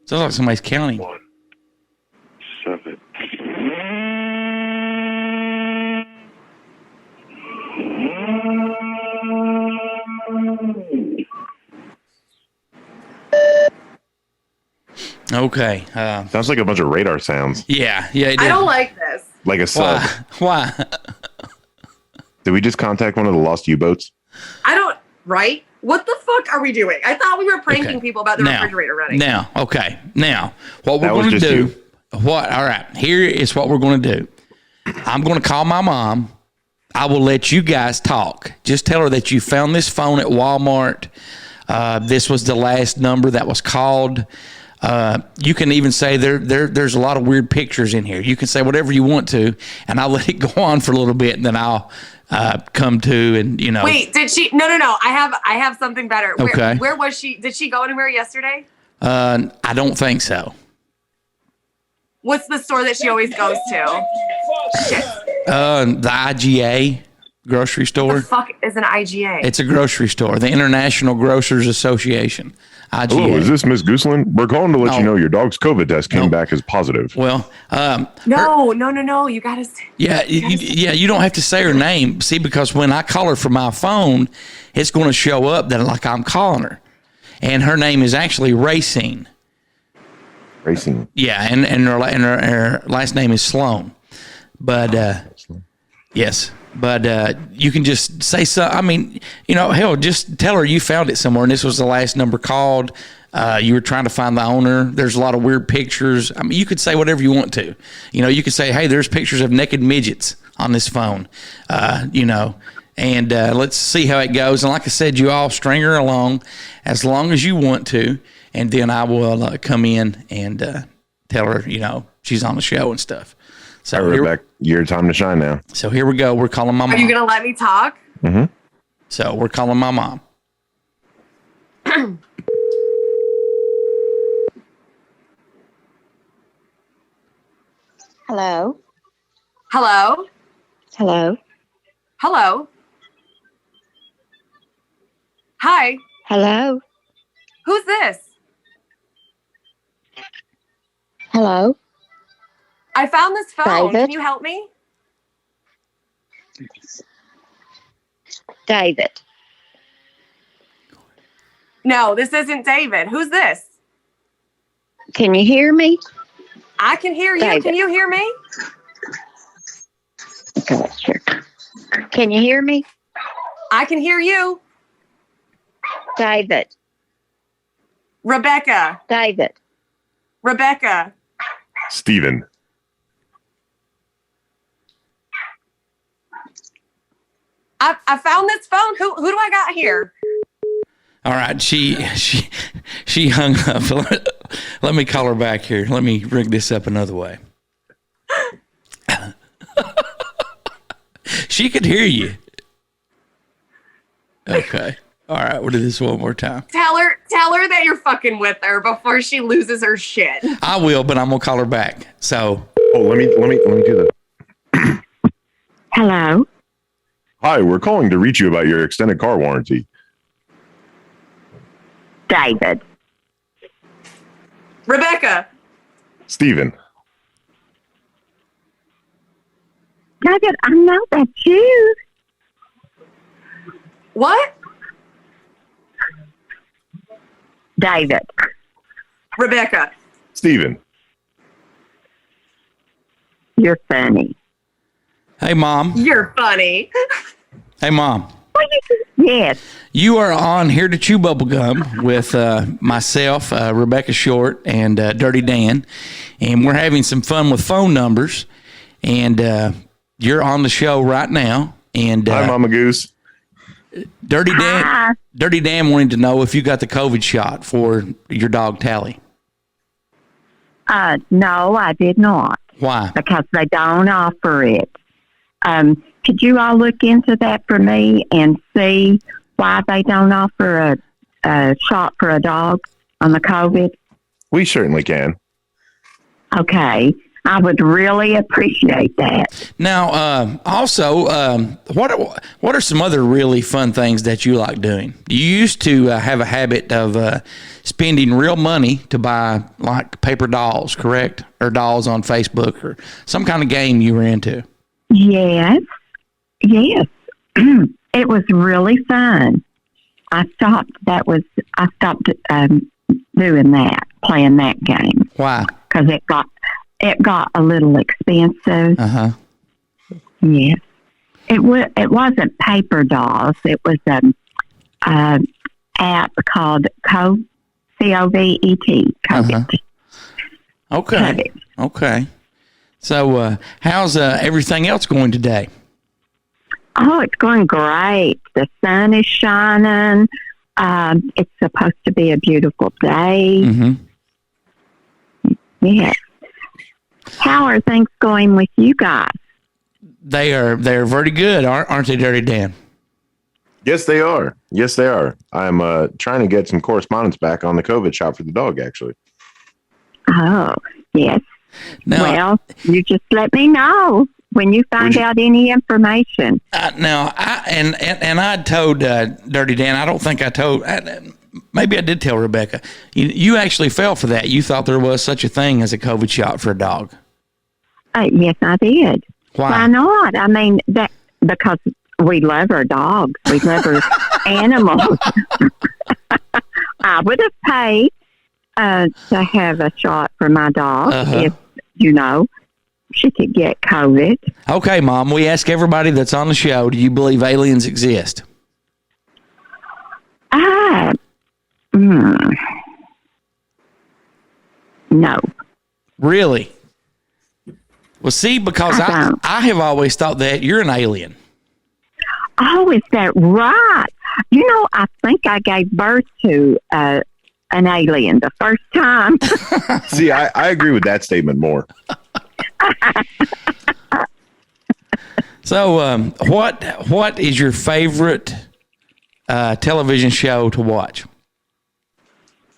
Sounds like somebody's counting. 7. Okay. Sounds like a bunch of radar sounds. Yeah. I don't like this. Like a sub. Why? Did we just contact one of the lost U-boats? Right? What the fuck are we doing? I thought we were pranking people about the refrigerator running. Now, what we're going to do, all right, here is what we're going to do. I'm going to call my mom, I will let you guys talk. Just tell her that you found this phone at Walmart. This was the last number that was called. You can even say there's a lot of weird pictures in here. You can say whatever you want to, and I'll let it go on for a little bit, and then I'll come to and Wait, did she? No. I have something better. Okay. Where was she? Did she go anywhere yesterday? I don't think so. What's the store that she always goes to? Shit. The IGA grocery store. The fuck is an IGA? It's a grocery store, the International Grocers Association. IGA. Hello, is this Miss Gooseland? We're calling to let you know your dog's COVID test came back as positive. Well, No. You gotta. You don't have to say her name. See, because when I call her from my phone, it's going to show up that like I'm calling her, and her name is actually Racine. Racine. Yeah, and her last name is Sloan. But yes, but you can just say so. I mean, hell, just tell her you found it somewhere, and this was the last number called. You were trying to find the owner. There's a lot of weird pictures. I mean, you could say whatever you want to. You could say, hey, there's pictures of naked midgets on this phone. And let's see how it goes. And like I said, you all string her along as long as you want to, and then I will come in and tell her, she's on the show and stuff. So Rebecca, your time to shine now. So here we go. We're calling my mom. Are you gonna let me talk? Mm-hmm. So we're calling my mom. Hello. Hello. Hello. Hello. Hi. Hello. Who's this? Hello. I found this phone. David? Can you help me? David. No, this isn't David. Who's this? Can you hear me? I can hear you. David. Can you hear me? Okay, sure. Can you hear me? I can hear you. David. Rebecca. David. Rebecca. Steven. I found this phone. Who do I got here? All right, she hung up. Let me call her back here. Let me rig this up another way. She could hear you. Okay. All right, we'll do this one more time. Tell her that you're fucking with her before she loses her shit. I will, but I'm gonna call her back. So. Oh, let me do that. Hello. Hi, we're calling to reach you about your extended car warranty. David. Rebecca. Steven. David, I know that's you. What? David. Rebecca. Steven. You're funny. Hey, Mom. You're funny. Hey, Mom. Yes. You are on Here to Chew Bubblegum with myself, Rebecca Short, and Dirty Dan. And we're having some fun with phone numbers. And you're on the show right now. And hi, Mama Goose. Dirty Dan wanted to know if you got the COVID shot for your dog, Tally. No, I did not. Why? Because they don't offer it. Could you all look into that for me and see why they don't offer a shot for a dog on the COVID? We certainly can. Okay. I would really appreciate that. Now, also, what are some other really fun things that you like doing? You used to have a habit of spending real money to buy like paper dolls, correct? Or dolls on Facebook or some kind of game you were into. Yes. It was really fun. I stopped doing that, playing that game. Why? Because it got a little expensive. Uh-huh. Yes. It wasn't paper dolls. It was an app called Covet. C-O-V-E-T. Covet. Uh-huh. Okay. So how's everything else going today? Oh, it's going great. The sun is shining. It's supposed to be a beautiful day. Mm-hmm. Yes. How are things going with you guys? They're very good, aren't they, Dirty Dan? Yes, they are. Yes, they are. I'm trying to get some correspondence back on the COVID shot for the dog, actually. Oh, yes. Now, well, you just let me know when you find out any information. I told Dirty Dan, I don't think I told, maybe I did tell Rebecca, you actually fell for that. You thought there was such a thing as a COVID shot for a dog. Yes, I did. Why not? I mean, that because we love our dogs. We love our animals. I would have paid to have a shot for my dog if, she could get COVID. Okay, Mom, we ask everybody that's on the show, do you believe aliens exist? No. Really? Well, see, because I have always thought that you're an alien. Oh, is that right? I think I gave birth to an alien the first time. See, I agree with that statement more. So, what is your favorite television show to watch?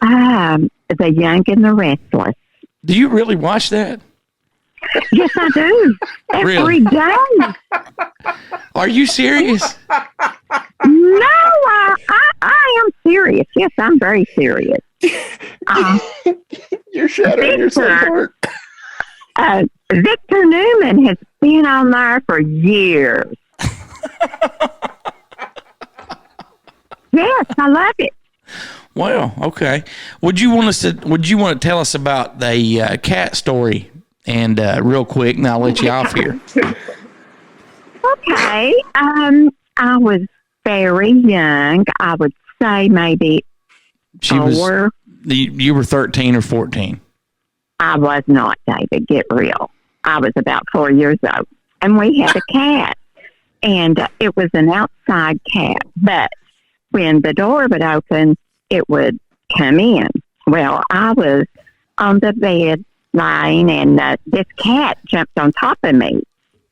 The Young and the Restless. Do you really watch that? Yes, I do. Every day. Are you serious? No, I am serious. Yes, I'm very serious. You're shattering your support. Victor Newman has been on there for years. Yes, I love it. Well, okay. Would you want to tell us about the cat story? And real quick, and I'll let you off here. Okay. I was very young. I would say maybe four. You were 13 or 14. I was not, David. Get real. I was about 4 years old, and we had a cat, and it was an outside cat. But when the door would open, it would come in. Well, I was on the bed lying, and this cat jumped on top of me,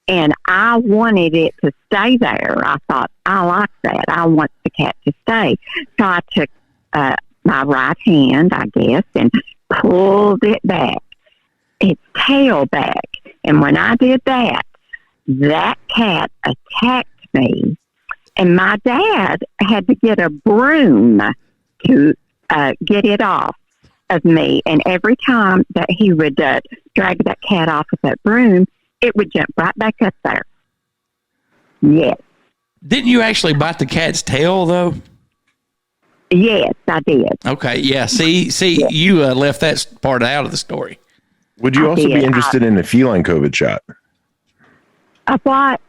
and I wanted it to stay there. I thought, I like that. I want the cat to stay. So I took my right hand, I guess, and pulled it back, its tail back. And when I did that, that cat attacked me, and my dad had to get a broom to get it off of me, and every time that he would drag that cat off with that broom, it would jump right back up there. Yes. Didn't you actually bite the cat's tail, though? Yes, I did. Okay, yeah. See, you left that part out of the story. Would you also be interested in a feline COVID shot? A what?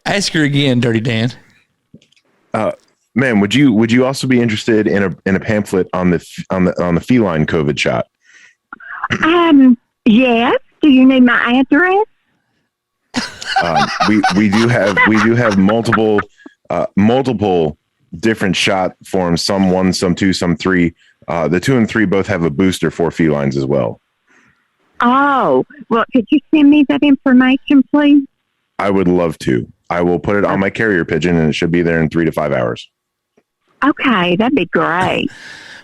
Ask her again, Dirty Dan. Ma'am, would you also be interested in a pamphlet on the feline COVID shot? Yes. Do you need my address? We do have multiple different shot forms. Some 1, some 2, some 3. The 2 and 3 both have a booster for felines as well. Oh, well, could you send me that information, please? I would love to. I will put it on my carrier pigeon, and it should be there in 3 to 5 hours. Okay, that'd be great.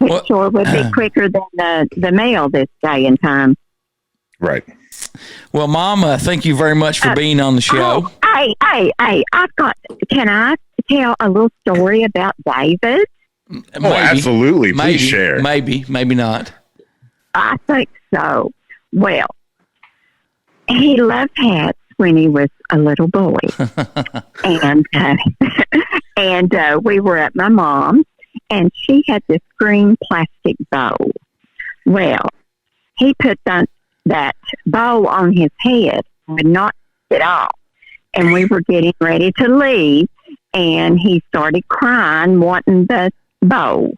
It sure would be quicker than the mail this day and time. Right. Well, Mom, thank you very much for being on the show. Hey, can I tell a little story about David? Oh, absolutely. Please share. Maybe not. I think so. Well, he loved cats when he was a little boy. and we were at my mom's, and she had this green plastic bow. Well, he put that bow on his head and would not get off. And we were getting ready to leave, and he started crying, wanting the bow.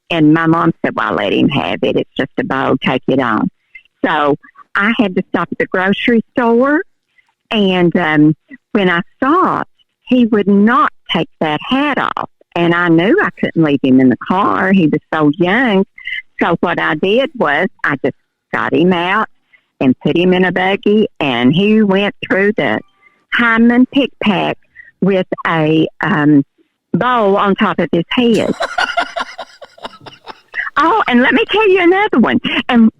And my mom said, well, let him have it. It's just a bow. Take it on. So I had to stop at the grocery store. And when I stopped, he would not take that hat off. And I knew I couldn't leave him in the car. He was so young. So what I did was I just got him out and put him in a buggy, and he went through the Hyman pick pack with a bowl on top of his head. Oh, and let me tell you another one. And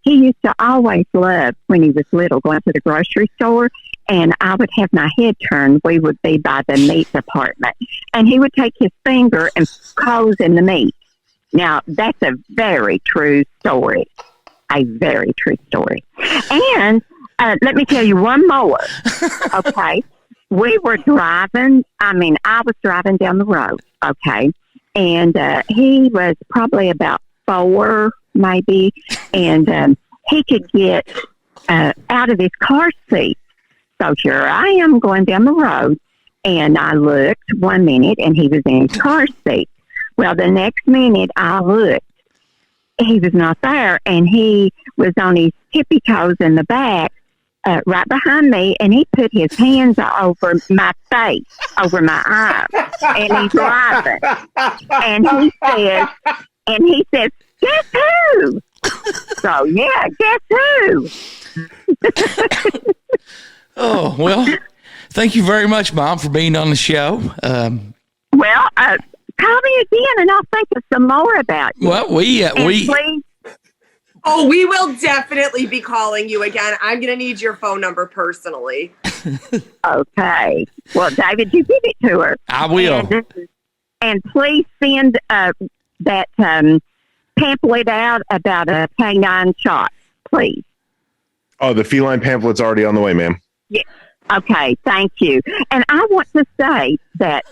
he used to always love, when he was little, going to the grocery store, and I would have my head turned. We would be by the meat department, and he would take his finger and close in the meat. Now, that's a very true story. A very true story. And let me tell you one more. Okay. We were driving. I was driving down the road. Okay. And he was probably about 4, maybe. And he could get out of his car seat. So here I am going down the road. And I looked 1 minute, and he was in his car seat. Well, the next minute I looked. He was not there, and he was on his tippy toes in the back, right behind me, and he put his hands over my face, over my eyes, and he's driving. And he says, guess who? So, yeah, guess who? Oh, well, thank you very much, Mom, for being on the show. Call me again, and I'll think of some more about you. Well, we will definitely be calling you again. I'm going to need your phone number personally. Okay. Well, David, you give it to her. I will. And please send that pamphlet out about a canine shot, please. Oh, the feline pamphlet's already on the way, ma'am. Yeah. Okay, thank you. And I want to say that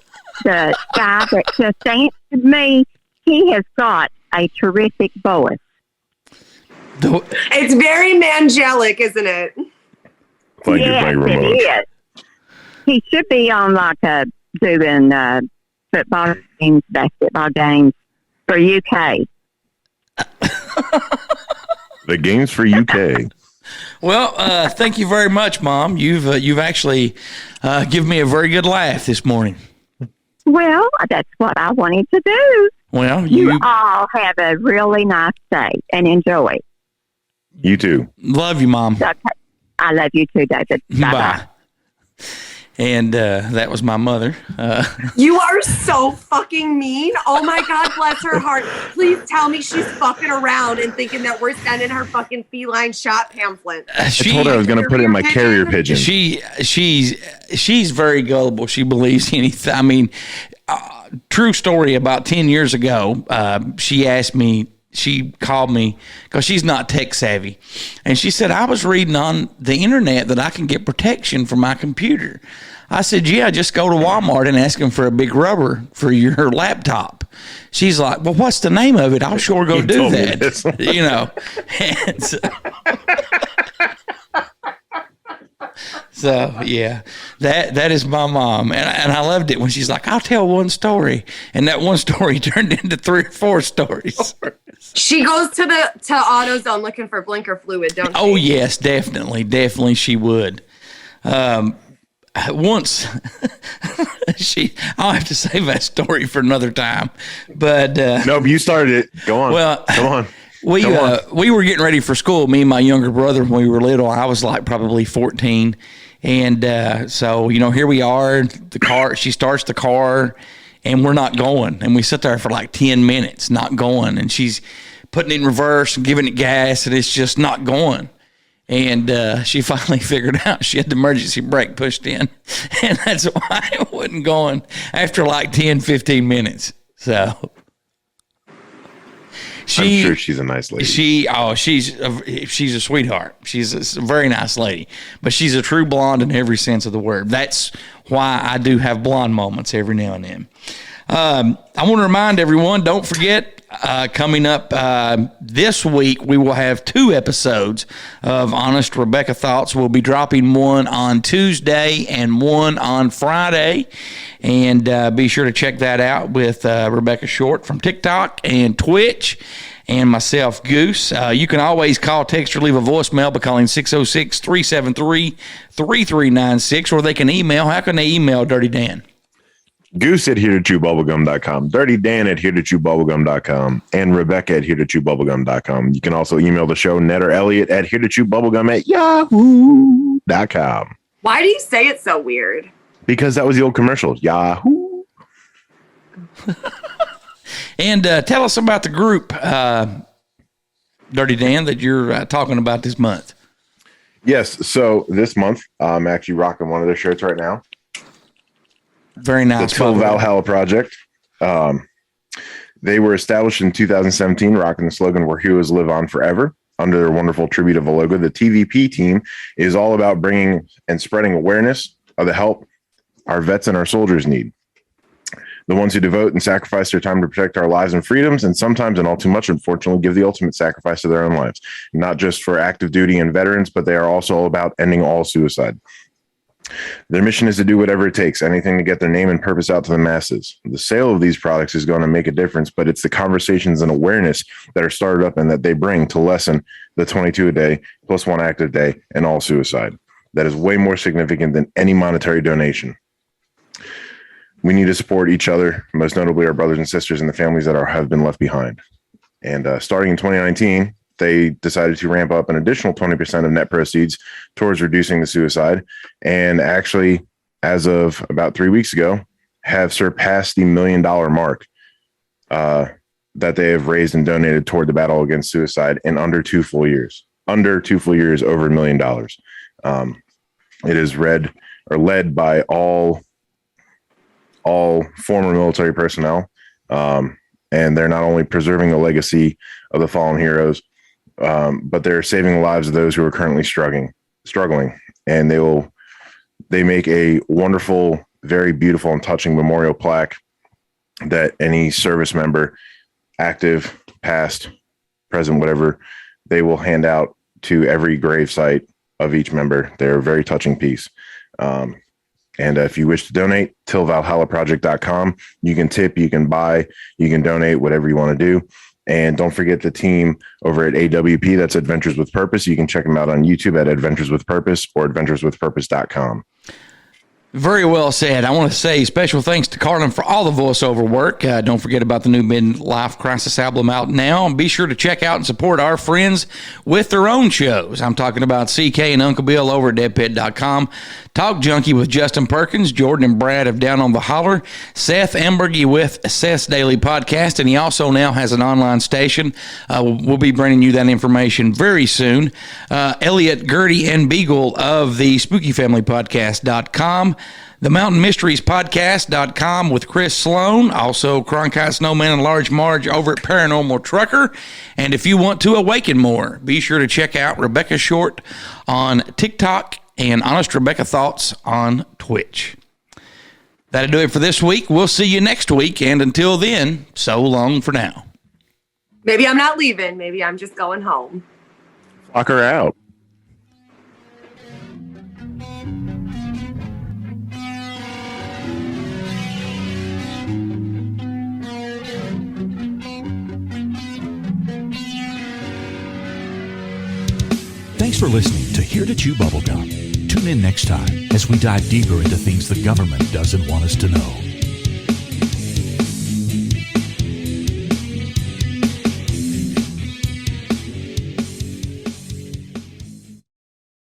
the guy that just answered me, he has got a terrific voice. It's very mangelic, isn't it? Thank you very much. It is. He should be on doing football games, basketball games for UK. The games for UK. Well, thank you very much, Mom. You've actually given me a very good laugh this morning. Well, that's what I wanted to do. Well, you all have a really nice day and enjoy. You too. Love you, Mom. Okay. I love you too, David. Bye-bye. And that was my mother. You are so fucking mean. Oh my God, bless her heart. Please tell me she's fucking around and thinking that we're sending her fucking feline shot pamphlet. I told her I was going to put it in my carrier pigeon. She's very gullible. She believes anything. I mean, true story. About 10 years ago, she called me because she's not tech savvy. And she said, I was reading on the internet that I can get protection for my computer. I said, yeah, just go to Walmart and ask them for a big rubber for your laptop. She's like, well, what's the name of it? I'll sure go do that. You know. So yeah, that is my mom, and I loved it when she's like, "I'll tell one story," and that one story turned into 3 or 4 stories. She goes to AutoZone looking for blinker fluid, don't she? Oh yes, definitely she would. Once I'll have to save that story for another time. But nope, you started it. Go on. Well, come on. We were getting ready for school, me and my younger brother, when we were little. I was like probably 14. And so, here we are, the car, she starts the car and we're not going. And we sit there for like 10 minutes, not going. And she's putting it in reverse and giving it gas and it's just not going. And she finally figured out she had the emergency brake pushed in. And that's why it wasn't going after like 10, 15 minutes. So... I'm sure she's a nice lady. She's a sweetheart. She's a very nice lady, but she's a true blonde in every sense of the word. That's why I do have blonde moments every now and then. I want to remind everyone, don't forget, coming up this week, we will have 2 episodes of Honest Rebecca Thoughts. We'll be dropping one on Tuesday and one on Friday. And be sure to check that out with Rebecca Short from TikTok and Twitch. and myself, Goose. You can always call, text, or leave a voicemail by calling 606-373-3396, or they can email. How can they email Dirty Dan? Goose at HereToChewBubblegum.com, Dirty Dan at HereToChewBubblegum.com, and Rebecca at HereToChewBubblegum.com. You can also email the show, Ned or Elliot at HereToChewBubblegum at Yahoo.com. Why do you say it so weird? Because that was the old commercial. Yahoo. And tell us about the group, Dirty Dan, that you're talking about this month. Yes. So this month, I'm actually rocking one of their shirts right now. Very nice. The Till Valhalla Project. They were established in 2017, rocking the slogan "Where Heroes Live On Forever." Under their wonderful tribute of a logo, the TVP team is all about bringing and spreading awareness of the help our vets and our soldiers need. The ones who devote and sacrifice their time to protect our lives and freedoms, and sometimes, and all too much, unfortunately, give the ultimate sacrifice of their own lives. Not just for active duty and veterans, but they are also about ending all suicide. Their mission is to do whatever it takes, anything to get their name and purpose out to the masses. The sale of these products is going to make a difference, but it's the conversations and awareness that are started up and that they bring to lessen the 22 a day plus 1 active day and all suicide. That is way more significant than any monetary donation. We need to support each other, most notably our brothers and sisters and the families that have been left behind. And starting in 2019, they decided to ramp up an additional 20% of net proceeds towards reducing the suicide. And actually, as of about 3 weeks ago, have surpassed the $1 million mark that they have raised and donated toward the battle against suicide in under 2 full years. Under 2 full years, over $1 million. It is led by all former military personnel. And they're not only preserving the legacy of the fallen heroes, but they're saving the lives of those who are currently struggling. And they make a wonderful, very beautiful and touching memorial plaque that any service member, active, past, present, whatever, they will hand out to every gravesite of each member. They're a very touching piece. And if you wish to donate, tillvalhallaproject.com. You can tip, you can buy, you can donate, whatever you want to do. And don't forget the team over at AWP, that's Adventures with Purpose. You can check them out on YouTube at Adventures with Purpose or adventureswithpurpose.com. Very well said. I want to say special thanks to Carlin for all the voiceover work. Don't forget about the new Midlife Crisis album out now. And be sure to check out and support our friends with their own shows. I'm talking about CK and Uncle Bill over at deadpit.com. Talk Junkie with Justin Perkins, Jordan and Brad of Down on the Holler, Seth Embergy with Seth's Daily Podcast, and he also now has an online station. We'll be bringing you that information very soon. Elliot, Gertie, and Beagle of the SpookyFamilyPodcast.com. The Mountain Mysteries Podcast.com with Chris Sloan, also Cronkite Snowman and Large Marge over at Paranormal Trucker. And if you want to awaken more, be sure to check out Rebecca Short on TikTok and Honest Rebecca Thoughts on Twitch. That'll do it for this week. We'll see you next week. And until then, so long for now. Maybe I'm not leaving. Maybe I'm just going home. Lock her out. Thanks for listening to Here to Chew Bubblegum. Tune in next time as we dive deeper into things the government doesn't want us to know.